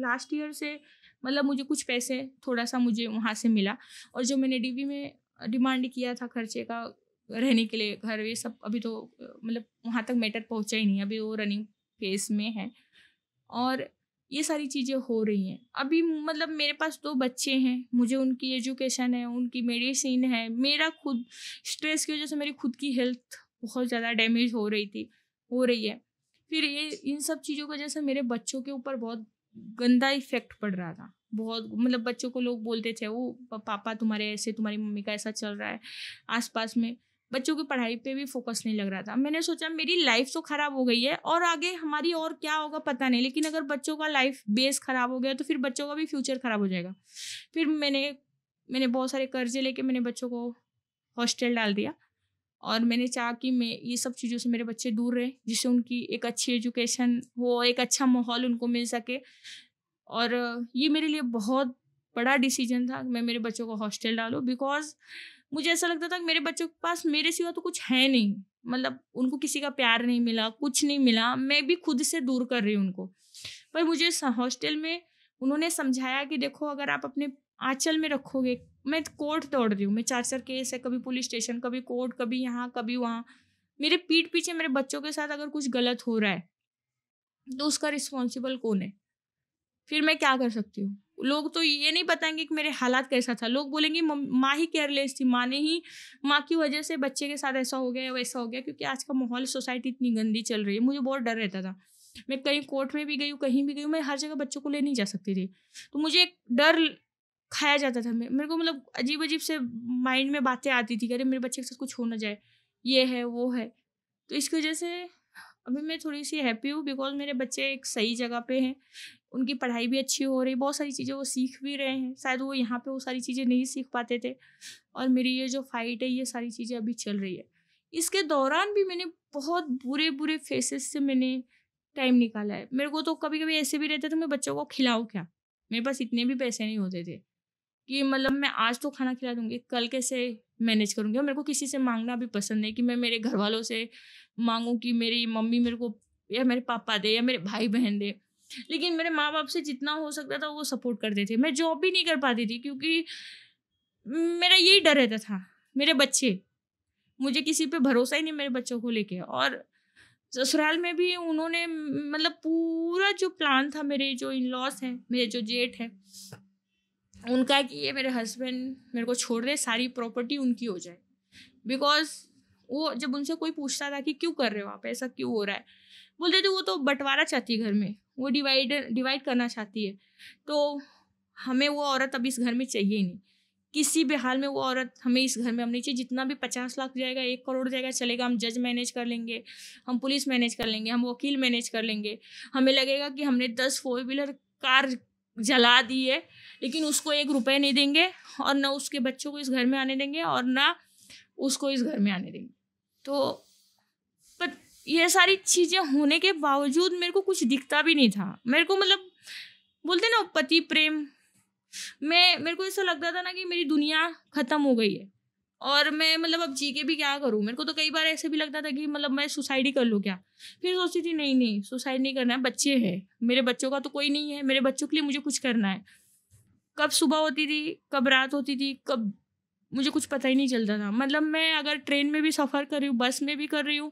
लास्ट ईयर से मतलब मुझे कुछ पैसे थोड़ा सा मुझे वहाँ से मिला। और जो मैंने डीवी में डिमांड किया था खर्चे का, रहने के लिए घर, ये सब अभी तो मतलब वहाँ तक मैटर पहुँचा ही नहीं, अभी वो रनिंग फेस में है। और ये सारी चीज़ें हो रही हैं अभी। मतलब मेरे पास 2 बच्चे हैं, मुझे उनकी एजुकेशन है, उनकी मेडिसिन है, मेरा खुद स्ट्रेस की वजह से मेरी खुद की हेल्थ बहुत ज़्यादा डैमेज हो रही है। फिर ये इन सब चीज़ों की वजह से मेरे बच्चों के ऊपर बहुत गंदा इफेक्ट पड़ रहा था, बहुत। मतलब बच्चों को लोग बोलते थे, वो पापा तुम्हारे ऐसे, तुम्हारी मम्मी का ऐसा चल रहा है आसपास में। बच्चों की पढ़ाई पे भी फोकस नहीं लग रहा था। मैंने सोचा मेरी लाइफ तो ख़राब हो गई है और आगे हमारी और क्या होगा पता नहीं, लेकिन अगर बच्चों का लाइफ बेस ख़राब हो गया तो फिर बच्चों का भी फ्यूचर ख़राब हो जाएगा। फिर मैंने बहुत सारे कर्जे लेके मैंने बच्चों को हॉस्टल डाल दिया, और मैंने चाहा कि मैं ये सब चीज़ों से मेरे बच्चे दूर रहे, जिससे उनकी एक अच्छी एजुकेशन हो, एक अच्छा माहौल उनको मिल सके। और ये मेरे लिए बहुत बड़ा डिसीजन था कि मैं मेरे बच्चों को हॉस्टल डालूँ, बिकॉज मुझे ऐसा लगता था कि मेरे बच्चों के पास मेरे सिवा तो कुछ है नहीं, मतलब उनको किसी का प्यार नहीं मिला, कुछ नहीं मिला, मैं भी खुद से दूर कर रही हूँ उनको। पर मुझे हॉस्टल में उन्होंने समझाया कि देखो अगर आप अपने आंचल में रखोगे, मैं कोर्ट दौड़ रही हूँ, मैं 4 केस है, कभी पुलिस स्टेशन, कभी कोर्ट, कभी यहाँ कभी वहाँ, मेरे पीठ पीछे मेरे बच्चों के साथ अगर कुछ गलत हो रहा है तो उसका रिस्पॉन्सिबल कौन है? फिर मैं क्या कर सकती हूँ? लोग तो ये नहीं बताएंगे कि मेरे हालात कैसा था, लोग बोलेंगे माँ ही केयरलेस थी, माँ की वजह से बच्चे के साथ ऐसा हो गया वैसा हो गया। क्योंकि आज का माहौल, सोसाइटी इतनी गंदी चल रही है, मुझे बहुत डर रहता था। मैं कहीं कोर्ट में भी गई हूँ, कहीं भी गई हूँ, मैं हर जगह बच्चों को ले नहीं जा सकती थी, तो मुझे एक डर खाया जाता था। मेरे को मतलब अजीब अजीब से माइंड में बातें आती थी कि अरे मेरे बच्चे के साथ कुछ हो ना जाए, ये है वो है। तो इसकी वजह से अभी मैं थोड़ी सी हैप्पी हूँ, बिकॉज मेरे बच्चे एक सही जगह पे हैं, उनकी पढ़ाई भी अच्छी हो रही, बहुत सारी चीज़ें वो सीख भी रहे हैं। शायद वो यहाँ पे वो सारी चीज़ें नहीं सीख पाते थे, और मेरी ये जो फाइट है, ये सारी चीज़ें अभी चल रही है। इसके दौरान भी मैंने बहुत बुरे बुरे फेसेस से मैंने टाइम निकाला है। मेरे को तो कभी कभी ऐसे भी रहता था, मैं बच्चों को खिलाऊँ क्या, मेरे पास इतने भी पैसे नहीं होते थे कि मतलब मैं आज तो खाना खिला दूंगी, कल कैसे मैनेज करूंगी। और मेरे को किसी से मांगना भी पसंद नहीं कि मैं मेरे घर वालों से मांगूं कि मेरी मम्मी मेरे को या मेरे पापा दे या मेरे भाई बहन दे। लेकिन मेरे माँ बाप से जितना हो सकता था वो सपोर्ट करते थे। मैं जॉब भी नहीं कर पाती थी क्योंकि मेरा यही डर रहता था, मेरे बच्चे, मुझे किसी पे भरोसा ही नहीं मेरे बच्चों को लेके। और ससुराल में भी उन्होंने मतलब पूरा जो प्लान था, मेरे जो इन लॉस हैं, मेरे जो जेठ है, उनका कि ये मेरे हस्बैंड मेरे को छोड़ दे, सारी प्रॉपर्टी उनकी हो जाए। बिकॉज वो जब उनसे कोई पूछता था कि क्यों कर रहे हो आप, ऐसा क्यों हो रहा है, बोलते थे वो तो बंटवारा चाहती है घर में, वो डिवाइड करना चाहती है। तो हमें वो औरत अब इस घर में चाहिए ही नहीं, किसी भी हाल में वो औरत हमें इस घर में अब नहीं चाहिए। जितना भी 50 लाख जाएगा, 1 करोड़ जाएगा, चलेगा, हम जज मैनेज कर लेंगे, हम पुलिस मैनेज कर लेंगे, हम वकील मैनेज कर लेंगे। हमें लगेगा कि हमने 10 4 व्हीलर कार जला दी है, लेकिन उसको 1 रुपये नहीं देंगे, और ना उसके बच्चों को इस घर में आने देंगे, और ना उसको इस घर में आने देंगे। तो पर ये सारी चीज़ें होने के बावजूद मेरे को कुछ दिखता भी नहीं था। मेरे को मतलब बोलते ना पति प्रेम, मेरे को ऐसा लगता था ना कि मेरी दुनिया ख़त्म हो गई है, और मैं मतलब अब जी के भी क्या करूँ। मेरे को तो कई बार ऐसे भी लगता था कि मतलब मैं सुसाइड ही कर लूँ क्या। फिर सोचती थी नहीं सुसाइड नहीं करना है, बच्चे हैं, मेरे बच्चों का तो कोई नहीं है, मेरे बच्चों के लिए मुझे कुछ करना है। कब सुबह होती थी, कब रात होती थी, कब मुझे कुछ पता ही नहीं चलता था। मतलब मैं अगर ट्रेन में भी सफ़र कर रही हूँ, बस में भी कर रही हूँ,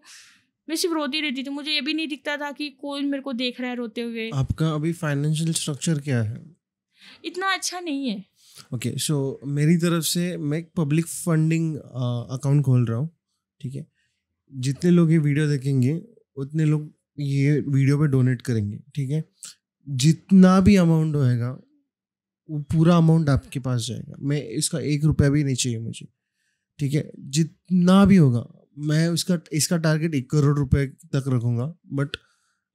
मैं सिर्फ रोती रहती थी। मुझे ये भी नहीं दिखता था कि कोई मेरे को देख रहा है रोते हुए। आपका अभी फाइनेंशियल स्ट्रक्चर क्या है? इतना अच्छा नहीं है। ओके, सो मेरी तरफ से मैं एक पब्लिक फंडिंग अकाउंट खोल रहा हूँ, ठीक है? जितने लोग ये वीडियो देखेंगे उतने लोग ये वीडियो पे डोनेट करेंगे, ठीक है? जितना भी अमाउंट होएगा वो पूरा अमाउंट आपके पास जाएगा। मैं इसका 1 रुपया भी नहीं चाहिए मुझे, ठीक है? जितना भी होगा मैं इसका टारगेट 1 करोड़ रुपए तक रखूँगा। बट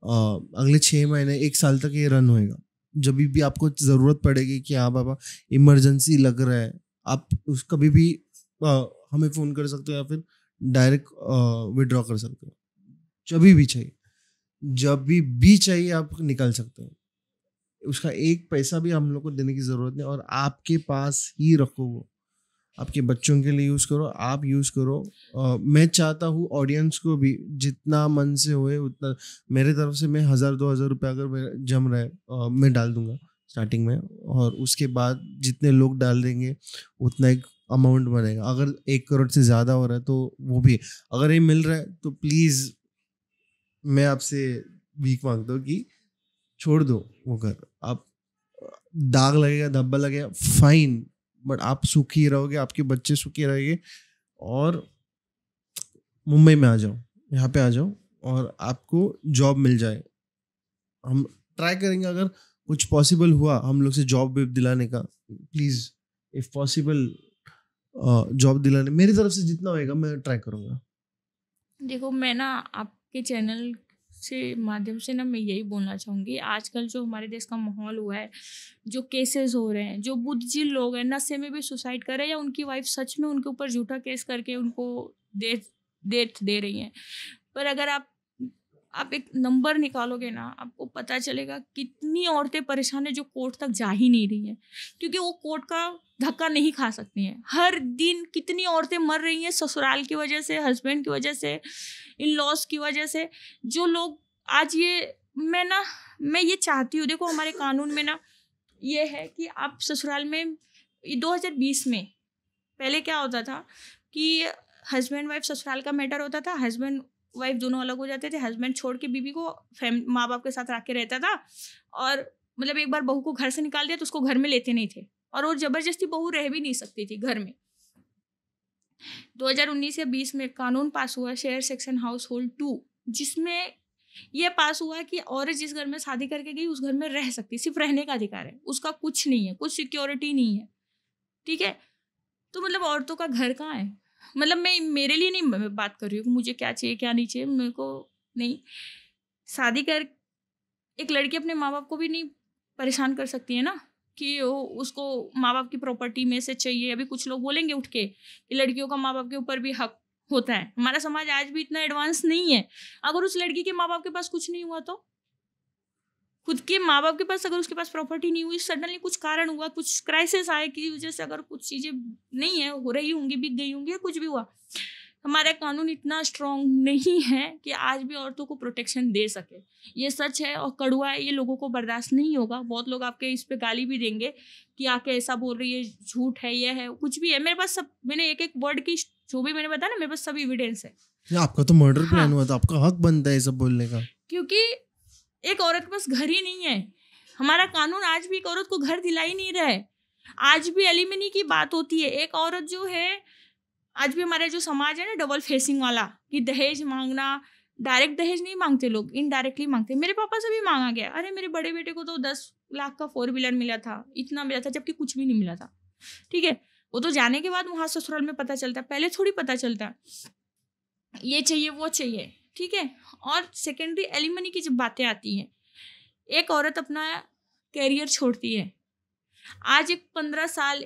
अगले 6 महीने 1 साल तक ये रन होएगा। जब भी आपको ज़रूरत पड़ेगी कि हाँ बाबा इमरजेंसी लग रहा है, आप उस कभी भी हमें फ़ोन कर सकते हो, या फिर डायरेक्ट विड्रॉ कर सकते हो। जब भी चाहिए आप निकाल सकते हो। उसका 1 पैसा भी हम लोग को देने की ज़रूरत नहीं, और आपके पास ही रखो वो। आपके बच्चों के लिए यूज़ करो, आप यूज़ करो। मैं चाहता हूँ ऑडियंस को भी जितना मन से होए उतना, मेरे तरफ से मैं 1000-2000 रुपये अगर मेरा जम रहा है मैं डाल दूंगा स्टार्टिंग में, और उसके बाद जितने लोग डाल देंगे उतना एक अमाउंट बनेगा। अगर 1 करोड़ से ज़्यादा हो रहा है तो वो भी, अगर ये मिल रहा है तो प्लीज़ मैं आपसे भीख मांगता हूँ कि छोड़ दो वो घर। आप दाग लगेगा, धब्बा लगेगा, फाइन, बट आप सुखी रहोगे, आपके बच्चे सुखी रहेंगे। और मुंबई में आ जाओ, यहाँ पे आ जाओ, और आपको जॉब मिल जाए। हम ट्राई करेंगे, अगर कुछ पॉसिबल हुआ हम लोग से जॉब वेब दिलाने का, प्लीज़ इफ़ पॉसिबल जॉब दिलाने, मेरी तरफ से जितना होएगा मैं ट्राई करूँगा। देखो मैं ना आपके चैनल से माध्यम से ना मैं यही बोलना चाहूँगी, आजकल जो हमारे देश का माहौल हुआ है, जो केसेस हो रहे हैं, जो बुद्धिजील लोग हैं नशे में भी सुसाइड कर रहे हैं, या उनकी वाइफ सच में उनके ऊपर झूठा केस करके उनको डेथ दे रही हैं। पर अगर आप एक नंबर निकालोगे ना, आपको पता चलेगा कितनी औरतें परेशान है जो कोर्ट तक जा ही नहीं रही हैं, क्योंकि वो कोर्ट का धक्का नहीं खा सकती हैं। हर दिन कितनी औरतें मर रही हैं ससुराल की वजह से, हस्बैंड की वजह से, इन लॉस की वजह से। जो लोग आज मैं ये चाहती हूँ, देखो हमारे कानून में ना ये है कि आप ससुराल में 2020 में पहले क्या होता था कि हस्बैंड वाइफ ससुराल का मैटर होता था, हस्बैंड वाइफ दोनों अलग हो जाते थे, हस्बैंड छोड़ के बीवी को माँ बाप के साथ रख के रहता था, और मतलब एक बार बहू को घर से निकाल दिया तो उसको घर में लेते नहीं थे, और वो जबरदस्ती बहू रह भी नहीं सकती थी घर में। 2019 या 20 में कानून पास हुआ शेयर सेक्शन हाउस होल्ड 2, जिसमें ये पास हुआ कि औरत जिस घर में शादी करके गई उस घर में रह सकती, सिर्फ रहने का अधिकार है, उसका कुछ नहीं है, कुछ सिक्योरिटी नहीं है, ठीक है? तो मतलब औरतों का घर कहाँ है? मतलब मैं मेरे लिए नहीं मैं बात कर रही हूँ कि मुझे क्या चाहिए क्या नहीं चाहिए, मेरे को नहीं। शादी कर एक लड़की अपने माँ बाप को भी नहीं परेशान कर सकती है ना कि वो उसको माँ बाप की प्रॉपर्टी में से चाहिए। अभी कुछ लोग बोलेंगे उठ के कि लड़कियों का माँ बाप के ऊपर भी हक होता है। हमारा समाज आज भी इतना एडवांस नहीं है। अगर उस लड़की के माँ बाप के पास कुछ नहीं हुआ तो, खुद के माँ बाप के पास अगर उसके पास प्रॉपर्टी नहीं हुई, सडनली कुछ कारण हुआ, कुछ क्राइसिस आए की वजह से अगर कुछ चीज़ें नहीं है, हो रही होंगी, बिक गई होंगी, कुछ भी हुआ, हमारा कानून इतना स्ट्रांग नहीं है कि आज भी औरतों को प्रोटेक्शन दे सके। ये सच है और कड़वा है, ये लोगों को बर्दाश्त नहीं होगा। बहुत लोग आपके इस पे गाली भी देंगे कि आके ऐसा बोल रही है, झूठ है, ये है, कुछ भी है। मेरे पास सब, मैंने एक एक वर्ड की जो भी मैंने बताया ना, मेरे पास सब एविडेंस है। आपका तो मर्डर प्लान हुआ था, आपका हक बनता है सब बोलने का। क्योंकि एक औरत के पास घर ही नहीं है। हमारा कानून आज भी एक औरत को घर दिला ही नहीं रहा है। आज भी एलिमनी की बात होती है। एक औरत जो है, आज भी हमारा जो समाज है ना डबल फेसिंग वाला, कि दहेज मांगना, डायरेक्ट दहेज नहीं मांगते लोग, इनडायरेक्टली मांगते। मेरे पापा से भी मांगा गया। अरे मेरे बड़े बेटे को तो 10 लाख का 4 व्हीलर मिला था, इतना मिला था, जबकि कुछ भी नहीं मिला था। ठीक है, वो तो जाने के बाद वहाँ ससुराल में पता चलता है, पहले थोड़ी पता चलता। ये चाहिए वो चाहिए, ठीक है। और सेकेंडरी एलिमनी की जब बातें आती हैं, एक औरत अपना कैरियर छोड़ती है। आज एक 15 साल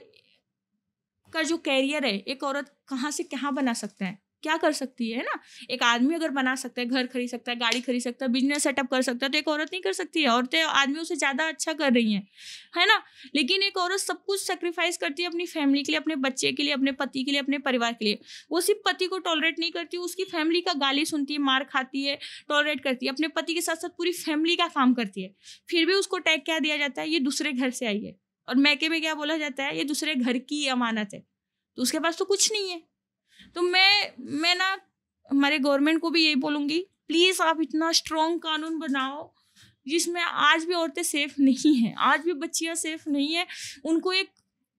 का जो कैरियर है, एक औरत कहाँ से कहाँ बना सकता है, क्या कर सकती है ना। एक आदमी अगर बना सकता है, घर खरीद सकता है, गाड़ी खरीद सकता है, बिजनेस सेटअप कर सकता है, तो एक औरत नहीं कर सकती है। औरतें आदमियों से ज़्यादा अच्छा कर रही हैं, है ना। लेकिन एक औरत सब कुछ सेक्रीफाइस करती है अपनी फैमिली के लिए, अपने बच्चे के लिए, अपने पति के लिए, अपने परिवार के लिए। वो सिर्फ पति को टॉलरेट नहीं करती, उसकी फैमिली का गाली सुनती है, मार खाती है, टॉलरेट करती है, अपने पति के साथ साथ पूरी फैमिली का काम करती है। फिर भी उसको टैग क्या दिया जाता है, ये दूसरे घर से आई है। और मैके में क्या बोला जाता है, ये दूसरे घर की अमानत है। तो उसके पास तो कुछ नहीं है। तो मैं ना हमारे गवर्नमेंट को भी यही बोलूँगी, प्लीज़ आप इतना स्ट्रॉन्ग कानून बनाओ जिसमें आज भी औरतें सेफ नहीं हैं, आज भी बच्चियां सेफ नहीं है, उनको एक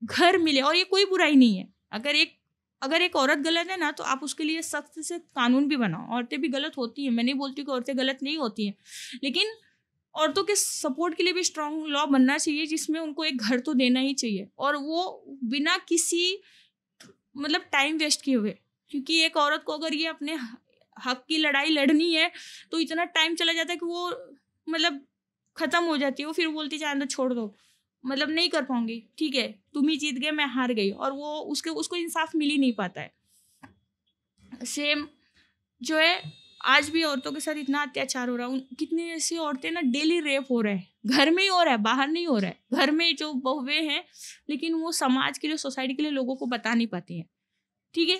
घर मिले। और ये कोई बुराई नहीं है। अगर एक औरत गलत है ना, तो आप उसके लिए सख्त से कानून भी बनाओ। औरतें भी गलत होती हैं, मैं नहीं बोलती कि औरतें गलत नहीं होती हैं, लेकिन औरतों के सपोर्ट के लिए भी स्ट्रॉन्ग लॉ बनना चाहिए जिसमें उनको एक घर तो देना ही चाहिए, और वो बिना किसी मतलब टाइम वेस्ट किए हुए। क्योंकि एक औरत को अगर ये अपने हक की लड़ाई लड़नी है तो इतना टाइम चला जाता है कि वो मतलब ख़त्म हो जाती है। वो फिर बोलती है तो छोड़ दो, मतलब नहीं कर पाऊंगी, ठीक है तुम ही जीत गए, मैं हार गई। और वो उसको इंसाफ मिल ही नहीं पाता है। सेम जो है, आज भी औरतों के साथ इतना अत्याचार हो रहा है। कितनी ऐसी औरतें ना डेली रेप हो रहा है, घर में ही हो रहा है, बाहर नहीं हो रहा है। घर में जो बहुएं हैं, लेकिन वो समाज के लिए, सोसाइटी के लिए लोगों को बता नहीं पाती हैं, ठीक है,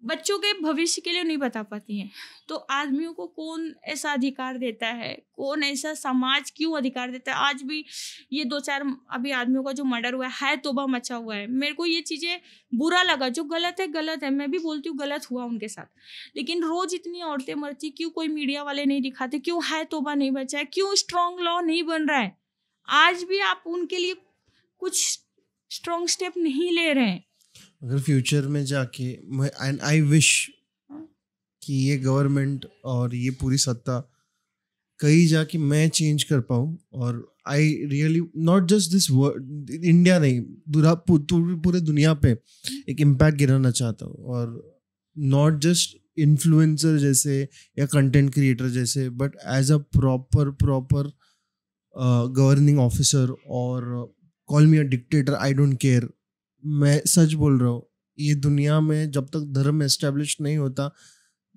बच्चों के भविष्य के लिए नहीं बता पाती हैं। तो आदमियों को कौन ऐसा अधिकार देता है, कौन ऐसा समाज क्यों अधिकार देता है। आज भी ये 2-4 अभी आदमियों का जो मर्डर हुआ है, तौबा मचा हुआ है। मेरे को ये चीज़ें बुरा लगा। जो गलत है गलत है, मैं भी बोलती हूँ गलत हुआ उनके साथ, लेकिन रोज इतनी औरतें मरती, क्यों कोई मीडिया वाले नहीं दिखाते, क्यों है तौबा नहीं बचा है, क्यों स्ट्रॉन्ग लॉ नहीं बन रहा है। आज भी आप उनके लिए कुछ स्ट्रॉन्ग स्टेप नहीं ले रहे हैं। अगर फ्यूचर में जाके, एंड आई विश कि ये गवर्नमेंट और ये पूरी सत्ता कहीं जाके मैं चेंज कर पाऊँ, और I really not just this world, India नहीं, पूरे दुनिया पे एक इम्पैक्ट गिराना चाहता हूँ। और नॉट जस्ट इन्फ्लुएंसर जैसे या कंटेंट क्रिएटर जैसे, but as a proper governing officer. और call me a dictator, I don't care. मैं सच बोल रहा हूँ, ये दुनिया में जब तक धर्म एस्टेब्लिश नहीं होता,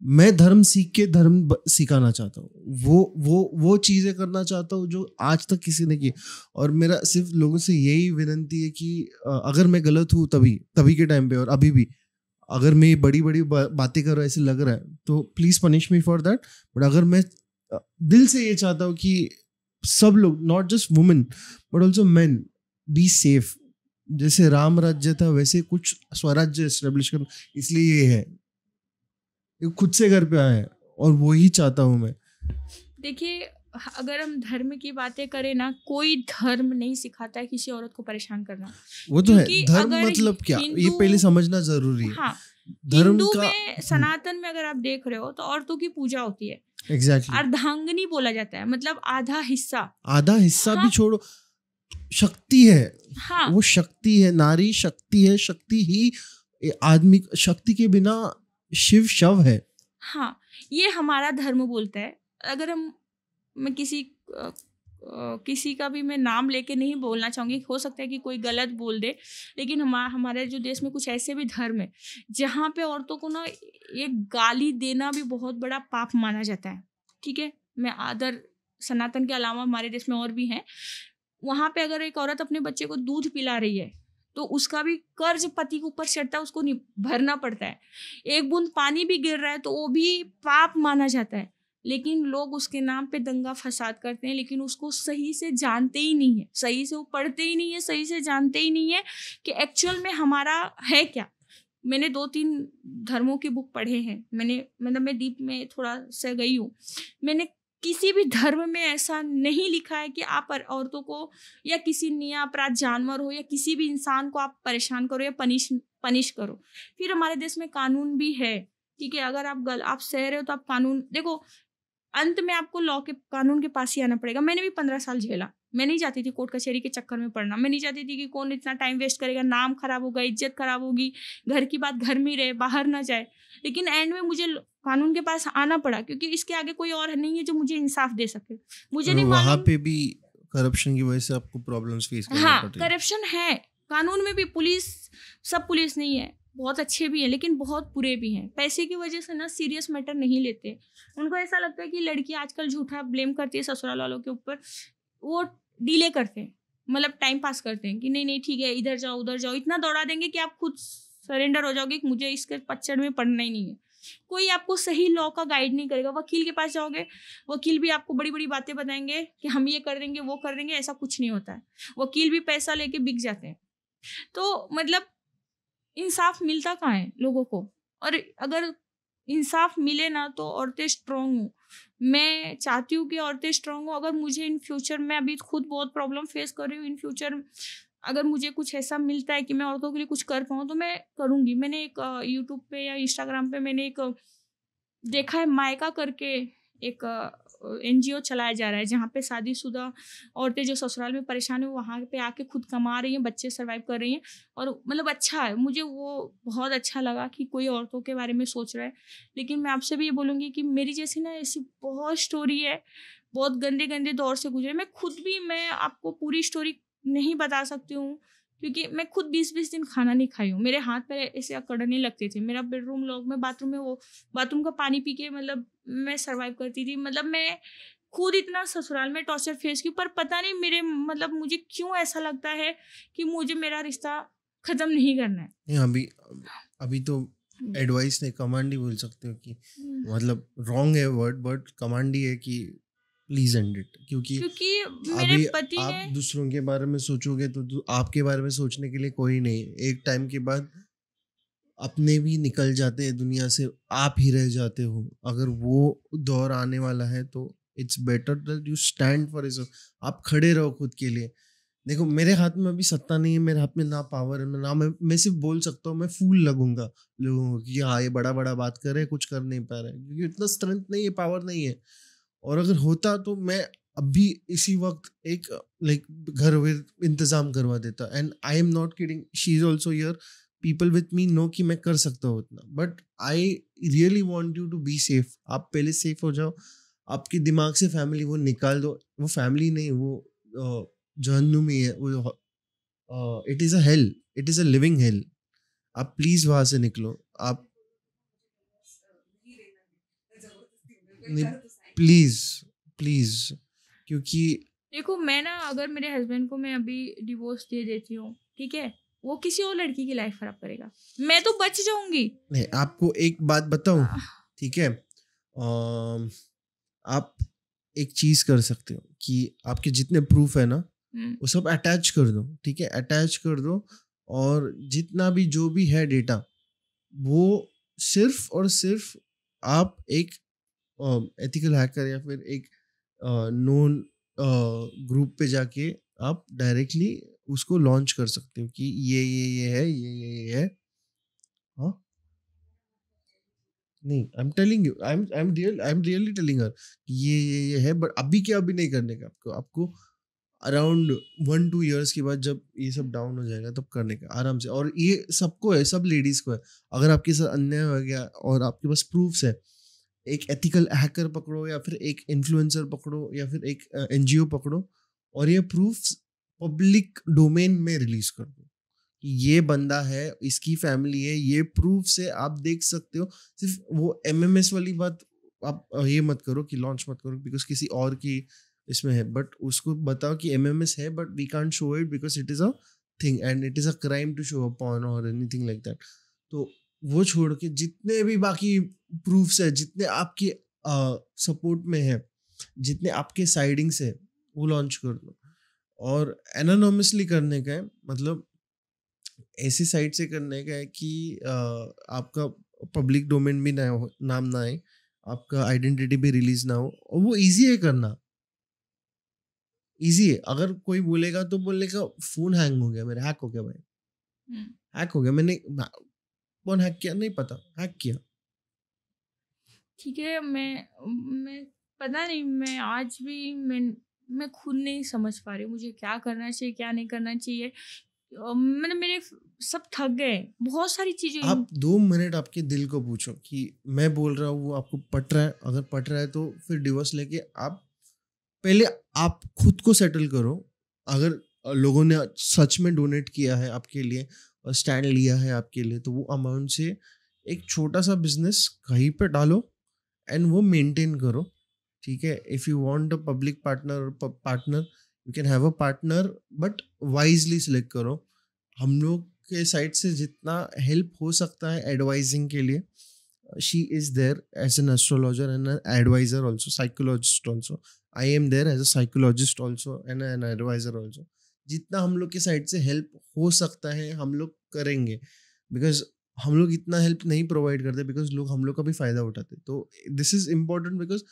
मैं धर्म सीख के धर्म सिखाना चाहता हूँ। वो चीज़ें करना चाहता हूँ जो आज तक किसी ने की। और मेरा सिर्फ लोगों से यही विनती है कि अगर मैं गलत हूँ तभी के टाइम पे, और अभी भी अगर मैं बड़ी बातें कर रहा हूँ ऐसे लग रहा है, तो please punish me for that. But अगर मैं दिल से ये चाहता हूँ कि सब लोग, not just women but also main, be safe. जैसे राम राज्य था वैसे कुछ स्वराज्य एस्टेब्लिश करना, इसलिए ये है, ये खुद से घर पे आया है, और वो ही चाहता हूँ मैं। देखिए, अगर हम धर्म की बातें करें ना, कोई धर्म नहीं सिखाता है किसी औरत को परेशान करना। वो तो है, धर्म मतलब क्या, ये पहले समझना जरूरी है। हाँ, धर्म हिंदू का में, सनातन में अगर आप देख रहे हो तो औरतों की पूजा होती है। एग्जैक्टली, अर्धांगिनी बोला जाता है, मतलब आधा हिस्सा हाँ? भी छोड़ो, शक्ति है। हाँ, वो शक्ति है, नारी शक्ति है, शक्ति ही आदमी शक्ति के बिना शिव शव है। हाँ, ये हमारा धर्म बोलता है। अगर मैं किसी का भी मैं नाम लेके नहीं बोलना चाहूँगी, हो सकता है कि कोई गलत बोल दे, लेकिन हमारे जो देश में कुछ ऐसे भी धर्म है जहाँ पे औरतों को ना एक गाली देना भी बहुत बड़ा पाप माना जाता है। ठीक है, मैं अदर सनातन के अलावा हमारे देश में और भी हैं, वहाँ पे अगर एक औरत अपने बच्चे को दूध पिला रही है तो उसका भी कर्ज पति के ऊपर चढ़ता है, उसको भरना पड़ता है। एक बूंद पानी भी गिर रहा है तो वो भी पाप माना जाता है, लेकिन लोग उसके नाम पे दंगा फसाद करते हैं, लेकिन उसको सही से जानते ही नहीं है, सही से वो पढ़ते ही नहीं है, सही से जानते ही नहीं है कि एक्चुअल में हमारा है क्या। मैंने 2-3 धर्मों की बुक पढ़े हैं, मैं डीप में थोड़ा सा गई हूँ। मैंने किसी भी धर्म में ऐसा नहीं लिखा है कि आप औरतों को या किसी निरापराध जानवर हो या किसी भी इंसान को आप परेशान करो या पनिश करो। फिर हमारे देश में कानून भी है, ठीक है, अगर आप सह रहे हो तो आप कानून देखो, अंत में आपको लॉ के कानून के पास ही आना पड़ेगा। मैंने भी 15 साल झेला। मैं नहीं चाहती थी कोर्ट कचहरी के चक्कर में पड़ना, मैं नहीं चाहती थी कि कौन इतना टाइम वेस्ट करेगा, नाम खराब होगा, इज्जत खराब होगी, घर की बात घर में ही रहे, बाहर ना जाए। लेकिन एंड में मुझे कानून के पास आना पड़ा, क्योंकि इसके आगे कोई और नहीं है जो मुझे इंसाफ दे सके। मुझे नहीं मालूम वहाँ पे भी करप्शन की वजह से आपको प्रॉब्लम्स फेस करनी पड़ती है। करप्शन है कानून में भी। सब पुलिस नहीं है, बहुत अच्छे भी हैं लेकिन बहुत बुरे भी हैं। पैसे की वजह से ना सीरियस मैटर नहीं लेते। उनको ऐसा लगता है कि लड़की आजकल झूठा ब्लेम करती है ससुराल वालों के ऊपर, वो डिले करते हैं, मतलब टाइम पास करते हैं कि नहीं ठीक है, इधर जाओ उधर जाओ, इतना दौड़ा देंगे कि आप खुद सरेंडर हो जाओगे कि मुझे इसके पच्चड़ में पढ़ना ही नहीं है। कोई आपको सही लॉ का गाइड नहीं करेगा। वकील के पास जाओगे, वकील भी आपको बड़ी बड़ी बातें बताएंगे कि हम ये कर देंगे वो कर देंगे, ऐसा कुछ नहीं होता है। वकील भी पैसा लेके बिक जाते हैं। तो मतलब इंसाफ मिलता कहाँ है लोगों को? और अगर इंसाफ मिले ना तो औरतें स्ट्रांग हो। मैं चाहती हूँ कि औरतें स्ट्रांग हो। अगर मुझे इन फ्यूचर, मैं अभी खुद बहुत प्रॉब्लम फेस कर रही हूँ, इन फ्यूचर अगर मुझे कुछ ऐसा मिलता है कि मैं औरतों के लिए कुछ कर पाऊँ तो मैं करूँगी। मैंने एक यूट्यूब पे या इंस्टाग्राम पे मैंने एक देखा है, मायका करके एक NGO चलाया जा रहा है जहाँ पे शादीशुदा औरतें जो ससुराल में परेशान है वहाँ पे आके खुद कमा रही हैं, बच्चे सर्वाइव कर रही हैं, और मतलब अच्छा है। मुझे वो बहुत अच्छा लगा कि कोई औरतों के बारे में सोच रहा है। लेकिन मैं आपसे भी ये बोलूँगी कि मेरी जैसी ना ऐसी बहुत स्टोरी है, बहुत गंदे गंदे दौर से गुजरे। मैं आपको पूरी स्टोरी नहीं बता सकती हूँ क्योंकि मैं खुद 20-20 दिन खाना नहीं खाई हूँ। मेरे हाथ पैर ऐसे अकड़ने लगते थे। मेरा बेडरूम लॉक में, बाथरूम में, वो बाथरूम का पानी पी के मतलब मैं सर्वाइव करती थी। मतलब मैं खुद इतना ससुराल में टॉर्चर फेस की, पर पता नहीं मुझे क्यों ऐसा लगता है कि मुझे मेरा रिश्ता खत्म नहीं करना है। अभी तो एडवाइस नहीं, कमांड ही बोल सकते हो कि मतलब रॉन्ग है वर्ड, बट कमांड ही है कि प्लीज एंड इट। क्योंकि मेरे पति आप दूसरों के बारे में सोचोगे तो आपके बारे में सोचने के लिए कोई नहीं। एक टाइम के बाद अपने भी निकल जाते हैं दुनिया से, आप ही रह जाते हो। अगर वो दौर आने वाला है तो it's better that you stand for yourself. आप खड़े रहो खुद के लिए। देखो मेरे हाथ में अभी सत्ता नहीं है, मेरे हाथ में ना पावर है, ना मैं सिर्फ बोल सकता हूँ। मैं फूल लगूंगा लोगों को कि हाँ ये बड़ा बड़ा बात कर रहे हैं, कुछ कर नहीं पा रहे हैं, क्योंकि इतना स्ट्रेंथ नहीं है, पावर नहीं है। और अगर होता तो मैं अभी इसी वक्त एक घर इंतजाम करवा देता। And I am not kidding, she is also here, people with me know कि मैं कर सकता हूँ उतना। But I really want you to be safe. आप पहले सेफ हो जाओ, आपके दिमाग से फैमिली वो निकाल दो। वो फैमिली नहीं, वो जहन्नुम ही है वो। It is a hello, it is a living hello. आप प्लीज वहां से निकलो। आप प्लीज क्योंकि देखो मैं ना, अगर मेरे हस्बैंड को मैं अभी डिवोर्स दे देती हूँ, ठीक है, वो किसी और लड़की की लाइफ खराब करेगा, मैं तो बच जाऊंगी। नहीं, आपको एक बात बताऊं, ठीक है, आप एक चीज कर सकते हो कि आपके जितने प्रूफ है ना वो सब अटैच कर दो, ठीक है, अटैच कर दो। और जितना भी जो भी है डेटा, वो सिर्फ और सिर्फ आप एक एथिकल हैकर या फिर एक नोन ग्रुप पे जाके आप डायरेक्टली उसको लॉन्च कर सकते हो कि ये है, ये है। हाँ नहीं, I am telling you, I am really telling her ये है। बट अभी क्या, अभी नहीं करने का आपको अराउंड 1-2 ईयर्स के बाद जब ये सब डाउन हो जाएगा तब करने का आराम से। और ये सबको है, सब लेडीज को है। अगर आपके साथ अन्याय हो गया और आपके पास प्रूफ्स है, एक एथिकल हैकर पकड़ो या फिर एक इन्फ्लुएंसर पकड़ो या फिर एक एनजीओ पकड़ो और ये प्रूफ्स पब्लिक डोमेन में रिलीज कर दो कि ये बंदा है, इसकी फैमिली है, ये प्रूफ से आप देख सकते हो। सिर्फ वो एमएमएस वाली बात आप ये मत करो कि लॉन्च मत करो बिकॉज किसी और की इसमें है, बट उसको बताओ कि एमएमएस है but we can't show it because it is a thing and it is a crime to show a porn और एनीथिंग लाइक दैट। तो वो छोड़ के जितने भी बाकी प्रूफ्स है, जितने आपके सपोर्ट में है, जितने आपके साइडिंग्स है, वो लॉन्च कर दो। और एनोनिमसली करने का है, मतलब ऐसी साइट से करने का है कि आपका पब्लिक डोमेन भी ना हो, नाम ना आए, आपका आइडेंटिटी भी रिलीज ना हो, और वो इजी है करना, इजी है। अगर कोई बोलेगा तो बोलेगा फोन हैंग हो गया मेरा, हैक हो गया भाई, हैक हो गया, मैंने कौन हैक किया नहीं पता, हैक किया। ठीक है, मैं पता नहीं, मैं आज भी मैं खुद नहीं समझ पा रही मुझे क्या करना चाहिए क्या नहीं करना चाहिए। मैंने मेरे सब थक गए, बहुत सारी चीजें। आप 2 मिनट आपके दिल को पूछो कि मैं बोल रहा हूँ वो आपको पट रहा है, अगर पट रहा है तो फिर डिवोर्स लेके आप पहले आप खुद को सेटल करो। अगर लोगों ने सच में डोनेट किया है आपके लिए और स्टैंड लिया है आपके लिए, तो वो अमाउंट से एक छोटा सा बिजनेस कहीं पे डालो एंड वो मेंटेन करो, ठीक है। If you want a public partner you can have a partner, but wisely select करो। हम लोग के साइड से जितना हेल्प हो सकता है एडवाइजिंग के लिए, she is there as an astrologer and an advisor also, psychologist also. I am there as a psychologist also and an advisor also. जितना हम लोग के साइड से हेल्प हो सकता है हम लोग करेंगे, बिकॉज हम लोग इतना हेल्प नहीं प्रोवाइड करते बिकॉज लोग हम लोग का भी फायदा उठाते। तो दिस इज इम्पोर्टेंट बिकॉज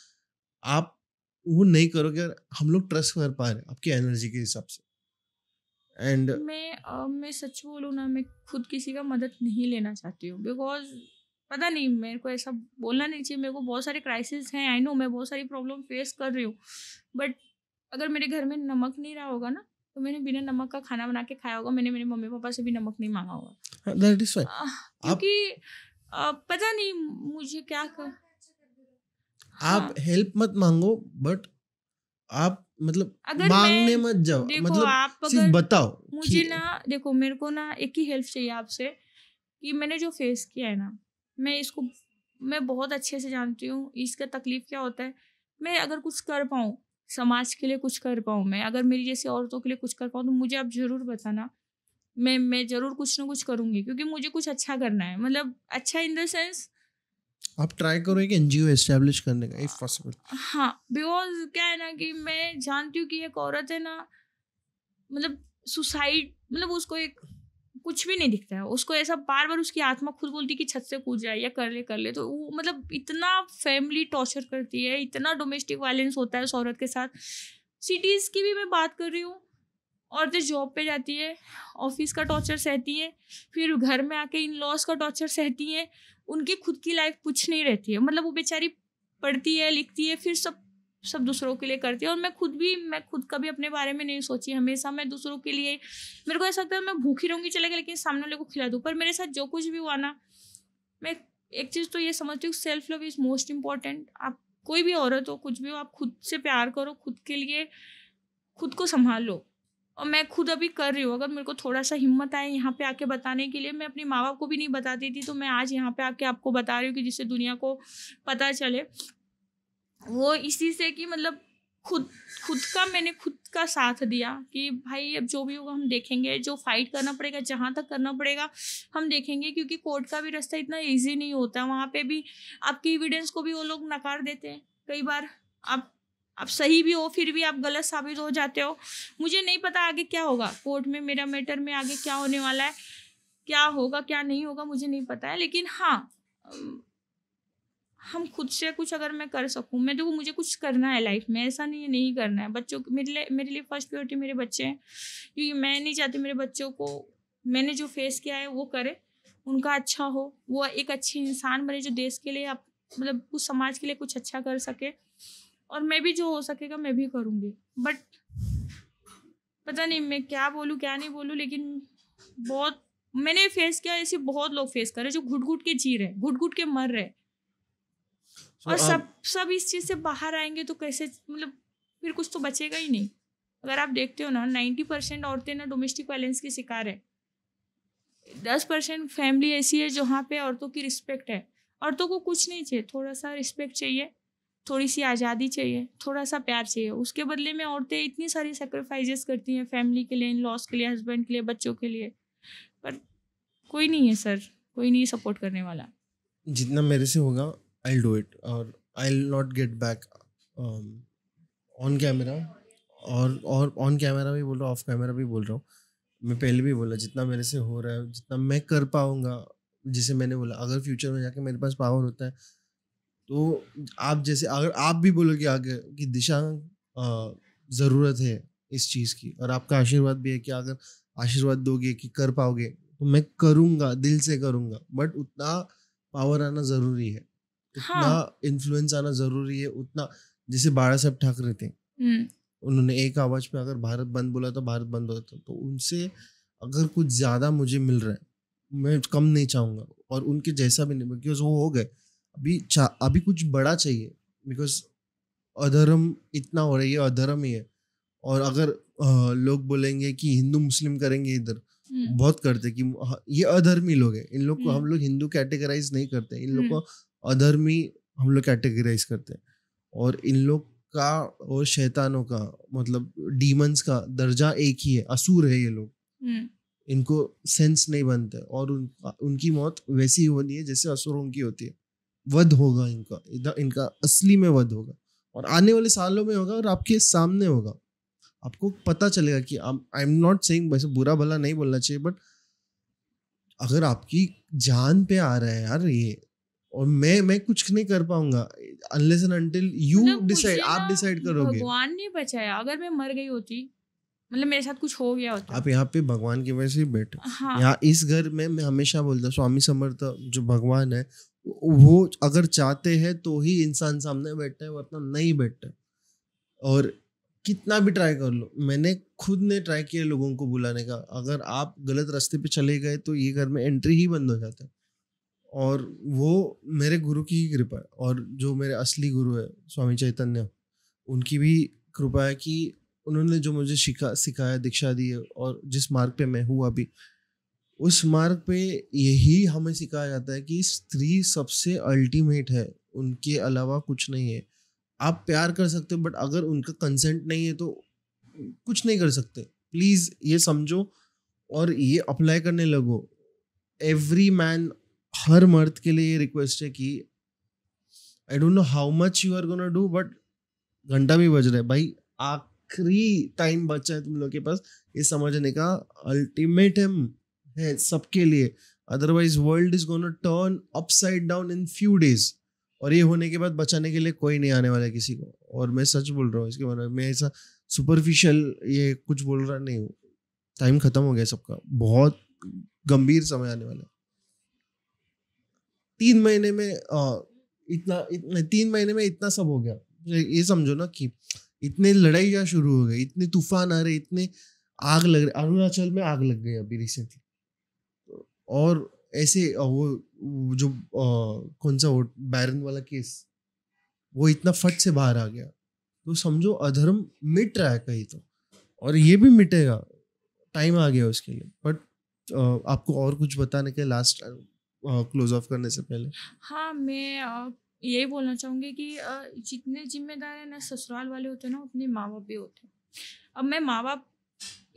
आप वो नहीं करोगे और हम लोग ट्रस्ट कर पा रहे हैं आपकी एनर्जी के हिसाब से। एंड मैं सच बोलूँ ना, मैं खुद किसी का मदद नहीं लेना चाहती हूँ बिकॉज पता नहीं, मेरे को ऐसा बोलना नहीं चाहिए, मेरे को बहुत सारे क्राइसिस हैं, आई नो, मैं बहुत सारी प्रॉब्लम फेस कर रही हूँ, बट अगर मेरे घर में नमक नहीं रहा होगा ना तो मैंने बिना नमक का खाना बना के खाया होगा, मैंने मेरे मम्मी पापा से भी नमक नहीं मांगा होगा। That is fine. क्योंकि पता नहीं मुझे क्या कर। आप हेल्प मत मांगो, बट आप मतलब अगर मांगने मत जाओ, देखो, मतलब आप सिर्फ अगर बताओ मुझे कि ना, देखो मेरे को ना एक ही हेल्प चाहिए आपसे कि मैंने जो फेस किया है ना, मैं बहुत अच्छे से जानती हूँ इसका तकलीफ क्या होता है। मैं अगर कुछ कर पाऊँ, समाज के लिए कुछ कर पाऊँ, मैं अगर मेरी जैसी औरतों के लिए कुछ कर पाऊँ तो मुझे आप ज़रूर बताना। मैं ज़रूर कुछ ना कुछ करूँगी क्योंकि मुझे कुछ अच्छा करना है, मतलब अच्छा इन द सेंस आप ट्राई करो एक एनजीओ एस्टेब्लिश करने का इफ पॉसिबल। हाँ, बिकॉज क्या है ना कि मैं जानती हूँ कि एक औरत है ना, मतलब सुसाइड, मतलब उसको एक कुछ भी नहीं दिखता है, उसको ऐसा बार बार उसकी आत्मा खुद बोलती कि छत से कूद जाए या कर ले, तो वो मतलब इतना फैमिली टॉर्चर करती है, इतना डोमेस्टिक वायलेंस होता है उस औरत के साथ। सिटीज़ की भी मैं बात कर रही हूँ, औरतें जॉब पे जाती है, ऑफिस का टॉर्चर सहती है, फिर घर में आके इन लॉज का टॉर्चर सहती है, उनकी खुद की लाइफ कुछ नहीं रहती है, मतलब वो बेचारी पढ़ती है लिखती है फिर सब दूसरों के लिए करती है। और मैं खुद कभी अपने बारे में नहीं सोची, हमेशा मैं दूसरों के लिए, मेरे को ऐसा लगता है मैं भूखी रहूँगी चलेगा लेकिन सामने वाले को खिला दूँ। पर मेरे साथ जो कुछ भी हुआ ना, मैं एक चीज़ तो ये समझती हूँ, self love is most important. आप कोई भी औरत हो, कुछ भी हो, आप खुद से प्यार करो, खुद के लिए खुद को संभाल लो। और मैं खुद अभी कर रही हूँ, अगर मेरे को थोड़ा सा हिम्मत आए यहाँ पे आके बताने के लिए, मैं अपने माँ बाप को भी नहीं बताती थी, तो मैं आज यहाँ पे आके आपको बता रही हूँ कि जिससे दुनिया को पता चले। वो इसी से कि मतलब मैंने खुद का साथ दिया कि भाई अब जो भी होगा हम देखेंगे, जो फाइट करना पड़ेगा, जहाँ तक करना पड़ेगा हम देखेंगे, क्योंकि कोर्ट का भी रास्ता इतना ईजी नहीं होता। वहाँ पे भी आपकी एविडेंस को भी वो लोग नकार देते हैं कई बार। आप सही भी हो फिर भी आप गलत साबित हो जाते हो। मुझे नहीं पता आगे क्या होगा कोर्ट में, मेरा मैटर में आगे क्या होने वाला है, क्या होगा क्या नहीं होगा मुझे नहीं पता है, लेकिन हाँ, हम खुद से कुछ अगर मैं कर सकूँ, मैं देखो मुझे कुछ करना है लाइफ में, ऐसा नहीं करना है। बच्चों मेरे लिए फर्स्ट प्रायोरिटी मेरे बच्चे हैं, क्योंकि मैं नहीं चाहती मेरे बच्चों को मैंने जो फेस किया है वो करे, उनका अच्छा हो, वो एक अच्छी इंसान बने जो देश के लिए मतलब कुछ समाज के लिए कुछ अच्छा कर सके। और मैं भी जो हो सकेगा मैं भी करूँगी, बट पता नहीं मैं क्या बोलूँ क्या नहीं बोलूँ, लेकिन बहुत मैंने फेस किया, ऐसे बहुत लोग फेस कर रहे जो घुट घुट के जी रहे, घुट घुट के मर रहे। और सब इस चीज़ से बाहर आएंगे तो कैसे, मतलब फिर कुछ तो बचेगा ही नहीं। अगर आप देखते हो ना 90% औरतें ना डोमेस्टिक वायलेंस की शिकार है। 10% फैमिली ऐसी है जहाँ पे औरतों की रिस्पेक्ट है। औरतों को कुछ नहीं चाहिए, थोड़ा सा रिस्पेक्ट चाहिए, थोड़ी सी आज़ादी चाहिए, थोड़ा सा प्यार चाहिए। उसके बदले में औरतें इतनी सारी सेक्रीफाइसेस करती हैं फैमिली के लिए, इन लॉस के लिए, हस्बैंड के लिए, बच्चों के लिए। पर कोई नहीं है सर, कोई नहीं सपोर्ट करने वाला। जितना मेरे से होगा आई डू इट, और I will not get back on camera, और ऑन कैमरा भी बोल रहा हूँ, ऑफ कैमरा भी बोल रहा हूँ। मैं पहले भी बोला, जितना मेरे से हो रहा है, जितना मैं कर पाऊँगा, जिसे मैंने बोला अगर फ्यूचर में जाके मेरे पास पावर होता है तो आप जैसे, अगर आप भी बोलोगे आगे कि दिशा ज़रूरत है इस चीज़ की, और आपका आशीर्वाद भी है कि अगर आशीर्वाद दोगे कि कर पाओगे, तो मैं करूँगा, दिल से करूँगा। बट उतना पावर आना ज़रूरी है, उतना इन्फ्लुएंस आना ज़रूरी है, उतना जैसे बाला साहब ठाकरे थे, उन्होंने एक आवाज़ पे अगर भारत बंद बोला तो भारत बंद होता। तो उनसे अगर कुछ ज़्यादा मुझे मिल रहा है, मैं कम नहीं चाहूँगा, और उनके जैसा भी नहीं, बिकॉज वो हो गए। अभी कुछ बड़ा चाहिए, बिकॉज अधर्म इतना हो रहा है, ये अधर्म ही है। और अगर लोग बोलेंगे कि हिंदू मुस्लिम करेंगे इधर, बहुत करते कि ये अधर्मी लोग हैं, इन लोग को हम लोग हिंदू कैटेगराइज नहीं करते, इन लोग को अधर्मी हम लोग कैटेगराइज करते हैं। और इन लोग का और शैतानों का, मतलब डीमंस का दर्जा एक ही है, असुर है ये लोग। इनको सेंस नहीं बनता, और उनकी मौत वैसी ही होनी है जैसे असुरों की होती है। वध होगा इनका असली में वध होगा, और आने वाले सालों में होगा, और आपके सामने होगा। आपको पता चलेगा कि आई एम नॉट सेइंग वैसे बुरा भला नहीं बोलना चाहिए, बट अगर आपकी जान पे आ रहा है यार ये, और मैं कुछ नहीं कर पाऊंगा unless and until you decide, आप डिसाइड करोगे। भगवान ने बचाया, अगर मैं मर गई होती, मतलब मेरे साथ कुछ हो गया होता। आप यहाँ पे भगवान की वजह से बैठे। हाँ। यहाँ इस घर में मैं हमेशा बोलता, स्वामी समर्थ जो भगवान है, वो अगर चाहते हैं तो ही इंसान सामने बैठता है, वरना नहीं बैठता है। और कितना भी ट्राई कर लो, मैंने खुद ने ट्राई किया लोगों को बुलाने का, अगर आप गलत रास्ते पे चले गए तो ये घर में एंट्री ही बंद हो जाता है। और वो मेरे गुरु की ही कृपा है, और जो मेरे असली गुरु है स्वामी चैतन्य, उनकी भी कृपा है कि उन्होंने जो मुझे सिखाया, दीक्षा दी है, और जिस मार्ग पे मैं हूँ अभी, उस मार्ग पे यही हमें सिखाया जाता है कि स्त्री सबसे अल्टीमेट है, उनके अलावा कुछ नहीं है। आप प्यार कर सकते हो, बट अगर उनका कंसेंट नहीं है तो कुछ नहीं कर सकते। प्लीज ये समझो और ये अप्लाई करने लगो। एवरी मैन, हर मर्द के लिए ये रिक्वेस्ट है कि I don't know how much you are gonna do, but घंटा भी बज रहा है भाई, आखिरी टाइम बचा है तुम लोग के पास ये समझने का। अल्टीमेटम है सबके लिए, otherwise world is gonna turn upside down in few days, और ये होने के बाद बचाने के लिए कोई नहीं आने वाला है किसी को। और मैं सच बोल रहा हूँ इसके बारे में, मैं ऐसा सुपरफिशियल ये कुछ बोल रहा नहीं हूँ। टाइम खत्म हो गया सबका, बहुत गंभीर समय आने वाला है। 3 महीने में इतना 3 महीने में इतना सब हो गया। ये समझो ना कि इतने लड़ाइयाँ शुरू हो गई, इतने तूफान आ रहे, इतने आग लग रहे। अरुणाचल में आग लग गई अभी रिसेंटली, और ऐसे वो जो कौन सा वो बैरन वाला केस, वो इतना फट से बाहर आ गया। तो समझो अधर्म मिट रहा है कहीं तो, और ये भी मिटेगा, टाइम आ गया उसके लिए। बट आपको और कुछ बताने के लास्ट क्लोज ऑफ करने से पहले? हाँ, मैं यही बोलना चाहूँगी कि जितने जिम्मेदार है ना ससुराल वाले होते हैं ना, अपने माँ बाप भी होते हैं। अब मैं माँ बाप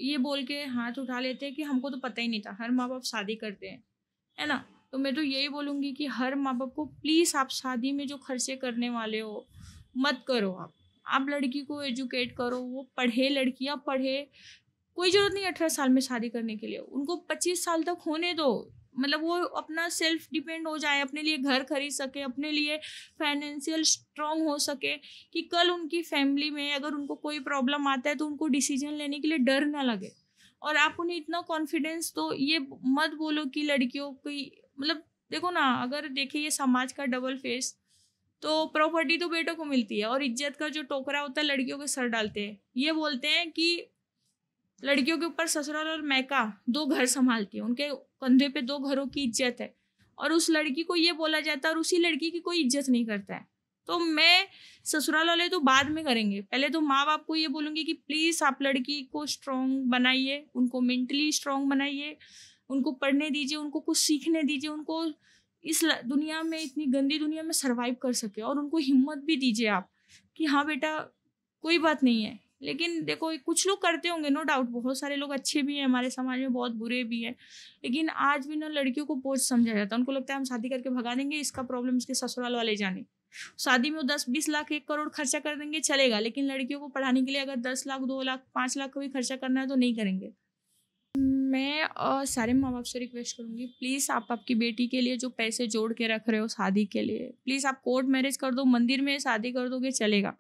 ये बोल के हाथ उठा लेते हैं कि हमको तो पता ही नहीं था, हर माँ बाप शादी करते हैं, है ना। तो मैं तो यही बोलूँगी कि हर माँ बाप को प्लीज़, आप शादी में जो खर्चे करने वाले हो मत करो। आप लड़की को एजुकेट करो, वो पढ़े, लड़कियाँ पढ़े। कोई ज़रूरत नहीं 18 साल में शादी करने के लिए, उनको 25 साल तक होने दो। मतलब वो अपना सेल्फ डिपेंड हो जाए, अपने लिए घर खरीद सके, अपने लिए फाइनेंशियल स्ट्रांग हो सके, कि कल उनकी फैमिली में अगर उनको कोई प्रॉब्लम आता है तो उनको डिसीजन लेने के लिए डर ना लगे। और आप उन्हें इतना कॉन्फिडेंस दो, ये मत बोलो कि लड़कियों की, मतलब देखो ना, अगर देखिए ये समाज का डबल फेस, तो प्रॉपर्टी तो बेटों को मिलती है और इज्जत का जो टोकरा होता है लड़कियों के सर डालते हैं। ये बोलते हैं कि लड़कियों के ऊपर ससुराल और मैका 2 घर संभालती है, उनके कंधे पे 2 घरों की इज्जत है, और उस लड़की को ये बोला जाता है और उसी लड़की की कोई इज्जत नहीं करता है। तो मैं ससुराल वाले तो बाद में करेंगे, पहले तो माँ बाप को ये बोलूँगी कि प्लीज़ आप लड़की को स्ट्रॉन्ग बनाइए, उनको मेंटली स्ट्रॉन्ग बनाइए, उनको पढ़ने दीजिए, उनको कुछ सीखने दीजिए, उनको इस दुनिया में, इतनी गंदी दुनिया में सर्वाइव कर सके, और उनको हिम्मत भी दीजिए आप कि हाँ बेटा कोई बात नहीं है। लेकिन देखो कुछ लोग करते होंगे, नो डाउट, बहुत सारे लोग अच्छे भी हैं हमारे समाज में, बहुत बुरे भी हैं, लेकिन आज भी ना लड़कियों को बोझ समझा जाता है। उनको लगता है हम शादी करके भगा देंगे, इसका प्रॉब्लम इसके ससुराल वाले जाने। शादी में वो 10-20 लाख 1 करोड़ खर्चा कर देंगे चलेगा, लेकिन लड़कियों को पढ़ाने के लिए अगर 10 लाख 2 लाख 5 लाख का भी खर्चा करना है तो नहीं करेंगे। मैं सारे माँ बाप से रिक्वेस्ट करूँगी, प्लीज़ आप आपकी बेटी के लिए जो पैसे जोड़ के रख रहे हो शादी के लिए, प्लीज़ आप कोर्ट मैरिज कर दो, मंदिर में शादी कर दोगे चलेगा,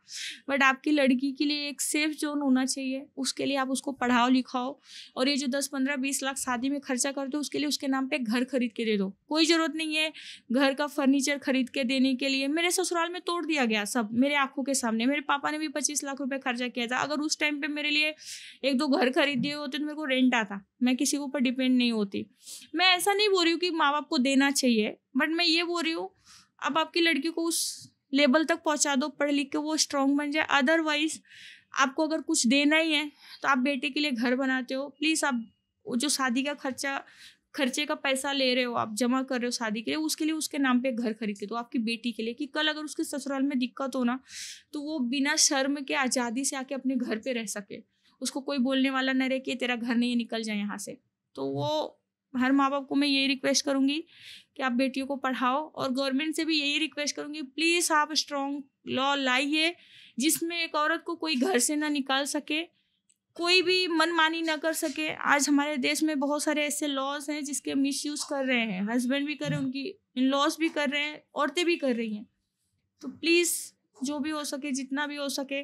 बट आपकी लड़की के लिए एक सेफ जोन होना चाहिए। उसके लिए आप उसको पढ़ाओ लिखाओ, और ये जो 10-15-20 लाख शादी में खर्चा करते हो उसके लिए उसके नाम पे घर खरीद के दे दो। कोई ज़रूरत नहीं है घर का फर्नीचर खरीद के देने के लिए। मेरे ससुराल में तोड़ दिया गया सब मेरे आंखों के सामने। मेरे पापा ने भी 25 लाख रुपये खर्चा किया था। अगर उस टाइम पर मेरे लिए 1-2 घर खरीद दिए होते तो मेरे को रेंट आता, मैं किसी के ऊपर डिपेंड नहीं होती। मैं ऐसा नहीं बोल रही हूँ कि माँ बाप को देना चाहिए, बट मैं ये बोल रही हूँ अब आपकी लड़की को उस लेवल तक पहुँचा दो, पढ़ लिख के वो स्ट्रांग बन जाए। अदरवाइज आपको अगर कुछ देना ही है तो आप बेटे के लिए घर बनाते हो, प्लीज़ आप जो शादी का खर्चे का पैसा ले रहे हो, आप जमा कर रहे हो शादी के लिए, उसके लिए उसके नाम पे घर खरीद के दो आपकी बेटी के लिए, कि कल अगर उसके ससुराल में दिक्कत हो ना तो वो बिना शर्म के आज़ादी से आके अपने घर पे रह सके, उसको कोई बोलने वाला न रहे कि तेरा घर नहीं है निकल जाए यहाँ से। तो वो हर माँ बाप को मैं यही रिक्वेस्ट करूँगी कि आप बेटियों को पढ़ाओ, और गवर्नमेंट से भी यही रिक्वेस्ट करूँगी प्लीज़ आप स्ट्रॉन्ग लॉ लाइए जिसमें एक औरत को कोई घर से ना निकाल सके, कोई भी मनमानी ना कर सके। आज हमारे देश में बहुत सारे ऐसे लॉज हैं जिसके मिसयूज़ कर रहे हैं, हस्बैंड भी कर रहे हैं, उनकी इन लॉज भी कर रहे हैं, औरतें भी कर रही हैं। तो प्लीज़ जो भी हो सके, जितना भी हो सके,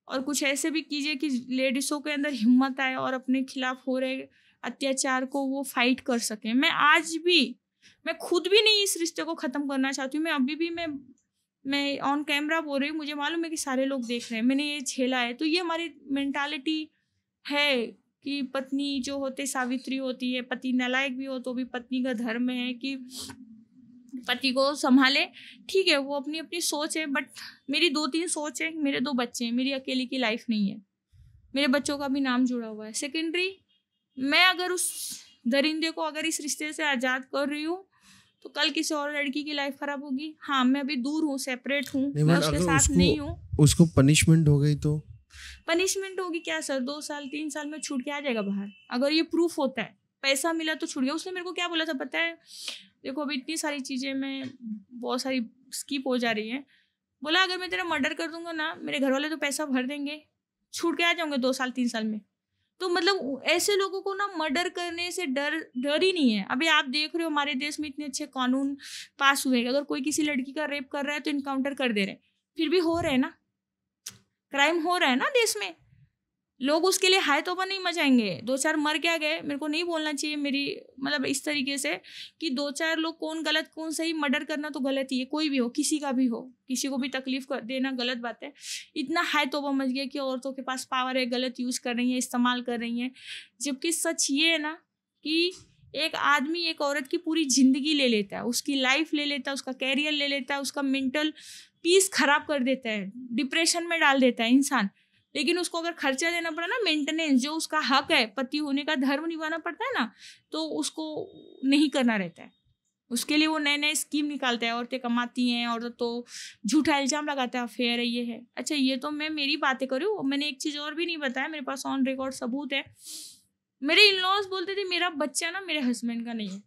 और कुछ ऐसे भी कीजिए कि लेडीज़ों के अंदर हिम्मत आए और अपने खिलाफ हो रहे अत्याचार को वो फाइट कर सकें। मैं खुद भी नहीं इस रिश्ते को ख़त्म करना चाहती हूँ। मैं अभी भी मैं ऑन कैमरा बोल रही हूँ, मुझे मालूम है कि सारे लोग देख रहे हैं, मैंने ये झेला है। तो ये हमारी मेंटालिटी है कि पत्नी जो होते सावित्री होती है, पति नालायक भी हो तो भी पत्नी का धर्म है कि पति को संभाले। ठीक है, वो अपनी अपनी सोच है, बट मेरी 2-3 सोच है। मेरे 2 बच्चे हैं, मेरी अकेली की लाइफ नहीं है, मेरे बच्चों का भी नाम जुड़ा हुआ है। सेकेंडरी, मैं अगर उस दरिंदे को अगर इस रिश्ते से आज़ाद कर रही हूँ तो कल किसी और लड़की की लाइफ खराब होगी। हाँ, मैं अभी दूर हूँ, सेपरेट हूँ, मैं उसके साथ नहीं हूँ। उसको पनिशमेंट हो गई तो पनिशमेंट होगी क्या सर? 2 साल 3 साल में छूट के आ जाएगा बाहर, अगर ये प्रूफ होता है। पैसा मिला तो छूट गया। उसने मेरे को क्या बोला था पता है? देखो अभी इतनी सारी चीज़ें में बहुत सारी स्किप हो जा रही हैं। बोला अगर मैं तेरा मर्डर कर दूंगा ना, मेरे घर वाले तो पैसा भर देंगे, छूट के आ जाऊंगे 2 साल 3 साल में। तो मतलब ऐसे लोगों को ना मर्डर करने से डर ही नहीं है। अभी आप देख रहे हो हमारे देश में इतने अच्छे कानून पास हुए, अगर कोई किसी लड़की का रेप कर रहा है तो इनकाउंटर कर दे रहे हैं, फिर भी हो रहे हैं ना, क्राइम हो रहा है ना देश में। लोग उसके लिए हाय तौबा नहीं मचाएंगे। 2-4 मर क्या गए, मेरे को नहीं बोलना चाहिए मेरी मतलब इस तरीके से कि 2-4 लोग कौन गलत कौन सही, मर्डर करना तो गलत ही है, कोई भी हो, किसी का भी हो, किसी को भी तकलीफ कर देना गलत बात है। इतना हाय तौबा मच गया कि औरतों के पास पावर है, गलत यूज़ कर रही हैं, इस्तेमाल कर रही हैं। जबकि सच ये है ना कि एक आदमी एक औरत की पूरी ज़िंदगी ले लेता है, उसकी लाइफ ले लेता है, उसका कैरियर ले लेता है, उसका मेंटल पीस खराब कर देता है, डिप्रेशन में डाल देता है इंसान। लेकिन उसको अगर खर्चा देना पड़ा ना, मेंटेनेंस, जो उसका हक है, पति होने का धर्म निभाना पड़ता है ना, तो उसको नहीं करना रहता है। उसके लिए वो नए स्कीम निकालता है। औरतें कमाती हैं, औरत तो झूठा इल्ज़ाम लगाता है, अफेयर है, ये है। अच्छा, ये तो मैं मेरी बातें करूँ, मैंने एक चीज़ और भी नहीं बताया, मेरे पास ऑन रिकॉर्ड सबूत है। मेरे इन-लॉज बोलते थे मेरा बच्चा ना मेरे हस्बैंड का नहीं है।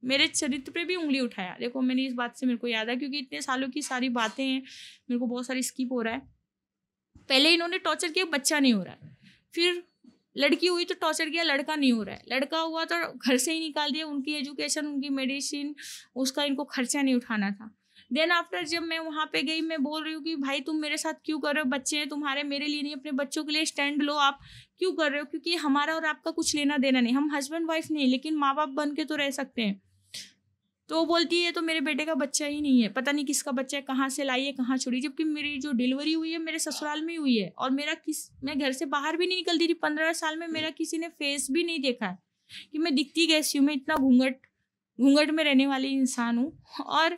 मेरे चरित्र पे भी उंगली उठाया। देखो मैंने इस बात से मेरे को याद है, क्योंकि इतने सालों की सारी बातें हैं, मेरे को बहुत सारी स्किप हो रहा है। पहले इन्होंने टॉर्चर किया, बच्चा नहीं हो रहा है। फिर लड़की हुई तो टॉर्चर किया, लड़का नहीं हो रहा है। लड़का हुआ तो घर से ही निकाल दिया। उनकी एजुकेशन, उनकी मेडिसिन, उसका इनको खर्चा नहीं उठाना था। देन आफ्टर जब मैं वहाँ पे गई, मैं बोल रही हूँ कि भाई तुम मेरे साथ क्यों कर रहे हो, बच्चे हैं तुम्हारे, मेरे लिए नहीं, अपने बच्चों के लिए स्टैंड लो। आप क्यों कर रहे हो? क्योंकि हमारा और आपका कुछ लेना देना नहीं, हम हस्बैंड वाइफ नहीं, लेकिन माँ बाप बन के तो रह सकते हैं। तो वो बोलती है तो मेरे बेटे का बच्चा ही नहीं है, पता नहीं किसका बच्चा है, कहाँ से लाई है, कहाँ छोड़ी, जबकि मेरी जो डिलीवरी हुई है मेरे ससुराल में ही हुई है। और मैं घर से बाहर भी नहीं निकलती थी, 15 साल में मेरा किसी ने फेस भी नहीं देखा है कि मैं दिखती कैसी हूँ। मैं इतना घूंघट में रहने वाली इंसान हूँ। और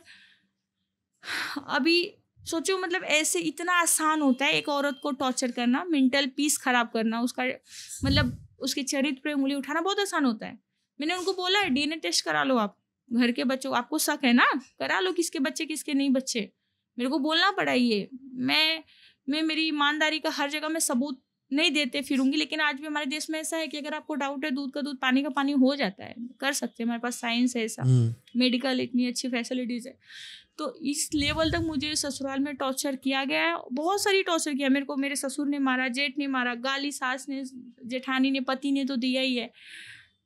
अभी सोचो, मतलब ऐसे इतना आसान होता है एक औरत को टॉर्चर करना, मेंटल पीस खराब करना, उसका मतलब उसके चरित्र पे उंगली उठाना बहुत आसान होता है। मैंने उनको बोला है DNA टेस्ट करा लो, आप घर के बच्चों, आपको शक है ना, करा लो किसके बच्चे किसके नहीं बच्चे। मेरे को बोलना पड़ा ये, मैं मेरी ईमानदारी का हर जगह मैं सबूत नहीं देते फिरूंगी, लेकिन आज भी हमारे देश में ऐसा है कि अगर आपको डाउट है, दूध का दूध पानी का पानी हो जाता है, कर सकते हैं, हमारे पास साइंस है, ऐसा मेडिकल इतनी अच्छी फैसिलिटीज है। तो इस लेवल तक मुझे ससुराल में टॉर्चर किया गया है, बहुत सारी टॉर्चर किया मेरे को। मेरे ससुर ने मारा, जेठ ने मारा, गाली सास ने, जेठानी ने, पति ने तो दिया ही है,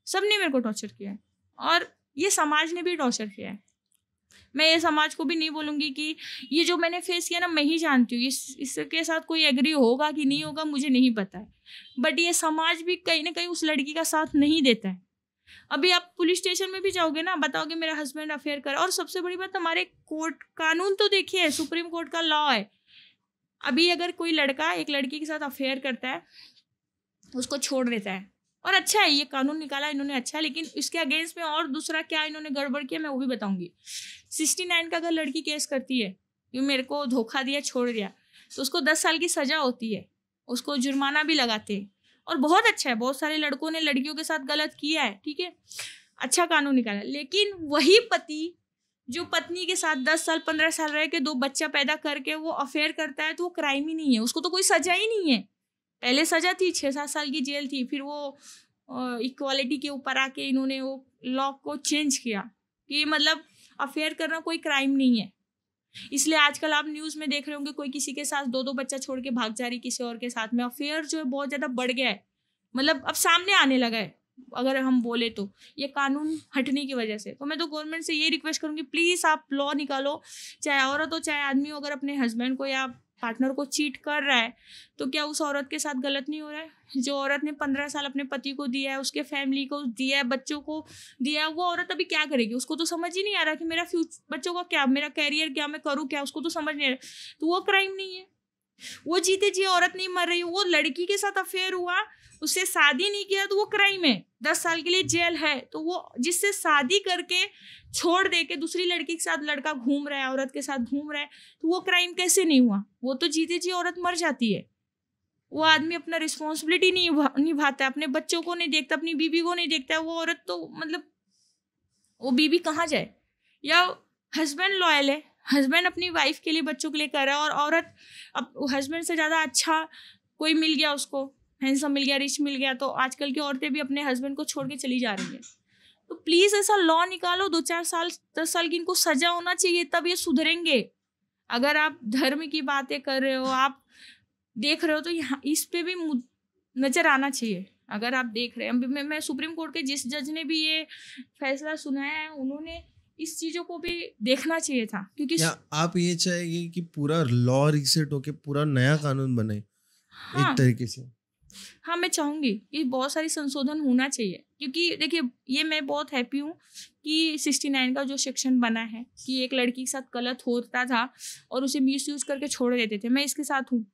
सब ने मेरे को टॉर्चर किया है। और ये समाज ने भी टॉर्चर किया है। मैं ये समाज को भी नहीं बोलूँगी कि ये जो मैंने फेस किया ना, मैं ही जानती हूँ, इसके साथ कोई एग्री होगा कि नहीं होगा मुझे नहीं पता है, बट ये समाज भी कहीं ना कहीं उस लड़की का साथ नहीं देता है। अभी आप पुलिस स्टेशन में भी जाओगे ना, बताओगे मेरा हस्बैंड अफेयर कर, और सबसे बड़ी बात हमारे कोर्ट कानून तो देखिए, सुप्रीम कोर्ट का लॉ है। अभी अगर कोई लड़का एक लड़की के साथ अफेयर करता है, उसको छोड़ देता है, और अच्छा है ये कानून निकाला इन्होंने, अच्छा है, लेकिन इसके अगेंस्ट में और दूसरा क्या इन्होंने गड़बड़ किया मैं वो भी बताऊंगी। 69 का अगर लड़की केस करती है कि मेरे को धोखा दिया, छोड़ दिया, तो उसको 10 साल की सजा होती है, उसको जुर्माना भी लगाते हैं, और बहुत अच्छा है, बहुत सारे लड़कों ने लड़कियों के साथ गलत किया है, ठीक है, अच्छा कानून निकाला। लेकिन वही पति जो पत्नी के साथ 10 साल 15 साल रह के 2 बच्चा पैदा करके वो अफेयर करता है, तो वो क्राइम ही नहीं है, उसको तो कोई सजा ही नहीं है। पहले सजा थी 6-7 साल की जेल थी, फिर वो इक्वालिटी के ऊपर आके इन्होंने वो लॉ को चेंज किया कि मतलब अफेयर करना कोई क्राइम नहीं है। इसलिए आजकल आप न्यूज़ में देख रहे होंगे कोई किसी के साथ 2-2 बच्चा छोड़ के भाग जा रही किसी और के साथ में। अफेयर जो है बहुत ज़्यादा बढ़ गया है, मतलब अब सामने आने लगा है अगर हम बोले तो, ये कानून हटने की वजह से। तो मैं तो गवर्नमेंट से ये रिक्वेस्ट करूँगी, प्लीज़ आप लॉ निकालो, चाहे औरत हो चाहे आदमी हो, अगर अपने हस्बैंड को या पार्टनर को चीट कर रहा है तो क्या उस औरत के साथ गलत नहीं हो रहा है? जो औरत ने 15 साल अपने पति को दिया है, उसके फैमिली को दिया है, बच्चों को दिया है, वो औरत अभी क्या करेगी? उसको तो समझ ही नहीं आ रहा कि मेरा फ्यूचर, बच्चों का क्या, मेरा कैरियर क्या, मैं करूँ क्या, उसको तो समझ नहीं आ रहा। तो वो क्राइम नहीं है, वो जीते जी औरत नहीं मर रही, वो लड़की के साथ अफेयर हुआ, उससे शादी नहीं किया तो वो क्राइम है, 10 साल के लिए जेल है। तो वो जिससे शादी करके छोड़ दे के दूसरी लड़की के साथ लड़का घूम रहा है, औरत के साथ घूम रहा है, तो वो क्राइम कैसे नहीं हुआ? वो तो जीते जी औरत मर जाती है। वो आदमी अपना रिस्पॉन्सिबिलिटी नहीं निभाता, अपने बच्चों को नहीं देखता, अपनी बीबी को नहीं देखता, वो औरत तो मतलब वो बीबी कहाँ जाए? या हस्बैंड लॉयल है, हस्बैंड अपनी वाइफ के लिए, बच्चों के लिए कर रहा है, और औरत अब हस्बैंड से ज़्यादा अच्छा कोई मिल गया, उसको हैंडसम मिल गया, रिच मिल गया, तो आजकल की औरतें भी अपने हस्बैंड को छोड़ के चली जा रही है। तो प्लीज़ ऐसा लॉ निकालो, 2-4 साल 10 साल की इनको सजा होना चाहिए, तब ये सुधरेंगे। अगर आप धर्म की बातें कर रहे हो, आप देख रहे हो, तो यहाँ इस पे भी नज़र आना चाहिए। अगर आप देख रहे हैं, मैं सुप्रीम कोर्ट के जिस जज ने भी ये फैसला सुनाया है, उन्होंने इस चीज़ों को भी देखना चाहिए था, क्योंकि आप ये चाहेंगे कि पूरा लॉ रिसेट होके पूरा नया कानून बने? हाँ, एक तरीके से हाँ, मैं चाहूँगी कि बहुत सारी संशोधन होना चाहिए, क्योंकि देखिए ये मैं बहुत हैप्पी हूँ कि 69 का जो सेक्शन बना है कि एक लड़की के साथ गलत होता था और उसे मिसयूज करके छोड़ देते थे, मैं इसके साथ हूँ।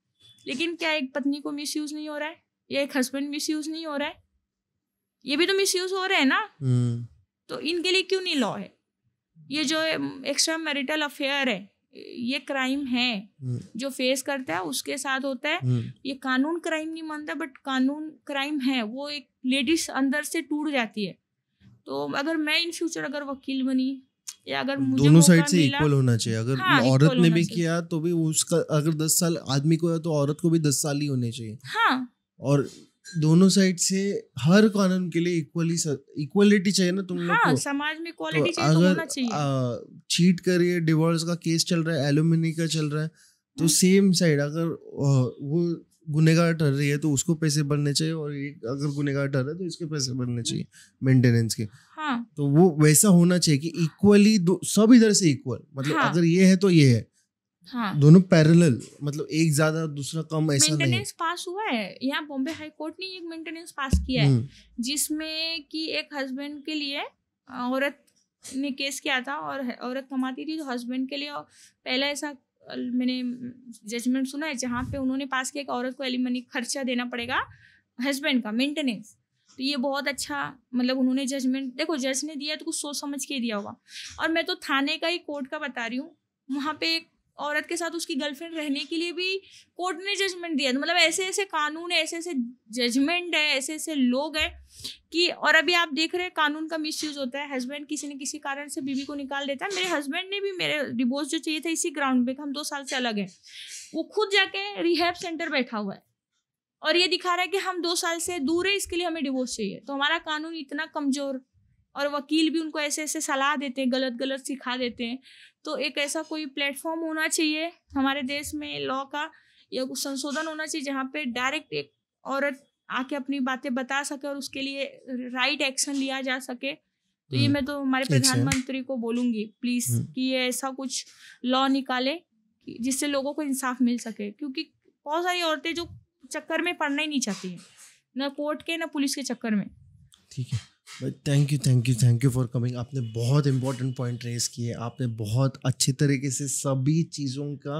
लेकिन क्या एक पत्नी को मिसयूज नहीं हो रहा है, या एक हस्बैंड मिसयूज नहीं हो रहा है? ये भी तो मिसयूज हो रहे हैं ना। तो इनके लिए क्यों नहीं लॉ है? ये जो एक्स्ट्रा मैरिटल अफेयर है, ये क्राइम है, जो फेस करता है उसके साथ होता है। ये कानून क्राइम नहीं मानता, बट कानून क्राइम है, वो एक लेडीज अंदर से टूट जाती है। तो अगर मैं इन फ्यूचर अगर वकील बनी, या अगर मुझे दोनों साइड से इक्वल होना चाहिए। अगर हाँ, औरत ने भी किया तो भी उसका, अगर 10 साल आदमी को है तो औरत को भी 10 साल ही होने चाहिए। हाँ, और दोनों साइड से हर कानून के लिए इक्वलिटी चाहिए ना तुम लोग हाँ, को। समाज में इक्वालिटी तो चाहिए, तो अगर होना चाहिए। चीट करिए, डिवोर्स का केस चल रहा है, एलुमनी का चल रहा है, तो सेम साइड अगर वो गुनहगार ठहर रही है तो उसको पैसे भरने चाहिए, और अगर गुनहगार ठहर रहा है तो इसके पैसे भरने चाहिए मेंटेनेंस के। हाँ, तो वो वैसा होना चाहिए कि इक्वली सब इधर से इक्वल, मतलब हाँ, अगर ये है तो ये है, हाँ, दोनों पैरेलल, मतलब एक ज्यादा दूसरा कम, ऐसा नहीं। मेंटेनेंस पास हुआ है यहाँ बॉम्बे हाई कोर्ट ने एक मेंटेनेंस पास किया है, जिसमें कि एक हस्बैंड के लिए औरत ने केस किया था और औरत कमाती थी तो हस्बैंड के लिए पहला ऐसा मैंने जजमेंट सुना है जहाँ पे उन्होंने पास किया कि औरत को एलिमनी खर्चा देना पड़ेगा हस्बैंड का मेंटेनेंस। तो ये बहुत अच्छा मतलब उन्होंने जजमेंट, देखो जज ने दिया तो कुछ सोच समझ के दिया होगा। और मैं तो थाने का ही कोर्ट का बता रही हूँ, वहाँ पे एक औरत के साथ उसकी गर्लफ्रेंड रहने के लिए भी कोर्ट ने जजमेंट दिया। तो मतलब ऐसे ऐसे कानून है, ऐसे ऐसे जजमेंट है, ऐसे ऐसे लोग हैं कि। और अभी आप देख रहे हैं कानून का मिसयूज होता है। हस्बैंड किसी न किसी कारण से बीवी को निकाल देता है। मेरे हस्बैंड ने भी मेरे डिवोर्स जो चाहिए था इसी ग्राउंड पे, हम 2 साल से अलग हैं, वो खुद जाके रिहैब सेंटर बैठा हुआ है और ये दिखा रहा है कि हम 2 साल से दूर है, इसके लिए हमें डिवोर्स चाहिए। तो हमारा कानून इतना कमजोर, और वकील भी उनको ऐसे ऐसे सलाह देते हैं, गलत गलत सिखा देते हैं। तो एक ऐसा कोई प्लेटफॉर्म होना चाहिए हमारे देश में लॉ का, या कुछ संशोधन होना चाहिए जहाँ पे डायरेक्ट एक औरत आके अपनी बातें बता सके और उसके लिए राइट एक्शन लिया जा सके। तो ये मैं तो हमारे प्रधानमंत्री को बोलूँगी प्लीज़ कि ये ऐसा कुछ लॉ निकाले जिससे लोगों को इंसाफ मिल सके, क्योंकि बहुत सारी औरतें जो चक्कर में पड़ना ही नहीं चाहती हैं, ना कोर्ट के ना पुलिस के चक्कर में। ठीक है, थैंक यू फॉर कमिंग। आपने बहुत इंपॉर्टेंट पॉइंट रेस किए, आपने बहुत अच्छे तरीके से सभी चीज़ों का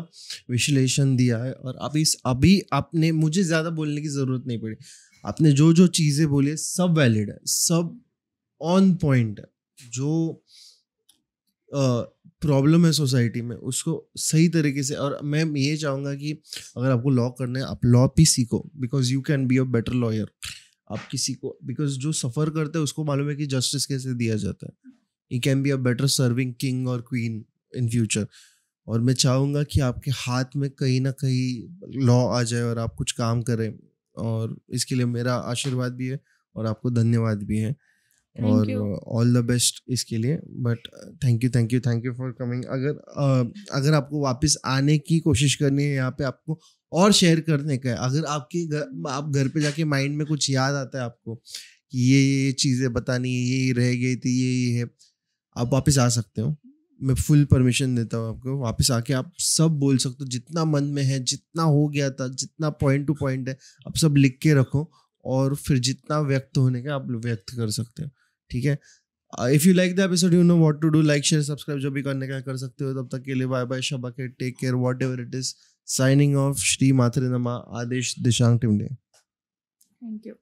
विश्लेषण दिया है। और अभी आपने मुझे ज़्यादा बोलने की ज़रूरत नहीं पड़ी। आपने जो जो चीज़ें बोली सब वैलिड है, सब ऑन पॉइंट है। जो प्रॉब्लम है सोसाइटी में उसको सही तरीके से, और मैं ये चाहूँगा कि अगर आपको लॉ करना है आप लॉ भी सीखो, because you can be a better lawyer. आप किसी को, बिकॉज जो सफ़र करते हैं उसको मालूम है कि जस्टिस कैसे दिया जाता है। He can be a better serving king और क्वीन इन फ्यूचर। और मैं चाहूँगा कि आपके हाथ में कहीं ना कहीं लॉ आ जाए और आप कुछ काम करें, और इसके लिए मेरा आशीर्वाद भी है और आपको धन्यवाद भी है, और ऑल द बेस्ट इसके लिए। But thank you for coming. अगर आपको वापस आने की कोशिश करनी है यहाँ पे, आपको और शेयर करने का है, अगर आप घर पे जाके माइंड में कुछ याद आता है आपको कि ये चीज़ें बतानी है, ये रह गई थी, ये है, आप वापस आ सकते हो। मैं फुल परमिशन देता हूँ आपको, वापस आके आप सब बोल सकते हो, जितना मन में है, जितना हो गया था, जितना पॉइंट टू पॉइंट है, आप सब लिख के रखो, और फिर जितना व्यक्त होने का आप व्यक्त कर सकते हो। ठीक है, if you like the episode you know what to do, like share subscribe जो भी करने का कर सकते हो। तब तक के लिए बाय बाय, शबा के, take care, whatever it is. Signing off, श्री मात्रे नमः, आदेश दिशांग टिमडे। Thank you.